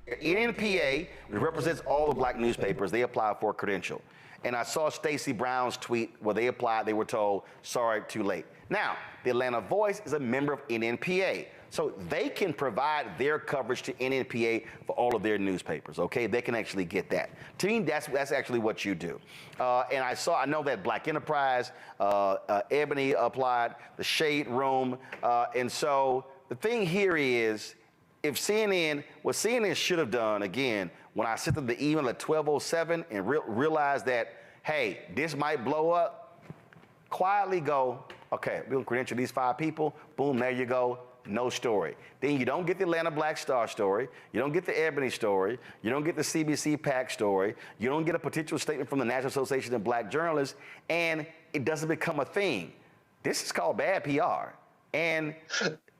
S: NNPA represents all the Black newspapers. They apply for a credential. And I saw Stacey Brown's tweet where they applied. They were told, sorry, too late. Now, the Atlanta Voice is a member of NNPA. So they can provide their coverage to NNPA for all of their newspapers, okay? They can actually get that. To me, that's actually what you do. And I know that Black Enterprise, Ebony applied, the Shade Room. And so the thing here is, if what CNN should have done, again, when I sent them the email at 12:07 and realized that, hey, this might blow up, quietly go, okay, we're gonna credential these 5 people, boom, there you go. No story. Then you don't get the Atlanta Black Star story. You don't get the Ebony story. You don't get the CBC PAC story. You don't get a potential statement from the National Association of Black Journalists, and it doesn't become a thing. This is called bad PR. And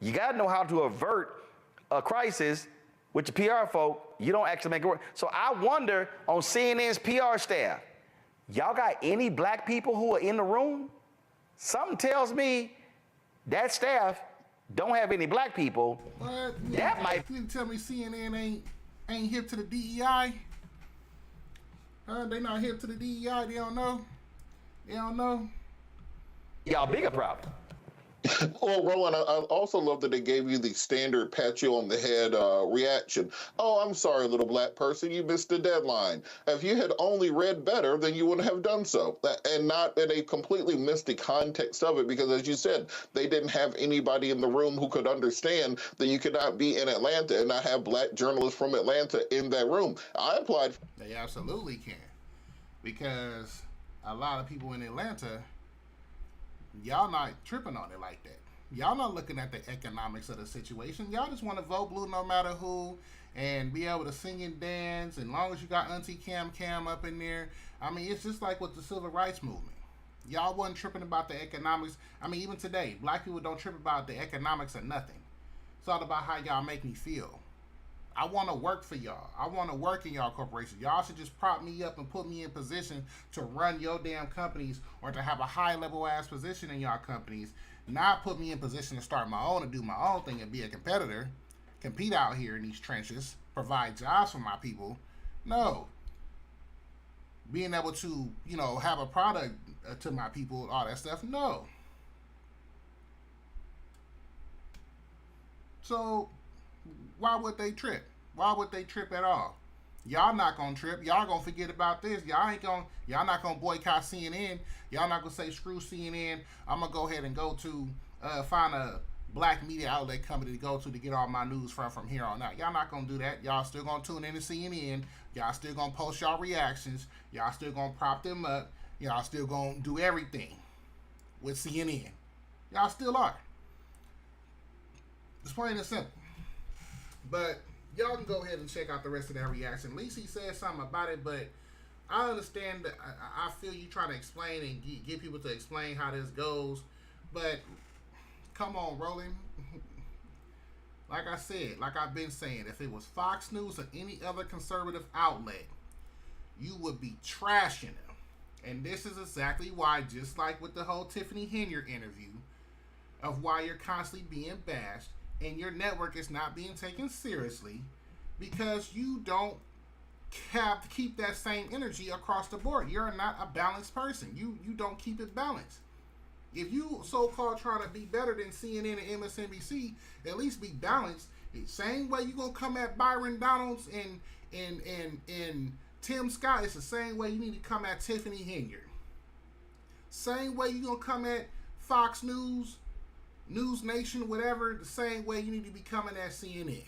S: you got to know how to avert a crisis with the PR folk. You don't actually make it work. So I wonder on CNN's PR staff, y'all got any Black people who are in the room? Something tells me that staff don't have any Black people.
C: What?
S: That might.
C: You tell me CNN ain't hip to the DEI? They not hip to the DEI. They don't know. They don't know.
S: Y'all bigger problem.
H: Well, Roland, I also love that they gave you the standard pat you on the head reaction. Oh, I'm sorry, little Black person, you missed the deadline. If you had only read better, then you wouldn't have done so. And not that they completely missed the context of it, because as you said, they didn't have anybody in the room who could understand that you could not be in Atlanta and not have Black journalists from Atlanta in that room. I applied.
C: They absolutely can, because a lot of people in Atlanta, y'all not tripping on it like that. Y'all not looking at the economics of the situation. Y'all just want to vote blue no matter who and be able to sing and dance. And long as you got Auntie Cam up in there. I mean, it's just like with the civil rights movement. Y'all wasn't tripping about the economics. I mean, even today, Black people don't trip about the economics of nothing. It's all about how y'all make me feel. I want to work for y'all. I want to work in y'all corporation. Y'all should just prop me up and put me in position to run your damn companies or to have a high level ass position in y'all companies. Not put me in position to start my own and do my own thing and be a competitor. Compete out here in these trenches. Provide jobs for my people. No. Being able to, have a product to my people, all that stuff. No. So why would they trip? Why would they trip at all? Y'all not gonna trip. Y'all gonna forget about this. Y'all not gonna boycott CNN. Y'all not gonna say screw CNN. I'm gonna go ahead and go to find a Black media outlet company to go to get all my news from here on out. Y'all not gonna do that. Y'all still gonna tune in to CNN. Y'all still gonna post y'all reactions. Y'all still gonna prop them up. Y'all still gonna do everything with CNN. Y'all still are. It's plain and simple. But y'all can go ahead and check out the rest of that reaction. At least he said something about it, but I understand that I feel you trying to explain and get people to explain how this goes. But come on, Roland. Like I said, like I've been saying, if it was Fox News or any other conservative outlet, you would be trashing them. And this is exactly why, just like with the whole Tiffany Henyard interview, of why you're constantly being bashed and your network is not being taken seriously because you don't have to keep that same energy across the board. You're not a balanced person. You don't keep it balanced. If you so-called trying to be better than CNN and MSNBC, at least be balanced. The same way you're going to come at Byron Donalds and Tim Scott, it's the same way you need to come at Tiffany Henyard. Same way you're going to come at Fox News, News Nation, whatever, the same way you need to be coming at CNN.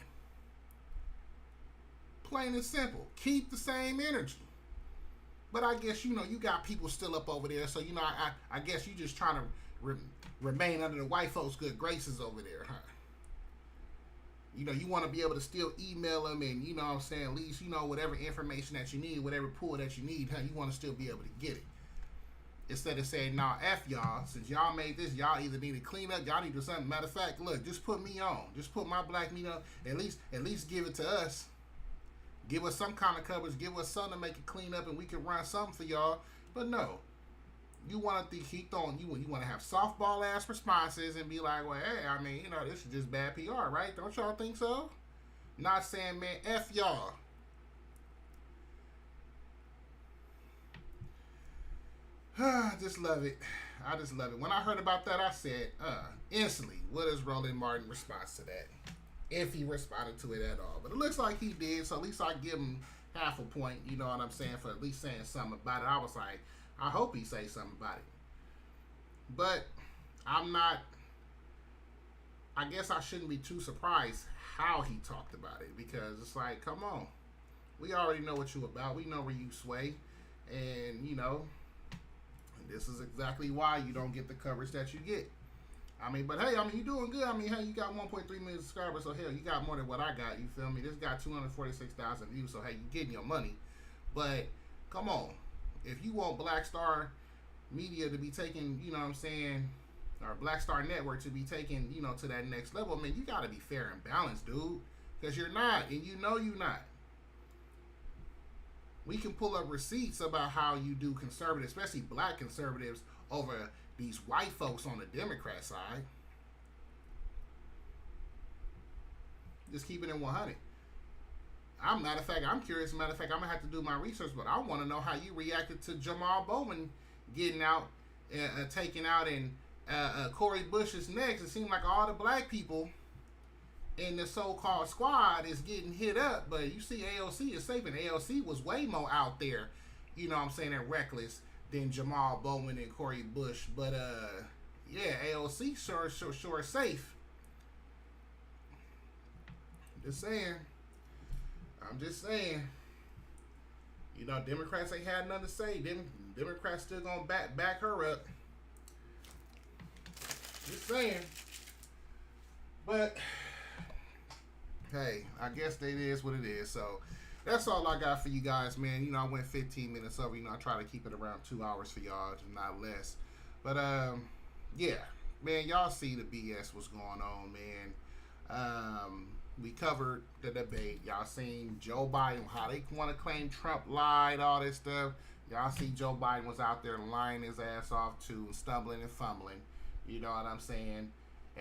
C: Plain and simple. Keep the same energy. But I guess, you got people still up over there, so, I guess you just trying to remain under the white folks' good graces over there, huh? You want to be able to still email them and, at least, whatever information that you need, whatever pool that you need, huh? You want to still be able to get it. Instead of saying, nah, F y'all, since y'all made this, y'all either need to clean up, y'all need to do something. Matter of fact, look, just put me on. Just put my black meat on. At least give it to us. Give us some kind of coverage. Give us something to make it clean up and we can run something for y'all. But no. You want to keep throwing, you want to have softball ass responses and be like, well, hey, this is just bad PR, right? Don't y'all think so? Not saying, man, F y'all. I just love it. I just love it. When I heard about that, I said, instantly, what is Roland Martin's response to that? If he responded to it at all. But it looks like he did, so at least I give him half a point, you know what I'm saying, for at least saying something about it. I was like, I hope he say something about it. But I guess I shouldn't be too surprised how he talked about it, because it's like, come on. We already know what you about. We know where you sway. And, this is exactly why you don't get the coverage that you get. But hey, you're doing good. Hey, you got 1.3 million subscribers, so hell, you got more than what I got, you feel me? This got 246,000 views, so hey, you getting your money. But, come on. If you want Black Star Media to be taking, or Black Star Network to be taken, to that next level, you gotta be fair and balanced, dude. Because you're not, and you're not. We can pull up receipts about how you do conservatives, especially black conservatives, over these white folks on the Democrat side. Just keep it in 100. Matter of fact, I'm curious. Matter of fact, I'm going to have to do my research, but I want to know how you reacted to Jamal Bowman getting out, taking out, and Cori Bush is next. It seemed like all the black people in the so-called squad is getting hit up, but you see AOC is safe, and AOC was way more out there, and reckless than Jamal Bowman and Cori Bush. But yeah, AOC sure safe. I'm just saying. Democrats ain't had nothing to say. Democrats still gonna back her up. Just saying. But hey, I guess that is what it is. So that's all I got for you guys, man. I went 15 minutes over. I try to keep it around 2 hours for y'all, not less. But yeah, man, y'all see the BS what's going on, man. We covered the debate. Y'all seen Joe Biden, how they want to claim Trump lied, all this stuff. Y'all see Joe Biden was out there lying his ass off too, stumbling and fumbling. You know what I'm saying?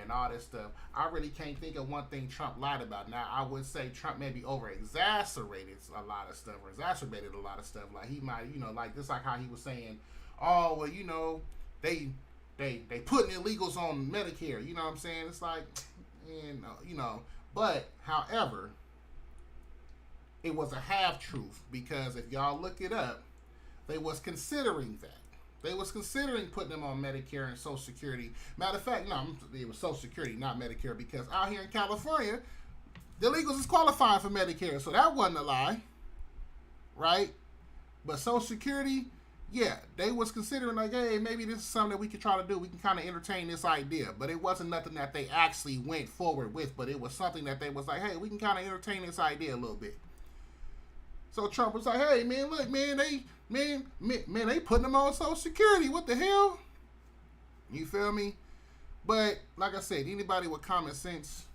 C: And all this stuff. I really can't think of one thing Trump lied about. Now, I would say Trump maybe over-exacerbated a lot of stuff, or exacerbated a lot of stuff. Like, he might, just like how he was saying, oh, well, they putting illegals on Medicare. You know what I'm saying? It's like, but, however, it was a half-truth, because if y'all look it up, they was considering that. They was considering putting them on Medicare and Social Security. Matter of fact, no, it was Social Security, not Medicare, because out here in California, the illegals is qualifying for Medicare, so that wasn't a lie, right? But Social Security, yeah, they was considering like, hey, maybe this is something that we could try to do. We can kind of entertain this idea, but it wasn't nothing that they actually went forward with, but it was something that they was like, hey, we can kind of entertain this idea a little bit. So Trump was like, hey, man, look, man, they putting them on Social Security. What the hell? You feel me? But like I said, anybody with common sense,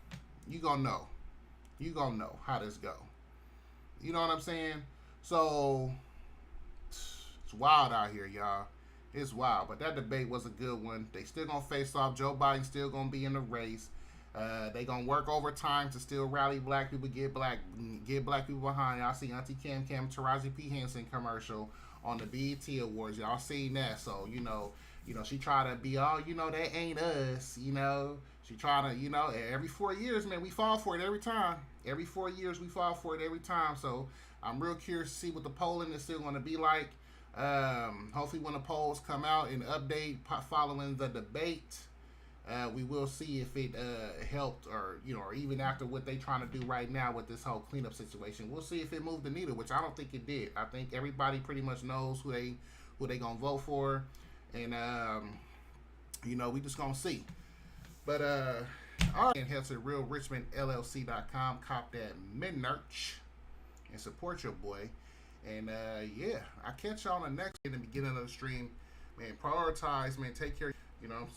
C: you gonna know. You gonna know how this go. You know what I'm saying? So it's wild out here, y'all. It's wild. But that debate was a good one. They still gonna face off. Joe Biden still gonna be in the race. They gonna work overtime to still rally black people, get black people behind. Y'all see Auntie Cam Taraji P. Henson commercial on the BET Awards. Y'all seen that? So you know, she try to be all, that ain't us. She try to, every 4 years, man, we fall for it every time. Every 4 years, we fall for it every time. So I'm real curious to see what the polling is still gonna be like. Hopefully, when the polls come out and update following the debate. We will see if it helped or even after what they trying to do right now with this whole cleanup situation. We'll see if it moved the needle, which I don't think it did. I think everybody pretty much knows who they gonna vote for, and we just gonna see. But all right, head to realrichmondllc.com, cop that merch, and support your boy. And yeah, I catch y'all on the next in the beginning of the stream. Man, prioritize, man, take care. You know what I'm saying?